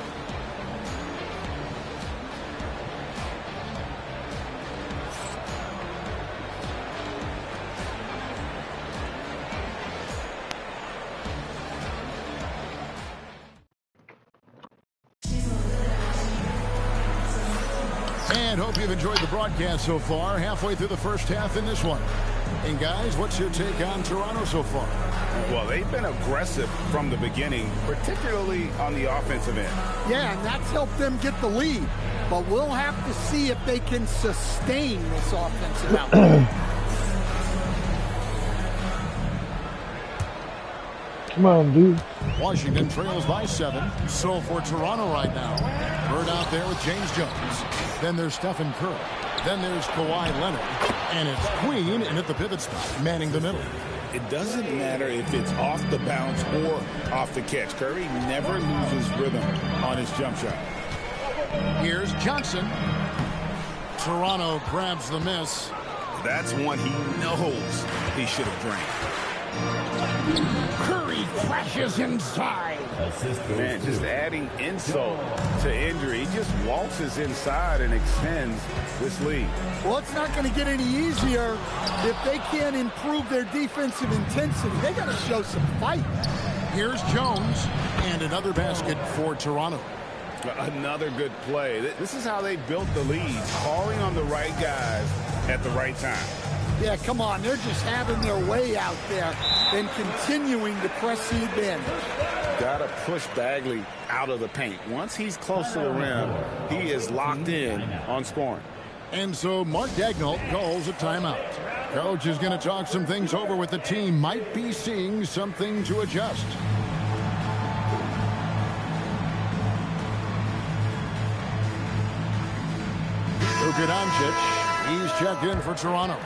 Speaker 1: And hope you've enjoyed the broadcast so far. Halfway through the first half in this one. And guys, what's your take on Toronto so far?
Speaker 2: Well, they've been aggressive from the beginning, particularly on the offensive end.
Speaker 3: Yeah, and that's helped them get the lead. But we'll have to see if they can sustain this offensive output.
Speaker 7: Come on, dude.
Speaker 1: Washington trails by 7. So for Toronto right now, Bird out there with James Jones. Then there's Stephen Curry. Then there's Kawhi Leonard. And it's Queen in at the pivot spot, manning the middle.
Speaker 2: It doesn't matter if it's off the bounce or off the catch. Curry never loses rhythm on his jump shot.
Speaker 1: Here's Johnson. Toronto grabs the miss.
Speaker 2: That's one he knows he should have drained.
Speaker 1: Curry crashes inside.
Speaker 2: Man, just adding insult to injury. He just waltzes inside and extends this lead.
Speaker 3: Well, it's not going to get any easier if they can't improve their defensive intensity. They got to show some fight.
Speaker 1: Here's Jones. And another basket for Toronto.
Speaker 2: Another good play. This is how they built the lead, calling on the right guys at the right time.
Speaker 3: Yeah, come on. They're just having their way out there and continuing to press the advantage.
Speaker 2: Got to push Bagley out of the paint. Once he's close to the rim, he is locked in on scoring.
Speaker 1: And so Mark Daigneault calls a timeout. Coach is going to talk some things over with the team. Might be seeing something to adjust. Luka Doncic, he's checked in for Toronto.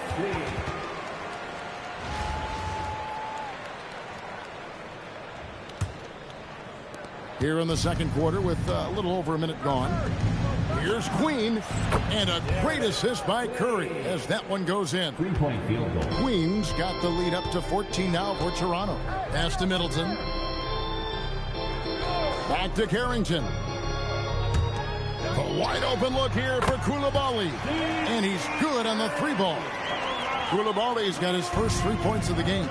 Speaker 1: Here in the second quarter with a little over a minute gone. Here's Queen, and a great assist by Curry as that one goes in. Queen's got the lead up to 14 now for Toronto. Pass to Middleton. Back to Carrington. A wide open look here for Koulibaly. And he's good on the 3-ball. Koulibaly's got his first 3 points of the game.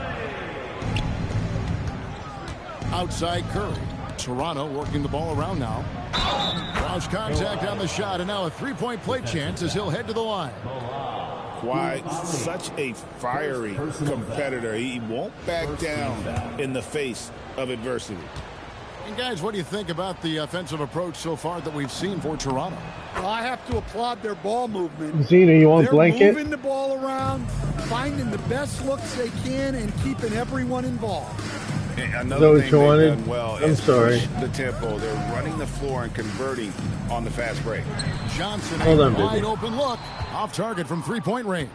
Speaker 1: Outside Curry. Toronto working the ball around now. Lost contact on the shot, and now a 3-point play chance as he'll head to the line.
Speaker 2: Kawhi, such a fiery competitor. He won't back down in the face of adversity.
Speaker 1: And guys, what do you think about the offensive approach so far that we've seen for Toronto?
Speaker 3: Well, I have to applaud their ball movement.
Speaker 7: Zena, you want
Speaker 3: They're
Speaker 7: blanket?
Speaker 3: moving the ball around, finding the best looks they can, and keeping everyone involved.
Speaker 2: Another thing they've done well
Speaker 7: I'm
Speaker 2: is
Speaker 7: sorry.
Speaker 2: push the tempo. They're running the floor and converting on the fast break.
Speaker 1: Johnson,
Speaker 7: Hold
Speaker 1: a
Speaker 7: on, baby.
Speaker 1: wide open look. Off target from 3-point range.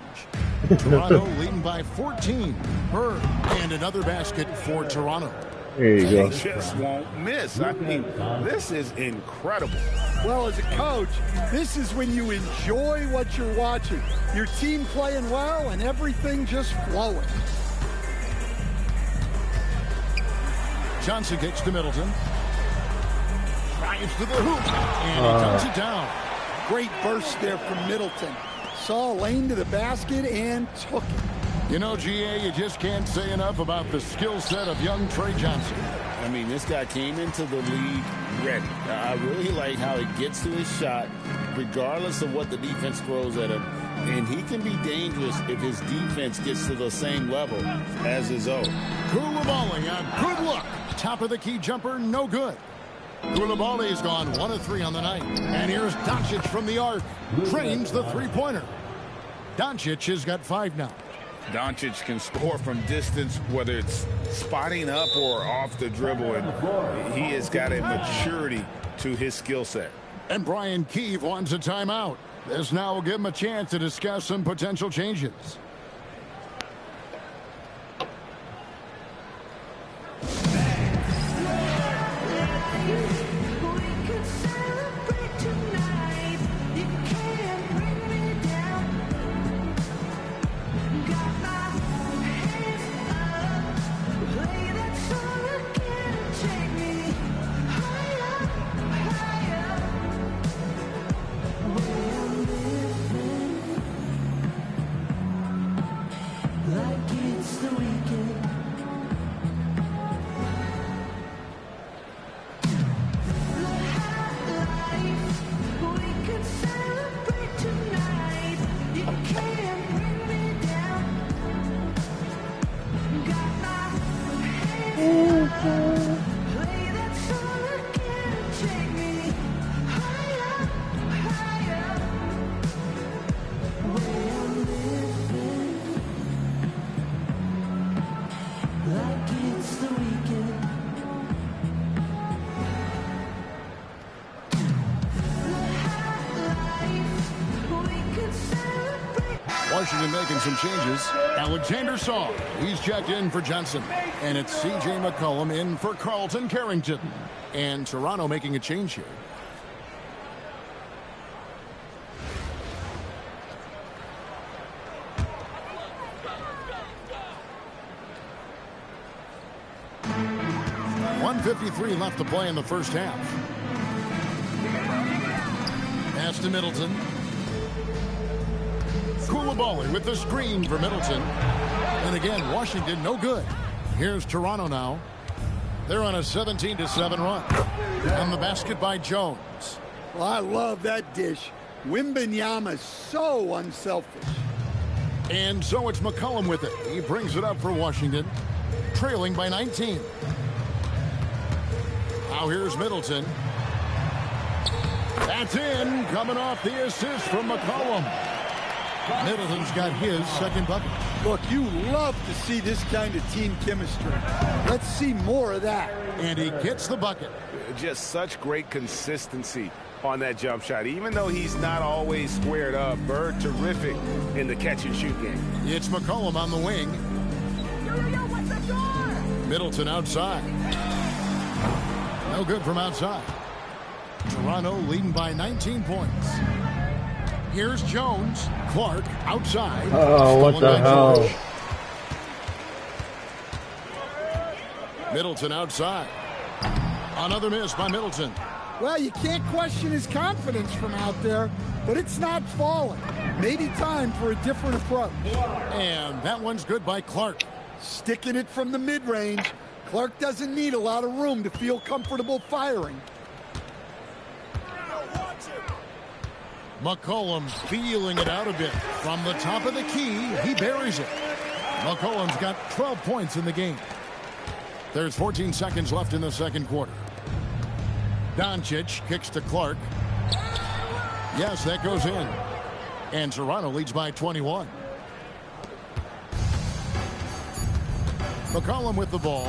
Speaker 1: Toronto leading by 14. Bird and another basket for Toronto.
Speaker 7: There you
Speaker 2: They
Speaker 7: go.
Speaker 2: just won't miss. I mean, this is incredible.
Speaker 3: Well, as a coach, this is when you enjoy what you're watching. Your team playing well and everything just flowing.
Speaker 1: Johnson kicks to Middleton. Drives to the hoop. And he dunkes it down.
Speaker 3: Great burst there from Middleton. Saw a lane to the basket and took it.
Speaker 1: You know, GA, you just can't say enough about the skill set of young Trey Johnson.
Speaker 5: I mean, this guy came into the league ready. I really like how he gets to his shot, regardless of what the defense throws at him. And he can be dangerous if his defense gets to the same level as his own.
Speaker 1: Koulibaly, a good look. Top of the key jumper, no good. Koulibaly's gone 1 of 3 on the night. And here's Doncic from the arc. Drains the three-pointer. Doncic has got 5 now.
Speaker 2: Doncic can score from distance, whether it's spotting up or off the dribble, and he has got a maturity to his skill set.
Speaker 1: And Brian Keefe wants a timeout. This now will give him a chance to discuss some potential changes. Washington making some changes. Alexander Song, he's checked in for Johnson. And it's C.J. McCollum in for Carlton Carrington. And Toronto making a change here. .153 left to play in the first half. Pass to Middleton. Koulibaly with the screen for Middleton. And again, Washington no good. Here's Toronto now. They're on a 17-7 run. And the basket by Jones.
Speaker 3: Well, I love that dish. Wembanyama is so unselfish.
Speaker 1: And so it's McCollum with it. He brings it up for Washington, trailing by 19. Now here's Middleton. That's in, coming off the assist from McCollum. Middleton's got his second bucket.
Speaker 3: Look, you love to see this kind of team chemistry. Let's see more of that.
Speaker 1: And he gets the bucket.
Speaker 6: Just such great consistency on that jump shot. Even though he's not always squared up, Bird terrific in the catch-and-shoot game.
Speaker 1: It's McCollum on the wing. Middleton outside. No good from outside. Toronto leading by 19 points. Here's Jones. Clark outside.
Speaker 7: Oh, what the hell?
Speaker 1: Middleton outside. Another miss by Middleton.
Speaker 3: Well, you can't question his confidence from out there, but it's not falling. Maybe time for a different approach.
Speaker 1: And that one's good by Clark.
Speaker 3: Sticking it from the mid-range. Clark doesn't need a lot of room to feel comfortable firing.
Speaker 1: McCollum feeling it out a bit. From the top of the key, he buries it. McCollum's got 12 points in the game. There's 14 seconds left in the second quarter. Doncic kicks to Clark. Yes, that goes in. And Toronto leads by 21. McCollum with the ball.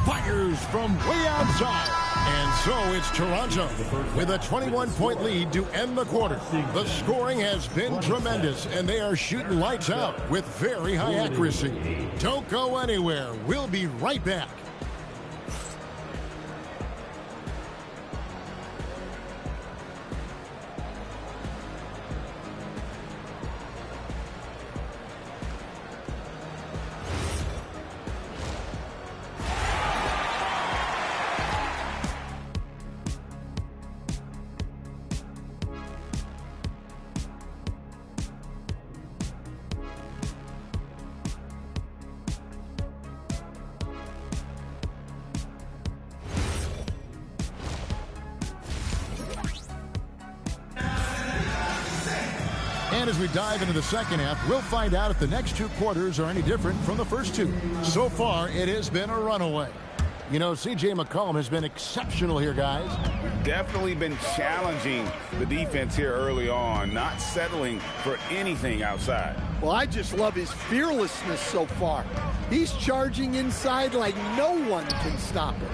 Speaker 1: Fires from way outside. And so it's Toronto with a 21-point lead to end the quarter. The scoring has been tremendous, and they are shooting lights out with very high accuracy. Don't go anywhere. We'll be right back. And as we dive into the second half, we'll find out if the next two quarters are any different from the first two. So far, it has been a runaway. You know, C.J. McCollum has been exceptional here, guys.
Speaker 2: Definitely been challenging the defense here early on, not settling for anything outside.
Speaker 3: Well, I just love his fearlessness so far. He's charging inside like no one can stop him.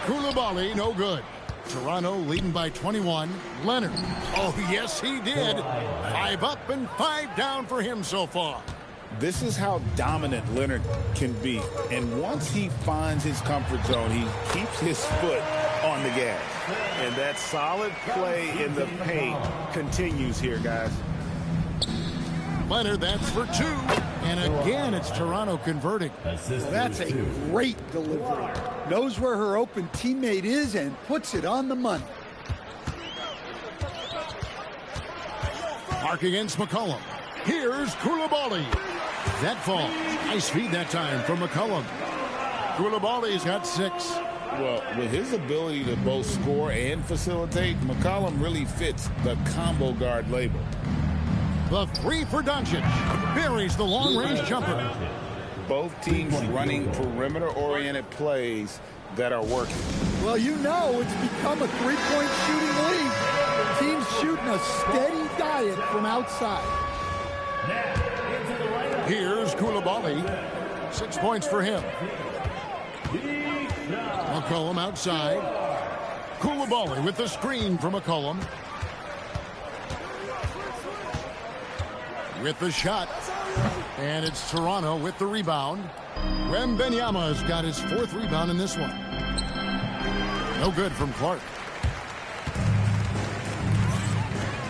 Speaker 1: Koulibaly, no good. Toronto leading by 21. Leonard. Oh, yes, he did. 5 up and 5 down for him so far.
Speaker 2: This is how dominant Leonard can be. And once he finds his comfort zone, he keeps his foot on the gas.
Speaker 6: And that solid play in the paint continues here, guys.
Speaker 1: Leonard, that's for 2. And again, it's Toronto converting.
Speaker 3: That's a great delivery. Knows where her open teammate is and puts it on the money.
Speaker 1: Mark against McCollum. Here's Koulibaly. That falls. Nice feed that time from McCollum. Koulibaly's got 6.
Speaker 5: Well, with his ability to both score and facilitate, McCollum really fits the combo guard label.
Speaker 1: The 3 for Doncic. Buries the long-range jumper.
Speaker 2: Both teams running perimeter-oriented plays that are working.
Speaker 3: Well, you know it's become a three-point shooting league. Teams shooting a steady diet from outside.
Speaker 1: Here's Koulibaly. 6 points for him. McCollum outside. Koulibaly with the screen from McCollum. With the shot. And it's Toronto with the rebound. Wembanyama's got his 4th rebound in this one. No good from Clark.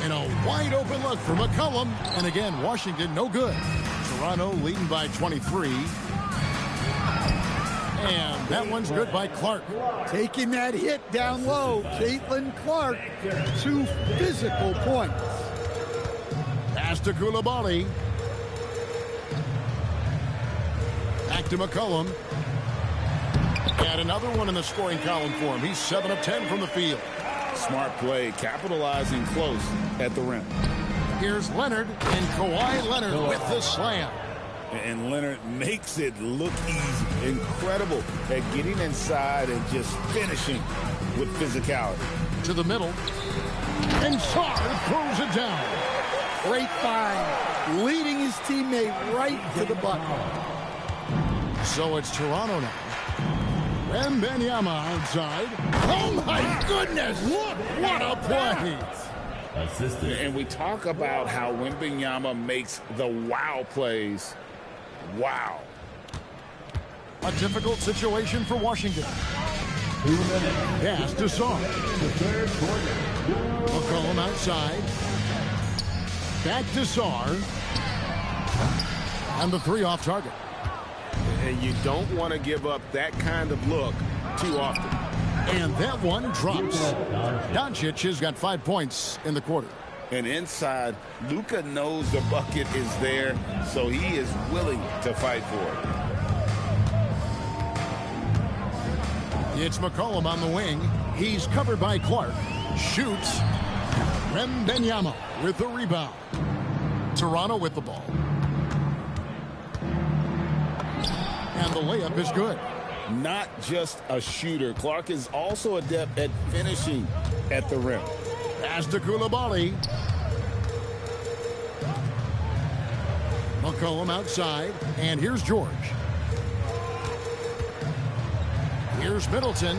Speaker 1: And a wide open look for McCollum. And again, Washington no good. Toronto leading by 23. And that one's good by Clark.
Speaker 3: Taking that hit down low. Caitlin Clark. 2 physical points.
Speaker 1: Pass to Koulibaly. Back to McCollum. And another one in the scoring column for him. He's 7 of 10 from the field.
Speaker 5: Smart play, capitalizing close at the rim.
Speaker 1: Here's Leonard, and Kawhi Leonard with the slam.
Speaker 2: And Leonard makes it look easy. Incredible at getting inside and just finishing with physicality.
Speaker 1: To the middle. And Sarr throws it down.
Speaker 3: Great find. Leading his teammate right to the bucket.
Speaker 1: So it's Toronto now. Wembanyama outside. Oh, my goodness. Look, what a play.
Speaker 5: And we talk about how Wembanyama makes the wow plays. Wow.
Speaker 1: A difficult situation for Washington. Pass to Sarr. McCollum outside. Back to Sarr. And the 3 off target.
Speaker 6: And you don't want to give up that kind of look too often.
Speaker 1: And that one drops. Doncic has got 5 points in the quarter.
Speaker 5: And inside, Luka knows the bucket is there, so he is willing to fight for it.
Speaker 1: It's McCollum on the wing. He's covered by Clark. Shoots. Wembanyama with the rebound. Toronto with the ball. And the layup is good.
Speaker 5: Not just a shooter. Clark is also adept at finishing at the rim.
Speaker 1: Pass to Koulibaly. McCollum outside. And here's George. Here's Middleton.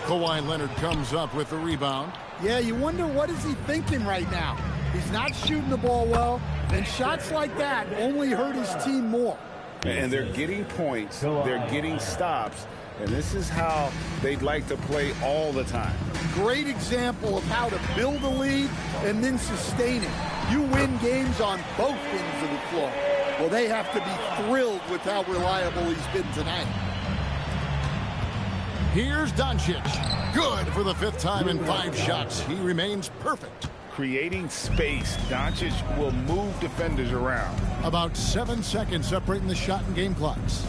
Speaker 1: Kawhi Leonard comes up with the rebound.
Speaker 3: Yeah, you wonder what is he thinking right now. He's not shooting the ball well, and shots like that only hurt his team more.
Speaker 2: And they're getting points, they're getting stops, and this is how they'd like to play all the time.
Speaker 3: Great example of how to build a lead and then sustain it. You win games on both ends of the floor. Well, they have to be thrilled with how reliable he's been tonight.
Speaker 1: Here's Doncic. Good for the 5th time in 5 shots. He remains perfect.
Speaker 2: Creating space, Doncic will move defenders around.
Speaker 1: About 7 seconds separating the shot and game clocks.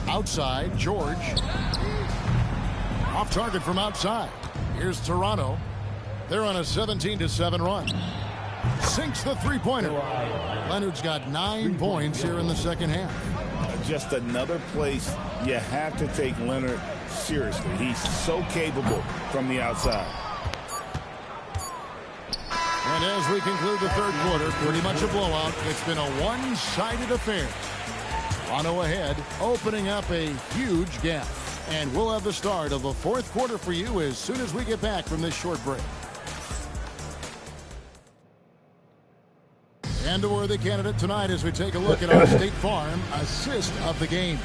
Speaker 1: Outside, George. Off target from outside. Here's Toronto. They're on a 17-7 run. Sinks the three-pointer. Leonard's got 9 points here in the second half.
Speaker 2: Just another place you have to take Leonard seriously. He's so capable from the outside.
Speaker 1: And as we conclude the 3rd quarter, pretty much a blowout. It's been a one-sided affair. Toronto ahead, opening up a huge gap. And we'll have the start of the 4th quarter for you as soon as we get back from this short break. And a worthy candidate tonight as we take a look at our State Farm assist of the game.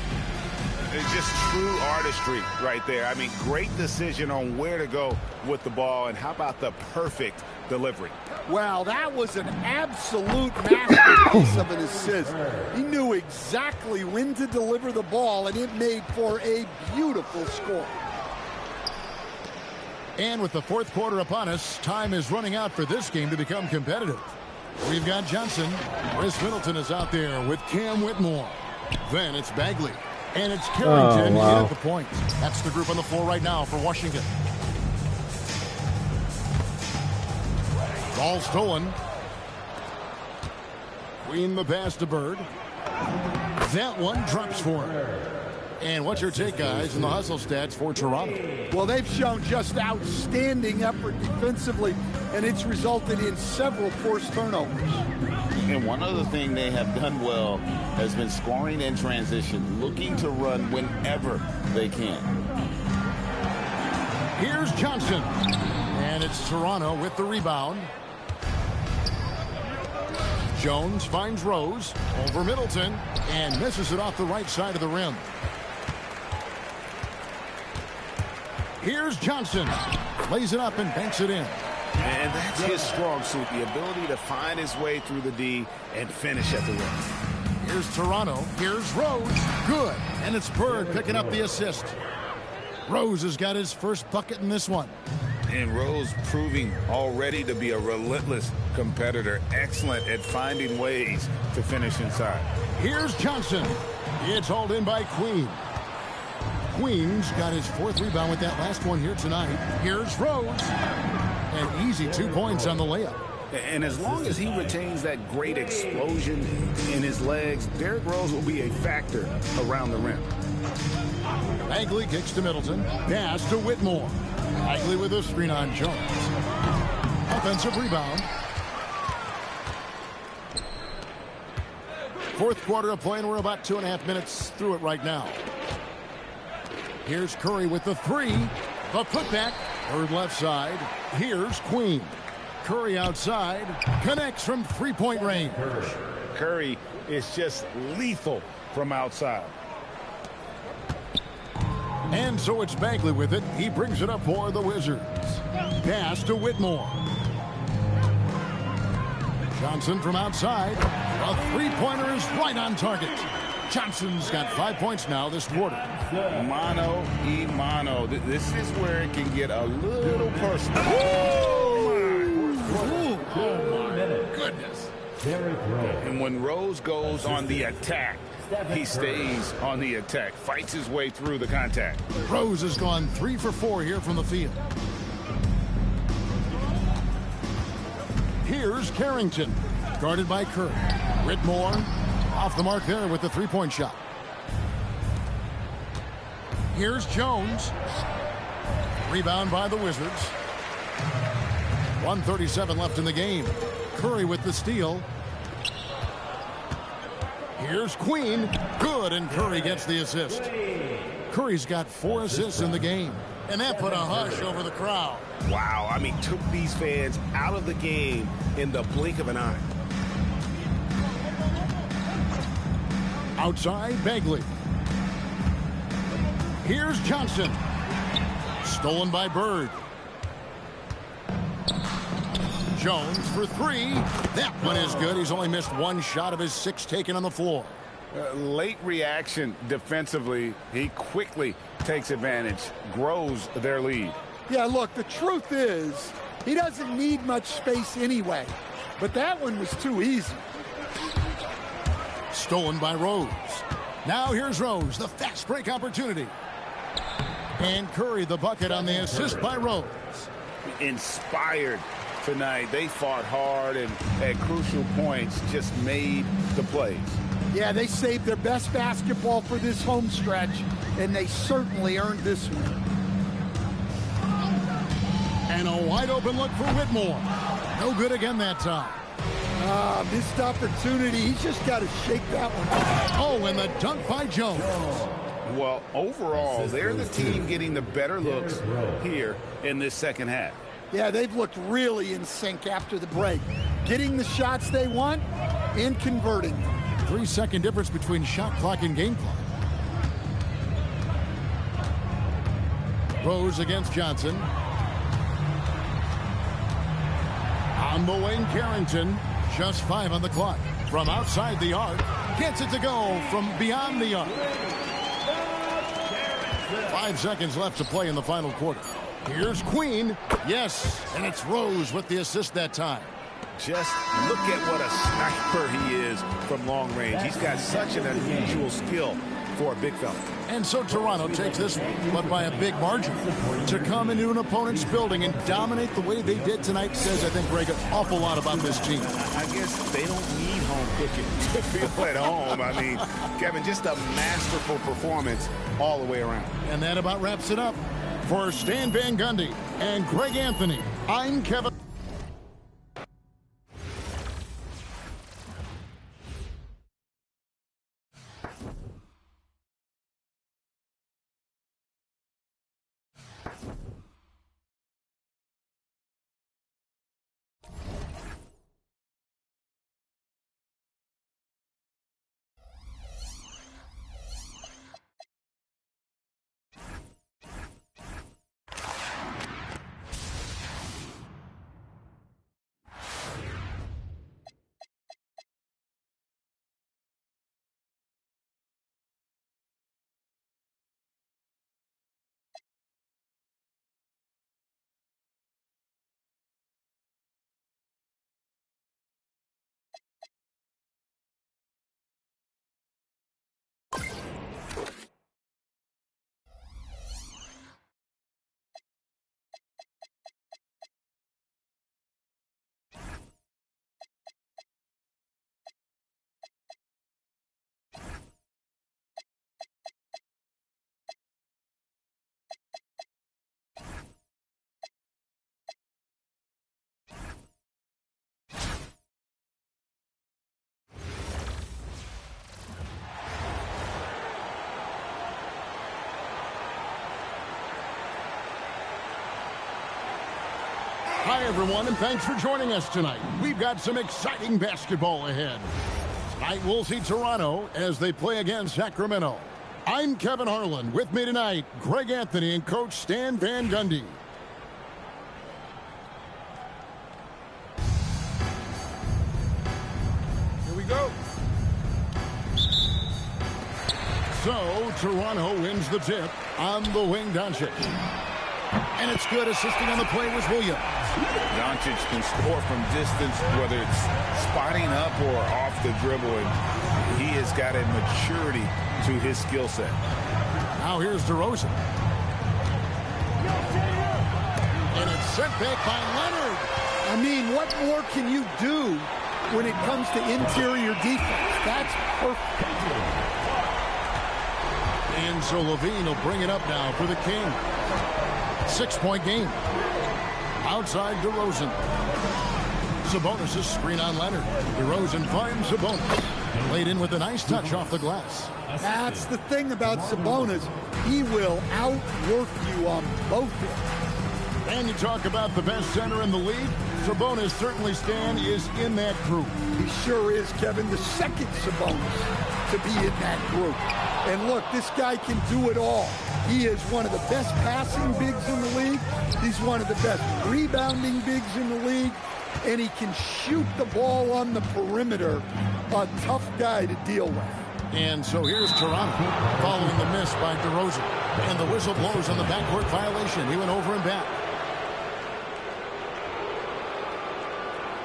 Speaker 2: It's just true artistry right there. I mean, great decision on where to go with the ball, and how about the perfect delivery?
Speaker 3: Well, that was an absolute masterpiece of an assist. He knew exactly when to deliver the ball, and it made for a beautiful score.
Speaker 1: And with the 4th quarter upon us, time is running out for this game to become competitive. We've got Johnson. Chris Middleton is out there with Cam Whitmore. Then it's Bagley. And it's Carrington in at the point. That's the group on the floor right now for Washington. Ball stolen. Queen the pass to Bird. That one drops for him. And what's your take, guys, in the hustle stats for Toronto?
Speaker 3: Well, they've shown just outstanding effort defensively, and it's resulted in several forced turnovers.
Speaker 5: And one other thing they have done well has been scoring in transition, looking to run whenever they can.
Speaker 1: Here's Johnson. And it's Toronto with the rebound. Jones finds Rose over Middleton and misses it off the right side of the rim. Here's Johnson. Lays it up and banks it in.
Speaker 2: And that's his strong suit, the ability to find his way through the D and finish at the rim.
Speaker 1: Here's Toronto. Here's Rose. Good. And it's Bird picking up the assist. Rose has got his first bucket in this one.
Speaker 2: And Rose proving already to be a relentless competitor. Excellent at finding ways to finish inside.
Speaker 1: Here's Johnson. It's hauled in by Queen. Queen's got his 4th rebound with that last one here tonight. Here's Rose. An easy 2 points on the layup.
Speaker 2: And as long as he retains that great explosion in his legs, Derrick Rose will be a factor around the rim.
Speaker 1: Bagley kicks to Middleton. Pass to Whitmore. Bagley with a screen on Jones. Offensive rebound. 4th quarter of play, and we're about 2.5 minutes through it right now. Here's Curry with the 3. The putback. Third left side. Here's Queen. Curry outside. Connects from 3-point range.
Speaker 2: Curry is just lethal from outside.
Speaker 1: And so it's Bagley with it. He brings it up for the Wizards. Pass to Whitmore. Johnson from outside. A 3-pointer is right on target. Johnson's got 5 points now this quarter.
Speaker 2: Mano y mano. This is where it can get a little personal.
Speaker 1: Oh my goodness.
Speaker 2: And when Rose goes on the attack, he stays on the attack, fights his way through the contact.
Speaker 1: Rose has gone 3 for 4 here from the field. Here's Carrington, guarded by Curry. Whitmore off the mark there with the 3-point shot. Here's Jones. Rebound by the Wizards. 1:37 left in the game. Curry with the steal. Here's Queen. Good, and Curry gets the assist. Curry's got 4 assists in the game. And that put a hush over the crowd.
Speaker 6: Wow, I mean, took these fans out of the game in the blink of an eye.
Speaker 1: Outside, Bagley. Here's Johnson. Stolen by Bird. Jones for 3. That one is good. He's only missed 1 shot of his 6 taken on the floor.
Speaker 2: Late reaction defensively. He quickly takes advantage, grows their lead.
Speaker 3: Yeah, look, the truth is he doesn't need much space anyway. But that one was too easy.
Speaker 1: Stolen by Rose. Now here's Rose, the fast break opportunity. And Curry the bucket on the assist by Rose.
Speaker 2: Inspired tonight. They fought hard and at crucial points just made the plays.
Speaker 3: Yeah, they saved their best basketball for this home stretch, and they certainly earned this one.
Speaker 1: And a wide open look for Whitmore. No good again that time.
Speaker 3: Missed opportunity. He's just got to shake that one.
Speaker 1: Oh, and the dunk by Jones.
Speaker 2: Well, overall, they're the team getting the better looks here in this second half.
Speaker 3: Yeah, they've looked really in sync after the break. Getting the shots they want and converting them.
Speaker 1: 3-second difference between shot clock and game clock. Rose against Johnson. On the wing, Carrington. Just 5 on the clock. From outside the arc. Gets it to go from beyond the arc. 5 seconds left to play in the final quarter. Here's Queen. Yes, and it's Rose with the assist that time.
Speaker 2: Just look at what a sniper he is from long range. He's got such an unusual skill for a big fella.
Speaker 1: And so Toronto takes this one, but by a big margin. To come into an opponent's building and dominate the way they did tonight says, I think, Greg, an awful lot about this team.
Speaker 2: I guess they don't need home cooking to feel at home. I mean, Kevin, just a masterful performance all the way around.
Speaker 1: And that about wraps it up. For Stan Van Gundy and Greg Anthony, I'm Kevin. Hi, everyone, and thanks for joining us tonight. We've got some exciting basketball ahead. Tonight, we'll see Toronto as they play against Sacramento. I'm Kevin Harlan. With me tonight, Greg Anthony and Coach Stan Van Gundy.
Speaker 2: Here we go.
Speaker 1: So, Toronto wins the tip on the wing, Doncic. And it's good. Assisting on the play was Williams.
Speaker 2: Doncic can score from distance, whether it's spotting up or off the dribble, and he has got a maturity to his skill set.
Speaker 1: Now here's DeRozan. And it's sent back by Leonard.
Speaker 3: I mean, what more can you do when it comes to interior defense? That's perfect.
Speaker 1: And so Levine will bring it up now for the King. 6-point game. Outside DeRozan. Sabonis' screen on Leonard. DeRozan finds Sabonis. Laid in with a nice touch off the glass.
Speaker 3: That's the thing about Sabonis. He will outwork you on both ends.
Speaker 1: And you talk about the best center in the league. Sabonis certainly, Stan, is in that group.
Speaker 3: He sure is, Kevin, the second Sabonis to be in that group. And look, this guy can do it all. He is one of the best passing bigs in the league. He's one of the best rebounding bigs in the league. And he can shoot the ball on the perimeter. A tough guy to deal with.
Speaker 1: And so here's Toronto following the miss by DeRozan. And the whistle blows on the backcourt violation. He went over and back.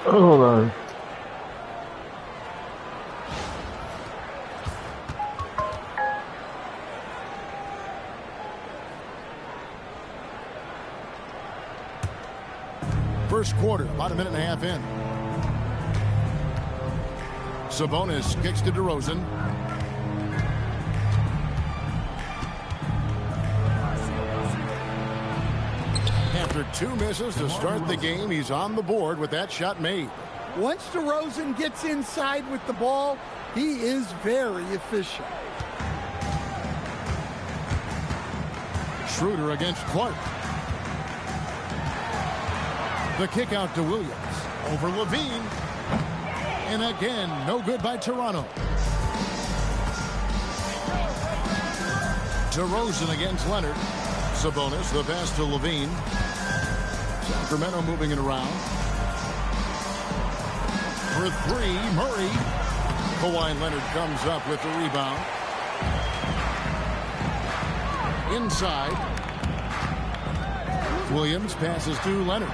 Speaker 7: Hold on.
Speaker 1: First quarter, about a minute and a half in. Sabonis kicks to DeRozan. After 2 misses to start the game, he's on the board with that shot made.
Speaker 3: Once DeRozan gets inside with the ball, he is very efficient.
Speaker 1: Schroeder against Clark. The kick out to Williams. Over Levine. And again, no good by Toronto. DeRozan against Leonard. Sabonis, the pass to Levine. Sacramento moving it around. For 3, Murray. Kawhi Leonard comes up with the rebound. Inside. Williams passes to Leonard.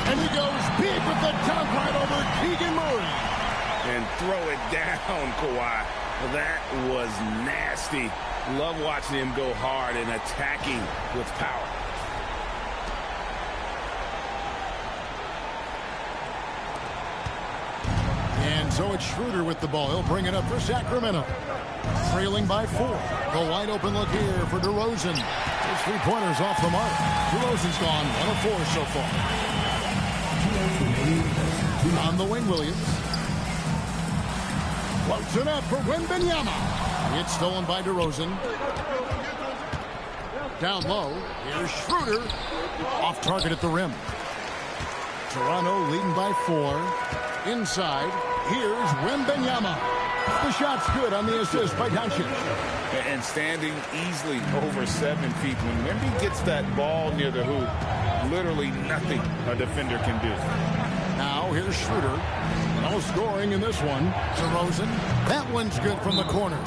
Speaker 1: And he goes big with the dunk right over Keegan Murray.
Speaker 2: And throw it down, Kawhi. That was nasty. Love watching him go hard and attacking with power.
Speaker 1: And so it's Schroeder with the ball. He'll bring it up for Sacramento. Trailing by 4. The wide open look here for DeRozan. His 3-pointers off the mark. DeRozan's gone 1 of 4 so far. On the wing, Williams. Floats it up for Wembanyama. It's stolen by DeRozan. Down low. Here's Schroeder. Off target at the rim. Toronto leading by 4. Inside. Here's Wembanyama. The shot's good on the assist by Doncic.
Speaker 2: And standing easily over 7 feet. When Wemby gets that ball near the hoop, literally nothing a defender can do.
Speaker 1: Now here's Schroeder. No scoring in this one. DeRozan. That one's good from the corner.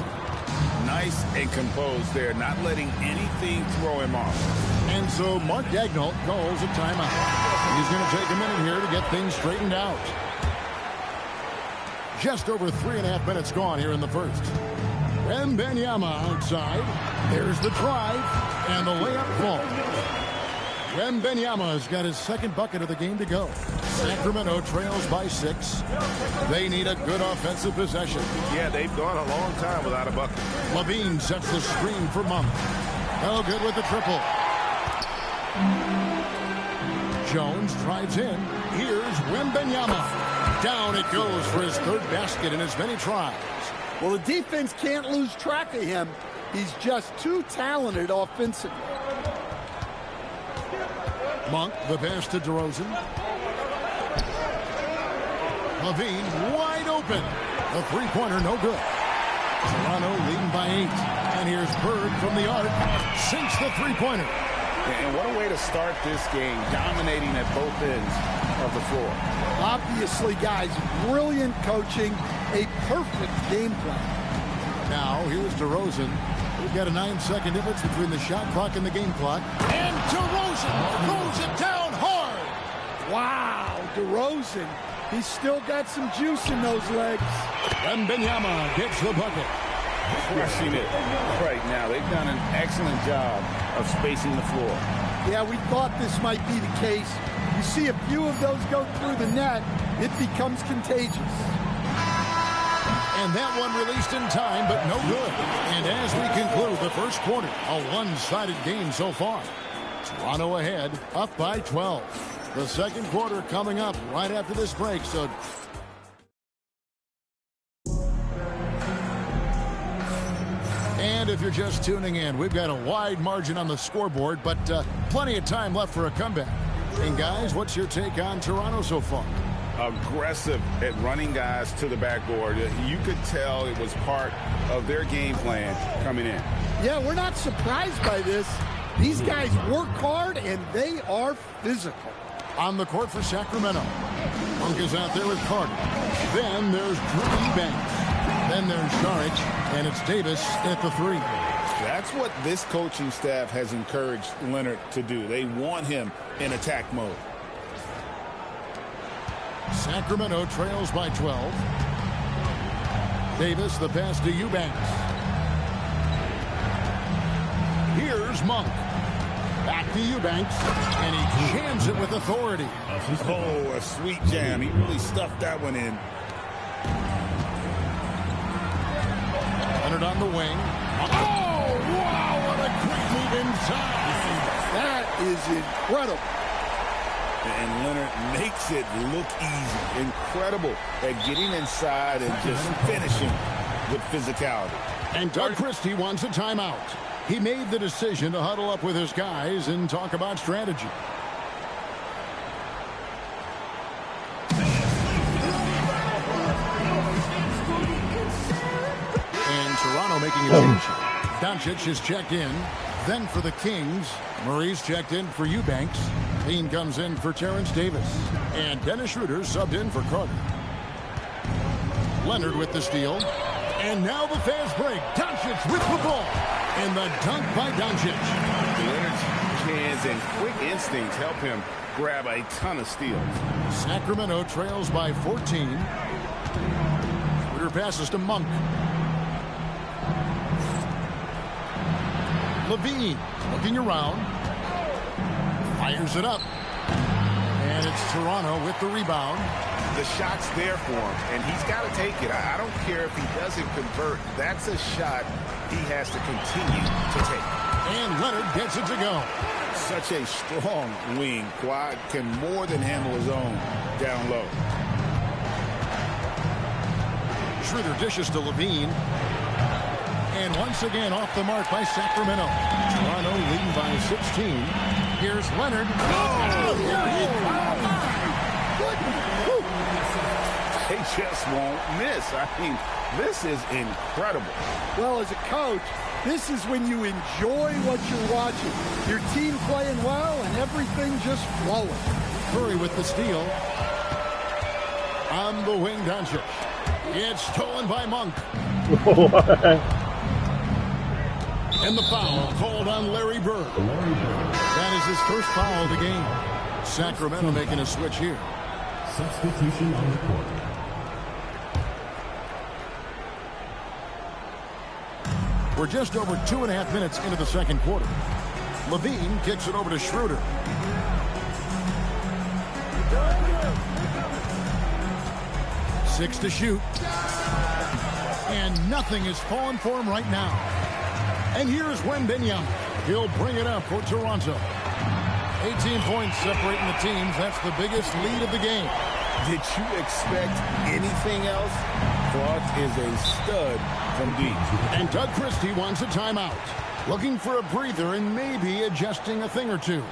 Speaker 2: Nice and composed there, not letting anything throw him off.
Speaker 1: And so Mark Daigneault calls a timeout. He's going to take a minute here to get things straightened out. Just over 3.5 minutes gone here in the first. Wembanyama outside. There's the drive. And the layup falls. Wembanyama's got his second bucket of the game to go. Sacramento trails by 6. They need a good offensive possession.
Speaker 6: Yeah, they've gone a long time without a bucket.
Speaker 1: Levine sets the screen for Monk. No good with the triple. Jones drives in. Here's Wembanyama. Down it goes for his 3rd basket in as many tries.
Speaker 3: Well, the defense can't lose track of him. He's just too talented offensively.
Speaker 1: Monk, the pass to DeRozan. Levine wide open. The 3-pointer no good. Toronto leading by 8. And here's Bird from the arc. Sinks the 3-pointer.
Speaker 2: And what a way to start this game, dominating at both ends of the floor.
Speaker 3: Obviously, guys, brilliant coaching, a perfect game plan.
Speaker 1: Now, here's DeRozan. We've got a 9-second difference between the shot clock and the game clock. And DeRozan throws it down hard.
Speaker 3: Wow, DeRozan. He's still got some juice in those legs.
Speaker 1: Wembanyama gets the bucket.
Speaker 2: Crushing it right now. They've done an excellent job of spacing the floor.
Speaker 3: Yeah, we thought this might be the case. You see a few of those go through the net, it becomes contagious.
Speaker 1: And that one released in time, but no good. And as we conclude the first quarter, a one-sided game so far. Toronto ahead, up by 12. The second quarter coming up right after this break, so if you're just tuning in, we've got a wide margin on the scoreboard, but plenty of time left for a comeback. And guys, what's your take on Toronto so far?
Speaker 2: Aggressive at running guys to the backboard. You could tell it was part of their game plan coming in.
Speaker 3: Yeah, we're not surprised by this. These guys work hard, and they are physical.
Speaker 1: On the court for Sacramento. Monk is out there with Carter. Then there's Drew Eubanks. Then there's Saric, and it's Davis at the 3.
Speaker 2: That's what this coaching staff has encouraged Leonard to do. They want him in attack mode.
Speaker 1: Sacramento trails by 12. Davis, the pass to Eubanks. Here's Monk. Back to Eubanks, and he jams it with authority.
Speaker 2: Oh, a sweet jam. He really stuffed that one in.
Speaker 1: Leonard on the wing. Oh, wow, what a great move inside.
Speaker 3: That is incredible.
Speaker 2: And Leonard makes it look easy. Incredible at getting inside and just finishing with physicality.
Speaker 1: And Doug Christie wants a timeout. He made the decision to huddle up with his guys and talk about strategy. And Toronto making a change. Doncic is checked in. Then for the Kings, Murray's checked in for Eubanks. Bean comes in for Terrence Davis. And Dennis Schroeder subbed in for Carter. Leonard with the steal. And now the fast break. Doncic with the ball. And the dunk by Doncic.
Speaker 2: Leonard's hands and quick instincts help him grab a ton of steals.
Speaker 1: Sacramento trails by 14. Schroeder passes to Monk. Levine looking around. Fires it up. And it's Toronto with the rebound.
Speaker 2: The shot's there for him, and he's got to take it. I don't care if he doesn't convert. That's a shot he has to continue to take.
Speaker 1: And Leonard gets it to go.
Speaker 2: Such a strong wing. Quad can more than handle his own down low.
Speaker 1: Schroeder dishes to Levine. And once again off the mark by Sacramento. Toronto leading by 16. Here's Leonard. Oh, here he comes.
Speaker 2: They just won't miss. I mean, this is incredible.
Speaker 3: Well, as a coach, this is when you enjoy what you're watching. Your team playing well and everything just flowing.
Speaker 1: Curry with the steal. On the wing, Doncic. It's stolen by Monk. And the foul called on Larry Bird. That is his first foul of the game. Sacramento making a switch here.
Speaker 4: Substitution on the court.
Speaker 1: We're just over 2.5 minutes into the second quarter. Levine kicks it over to Schroeder. Six to shoot. And nothing is falling for him right now. And here's Wembanyama. He'll bring it up for Toronto. 18 points separating the teams. That's the biggest lead of the game.
Speaker 2: Did you expect anything else? Clark is a stud from deep.
Speaker 1: And Doug Christie wants a timeout. Looking for a breather and maybe adjusting a thing or two.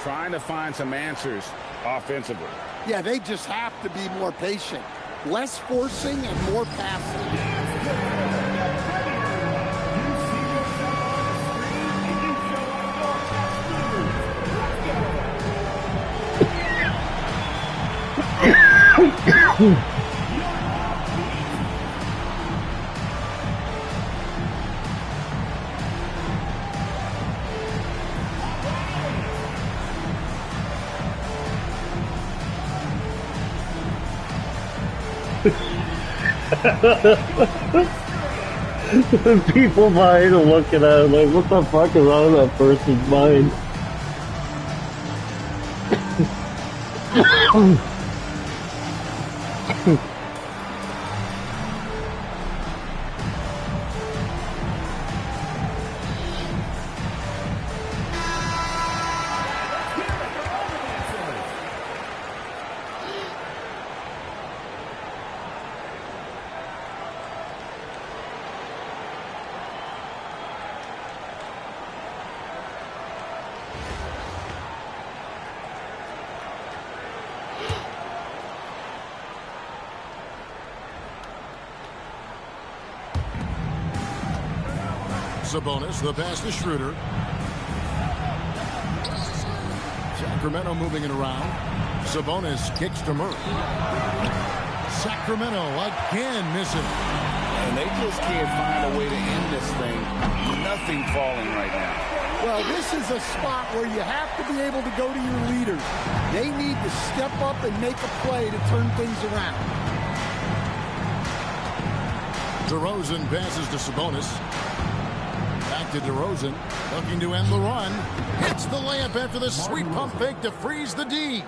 Speaker 2: Trying to find some answers offensively.
Speaker 3: Yeah, they just have to be more patient. Less forcing and more passing.
Speaker 7: People behind are looking at him like, what the fuck is on that person's mind?
Speaker 1: Sabonis, the pass to Schroeder. Sacramento moving it around. Sabonis kicks to Murray. Sacramento again missing.
Speaker 2: And they just can't find a way to end this thing. Nothing falling right now.
Speaker 3: Well, this is a spot where you have to be able to go to your leaders. They need to step up and make a play to turn things around.
Speaker 1: DeRozan passes to Sabonis. Back to DeRozan, looking to end the run. Hits the layup after the sweet pump fake to freeze the D.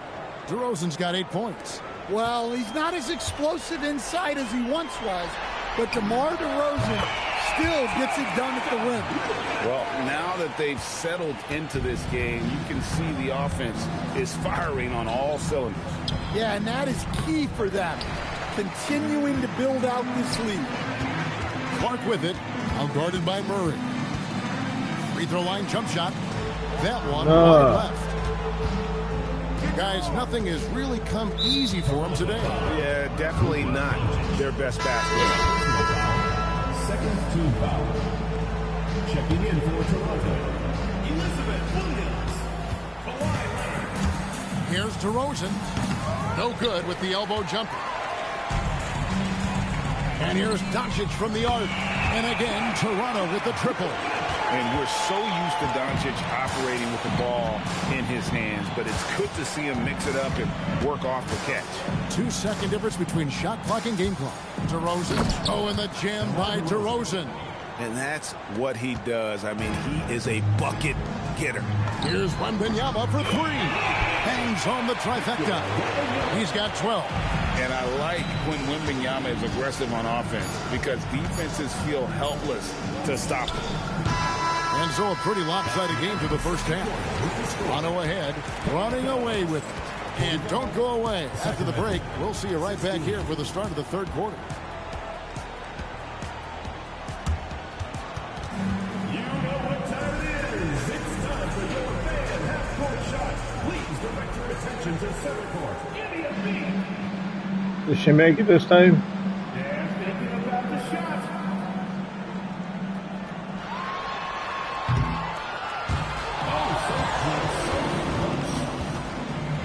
Speaker 1: DeRozan's got 8 points.
Speaker 3: Well, he's not as explosive inside as he once was, but DeMar DeRozan still gets it done at the rim.
Speaker 2: Well, now that they've settled into this game, you can see the offense is firing on all cylinders.
Speaker 3: Yeah, and that is key for them, continuing to build out this lead.
Speaker 1: Clark with it, out guarded by Murray. Free throw line jump shot. That one wide left. Guys, nothing has really come easy for them today.
Speaker 6: Yeah, definitely not their best basketball.
Speaker 4: Second team foul. Checking in for Toronto, Elizabeth Williams.
Speaker 1: Here's DeRozan. No good with the elbow jumper. And here's Doncic from the arc. And again, Toronto with the triple.
Speaker 2: And we're so used to Doncic operating with the ball in his hands, but it's good to see him mix it up and work off the catch.
Speaker 1: 2-second difference between shot clock and game clock. DeRozan. Oh, and the jam by DeRozan.
Speaker 2: And that's what he does. I mean, he is a bucket getter.
Speaker 1: Here's Wembanyama for 3. Hangs on the trifecta. He's got 12.
Speaker 2: And I like when Wembanyama is aggressive on offense because defenses feel helpless to stop him.
Speaker 1: And so a pretty lopsided game for the first half. Toronto ahead, running away with it. And don't go away. After the break, we'll see you right back here for the start of the third quarter.
Speaker 4: You know what time it is. It's time for your fan half-court shot. Please direct your attention to center court. NBA.
Speaker 7: Did she make it this time?
Speaker 4: They're thinking about the shot.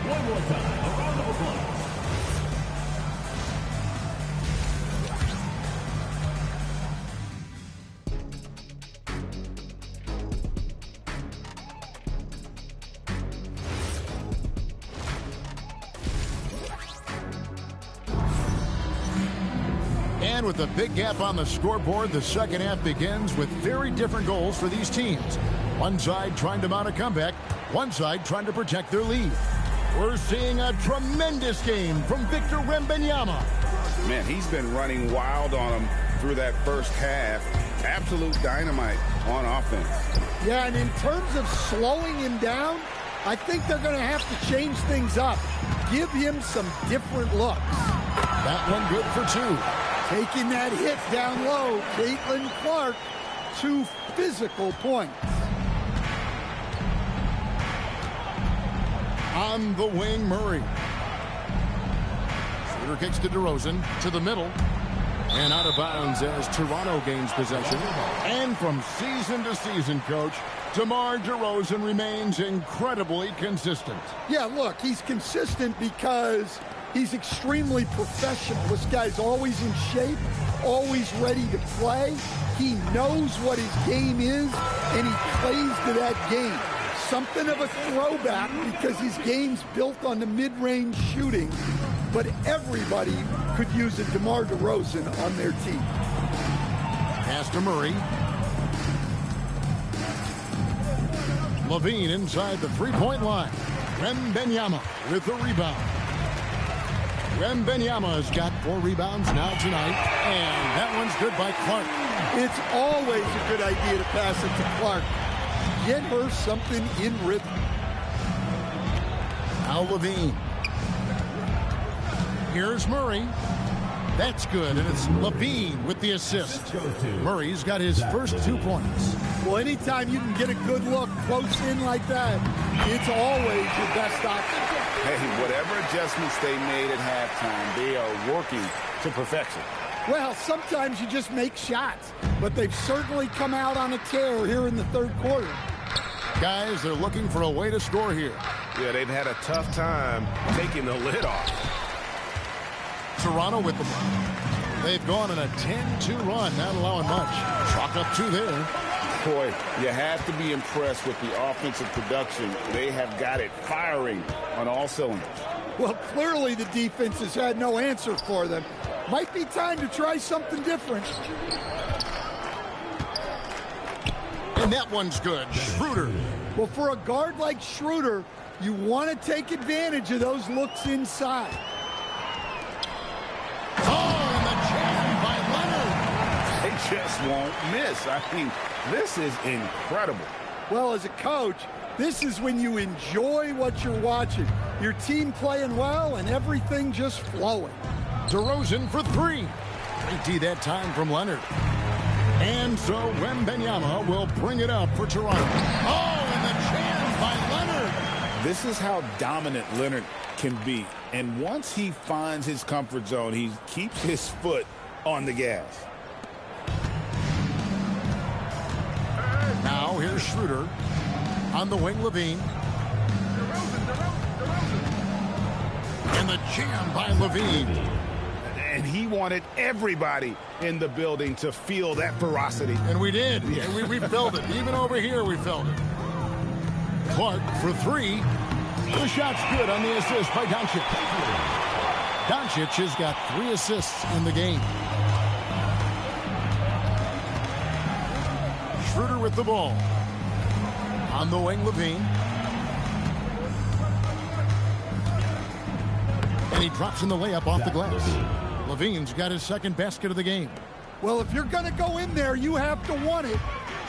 Speaker 4: One more time, a round of applause.
Speaker 1: And with a big gap on the scoreboard, the second half begins with very different goals for these teams. One side trying to mount a comeback, one side trying to protect their lead. We're seeing a tremendous game from Victor Wembanyama.
Speaker 2: Man, he's been running wild on him through that first half. Absolute dynamite on offense.
Speaker 3: Yeah, and in terms of slowing him down, I think they're going to have to change things up. Give him some different looks.
Speaker 1: That one good for 2.
Speaker 3: Taking that hit down low, Caitlin Clark, 2 physical points.
Speaker 1: On the wing, Murray. Shooter kicks to DeRozan, to the middle. And out of bounds as Toronto gains possession. And from season to season, Coach, DeMar DeRozan remains incredibly consistent.
Speaker 3: Yeah, look, he's consistent because he's extremely professional. This guy's always in shape, always ready to play. He knows what his game is, and he plays to that game. Something of a throwback because his game's built on the mid-range shooting, but everybody could use a DeMar DeRozan on their team.
Speaker 1: Pass to Murray. Levine inside the three-point line. Wembanyama with the rebound. Wembanyama's got 4 rebounds now tonight, and that one's good by Clark.
Speaker 3: It's always a good idea to pass it to Clark. Get her something in rhythm.
Speaker 1: Now Levine. Here's Murray. That's good, and it's Levine with the assist. Murray's got his first 2 points.
Speaker 3: Well, anytime you can get a good look close in like that, it's always your best option.
Speaker 2: Hey, whatever adjustments they made at halftime, they are working to perfection.
Speaker 3: Well, sometimes you just make shots, but they've certainly come out on a tear here in the third quarter.
Speaker 1: Guys, they're looking for a way to score here.
Speaker 6: Yeah, they've had a tough time taking the lid off.
Speaker 1: Toronto with the ball. They've gone on a 10-2 run, not allowing much. Chalk up 2 there.
Speaker 5: Boy, you have to be impressed with the offensive production. They have got it firing on all cylinders.
Speaker 3: Well, clearly the defense has had no answer for them. Might be time to try something different.
Speaker 1: And that one's good. Schroeder.
Speaker 3: Well, for a guard like Schroeder, you want to take advantage of those looks inside.
Speaker 1: Oh, and the jam by Leonard.
Speaker 2: They just won't miss. I mean, this is incredible.
Speaker 3: Well, as a coach, this is when you enjoy what you're watching. Your team playing well and everything just flowing.
Speaker 1: DeRozan for 3. Great D that time from Leonard. And so Wembanyama will bring it up for Toronto. Oh, and the jam by Leonard.
Speaker 5: This is how dominant Leonard can be. And once he finds his comfort zone, he keeps his foot on the gas.
Speaker 1: Now here's Schroeder. On the wing, Levine. And the jam by Levine.
Speaker 2: And he wanted everybody in the building to feel that ferocity.
Speaker 1: And we did. Yeah, we felt it. Even over here, we felt it. Clark for 3. The shot's good on the assist by Doncic. Doncic has got 3 assists in the game. Schroeder with the ball. On the wing, Levine. And he drops in the layup off the glass. Levine's got his second basket of the game.
Speaker 3: Well, if you're going to go in there, you have to want it.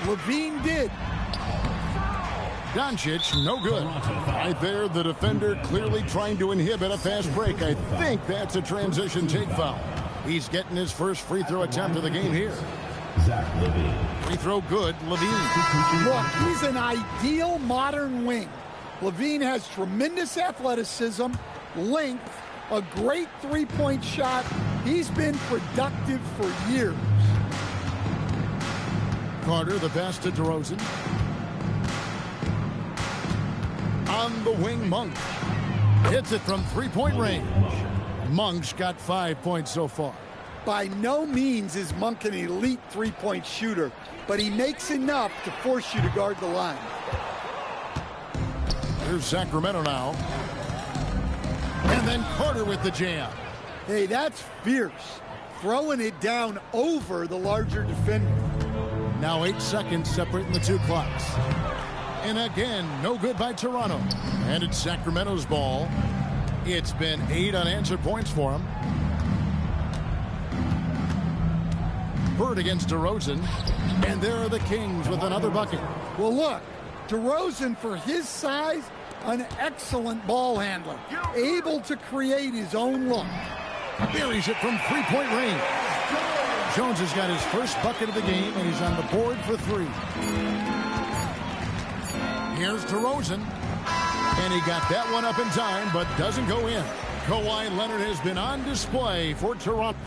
Speaker 3: Levine did.
Speaker 1: Doncic, no good. Right there, the defender clearly trying to inhibit a fast break. I think that's a transition take foul. He's getting his first free throw attempt of the game here.
Speaker 4: Zach Levine.
Speaker 1: Free throw good, Levine.
Speaker 3: Look, he's an ideal modern wing. Levine has tremendous athleticism, length, a great three-point shot. He's been productive for years.
Speaker 1: Carter, the pass to DeRozan. On the wing, Monk. Hits it from three-point range. Monk's got 5 points so far.
Speaker 3: By no means is Monk an elite three-point shooter, but he makes enough to force you to guard the line.
Speaker 1: Here's Sacramento now. And then Carter with the jam.
Speaker 3: Hey, that's fierce. Throwing it down over the larger defender.
Speaker 1: Now 8 seconds separating the two clocks. And again, no good by Toronto. And it's Sacramento's ball. It's been 8 unanswered points for him. Bird against DeRozan. And there are the Kings with another bucket.
Speaker 3: Well, look, DeRozan, for his size, an excellent ball handler. Able to create his own look.
Speaker 1: Buries it from three-point range. Jones has got his first bucket of the game, and he's on the board for 3. Here's DeRozan. And he got that one up in time, but doesn't go in. Kawhi Leonard has been on display for Toronto.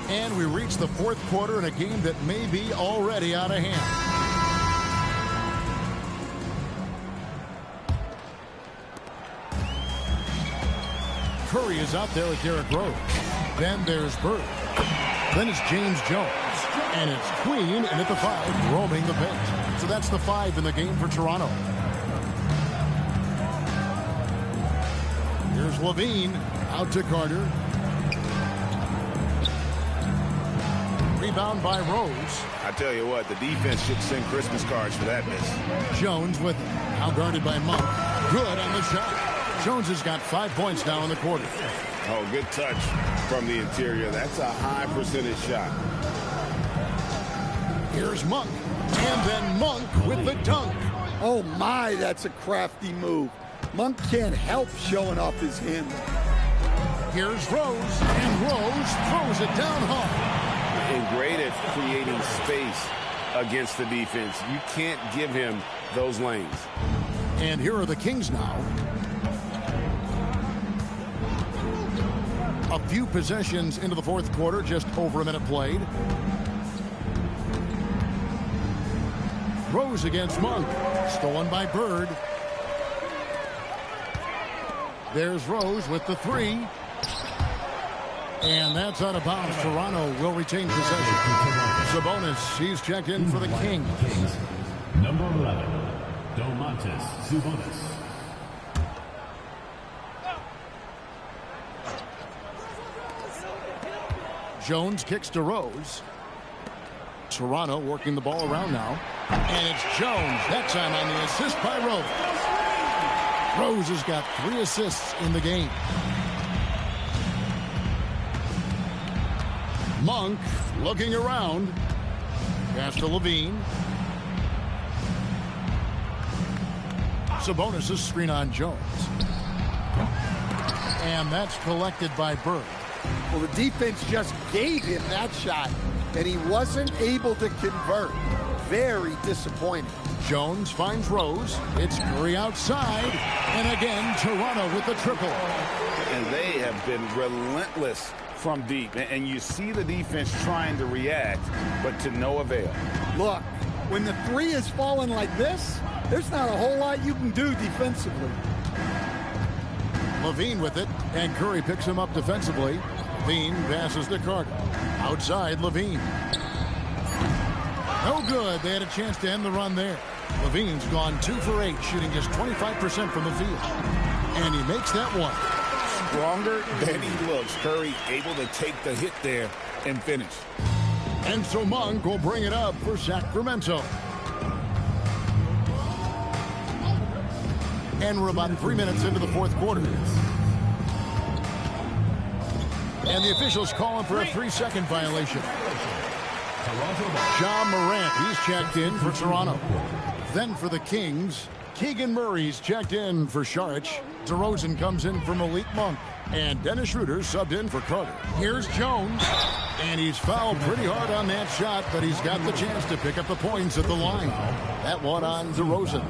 Speaker 1: And we reach the fourth quarter in a game that may be already out of hand. Curry is out there with Derrick Rose. Then there's Bird. Then it's James Jones. And it's Queen in at the 5, roaming the paint. So that's the 5 in the game for Toronto. Here's Levine out to Carter. Rebound by Rose.
Speaker 2: I tell you what, the defense should send Christmas cards for that miss.
Speaker 1: Jones with now guarded by Monk. Good on the shot. Jones has got 5 points now in the quarter.
Speaker 2: Oh, good touch from the interior. That's a high percentage shot.
Speaker 1: Here's Monk. And then Monk with the dunk.
Speaker 3: Oh, my, that's a crafty move. Monk can't help showing off his handle.
Speaker 1: Here's Rose. And Rose throws it down hard.
Speaker 2: And great at creating space against the defense. You can't give him those lanes.
Speaker 1: And here are the Kings now. A few possessions into the fourth quarter, just over a minute played. Rose against Monk. Stolen by Bird. There's Rose with the three. And that's out of bounds. Toronto will retain possession. Sabonis, he's checked in for the Kings.
Speaker 4: Number 11, Domantas Sabonis.
Speaker 1: Jones kicks to Rose. Toronto working the ball around now. And it's Jones. That time on the assist by Rose. Rose has got 3 assists in the game. Monk looking around. Pass to Levine. Sabonis' screen on Jones. And that's collected by Bird.
Speaker 3: Well, the defense just gave him that shot, and he wasn't able to convert. Very disappointing.
Speaker 1: Jones finds Rose. It's Curry outside. And again, Toronto with the triple.
Speaker 2: And they have been relentless from deep. And you see the defense trying to react, but to no avail.
Speaker 3: Look, when the three is falling like this, there's not a whole lot you can do defensively.
Speaker 1: Levine with it, and Curry picks him up defensively. Levine passes to Carter. Outside, Levine. No good. They had a chance to end the run there. Levine's gone 2 for 8, shooting just 25% from the field. And he makes that one.
Speaker 2: Stronger than he looks. Curry able to take the hit there and finish.
Speaker 1: And so Monk will bring it up for Sacramento. And we're about 3 minutes into the fourth quarter. And the officials calling for a 3-second violation. John Morant, he's checked in for Toronto. Then for the Kings, Keegan Murray's checked in for Saric. DeRozan comes in for Malik Monk. And Dennis Schroeder subbed in for Carter. Here's Jones. And he's fouled pretty hard on that shot, but he's got the chance to pick up the points at the line. That one on DeRozan.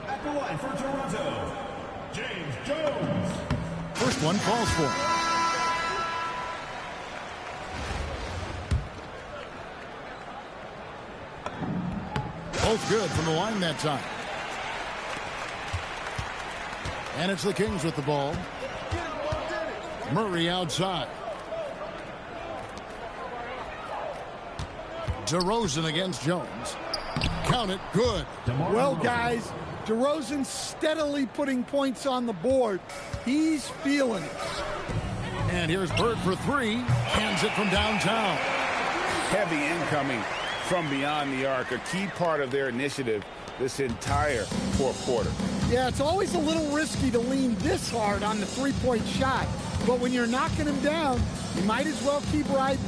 Speaker 4: At the line for Toronto, James Jones.
Speaker 1: First one falls for him. Both good from the line that time. And it's the Kings with the ball. Murray outside. DeRozan against Jones. Count it. Good.
Speaker 3: Well, guys, DeRozan steadily putting points on the board. He's feeling it.
Speaker 1: And here's Bird for 3. Hands it from downtown.
Speaker 2: Heavy incoming from beyond the arc. A key part of their initiative this entire fourth quarter.
Speaker 3: Yeah, it's always a little risky to lean this hard on the three-point shot. But when you're knocking him down, you might as well keep riding.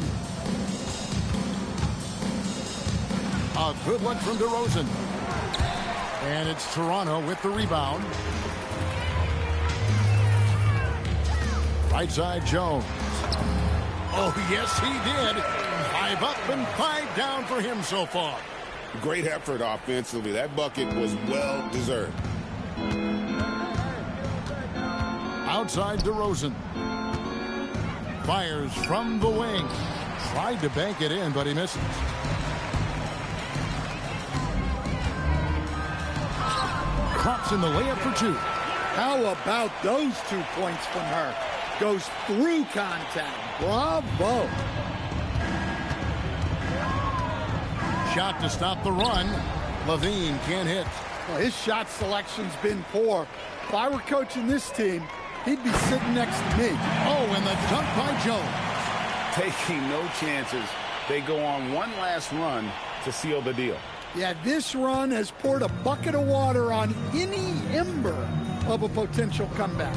Speaker 1: A good look from DeRozan. And it's Toronto with the rebound. Right side, Jones. Oh, yes, he did. 5 up and 5 down for him so far.
Speaker 2: Great effort offensively. That bucket was well deserved.
Speaker 1: Outside DeRozan. Fires from the wing. Tried to bank it in, but he misses. Crops in the layup for 2.
Speaker 3: How about those 2 points from her? Goes through contact. Bravo.
Speaker 1: Shot to stop the run. Levine can't hit.
Speaker 3: Well, his shot selection's been poor. If I were coaching this team, he'd be sitting next to me.
Speaker 1: Oh, and the dunk by Jones.
Speaker 2: Taking no chances. They go on one last run to seal the deal.
Speaker 3: Yeah, this run has poured a bucket of water on any ember of a potential comeback.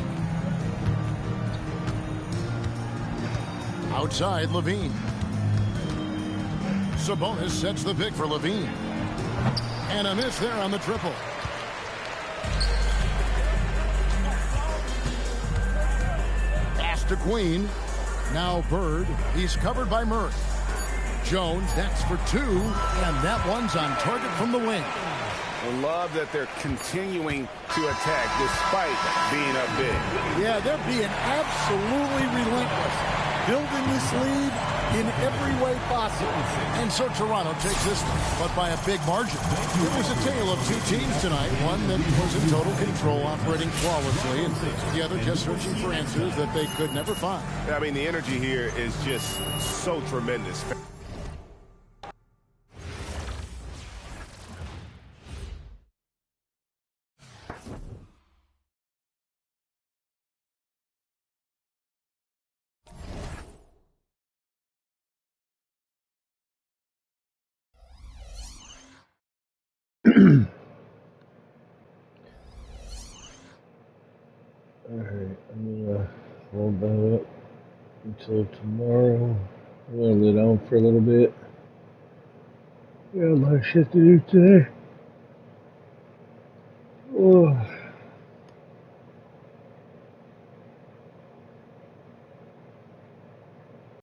Speaker 1: Outside, Levine. Sabonis sets the pick for Levine. And a miss there on the triple. Pass to Queen. Now Bird. He's covered by Murray. Jones, that's for 2. And that one's on target from the wing.
Speaker 2: And love that they're continuing to attack despite being up big.
Speaker 3: Yeah, they're being absolutely relentless, building this lead in every way possible.
Speaker 1: And so Toronto takes this one, but by a big margin. It was a tale of two teams tonight, one that was in total control, operating flawlessly, and the other just searching for answers that they could never find.
Speaker 6: I mean, the energy here is just so tremendous.
Speaker 7: Alright, I'm gonna hold that up until tomorrow. I'm gonna lay down for a little bit. Got a lot of shit to do today.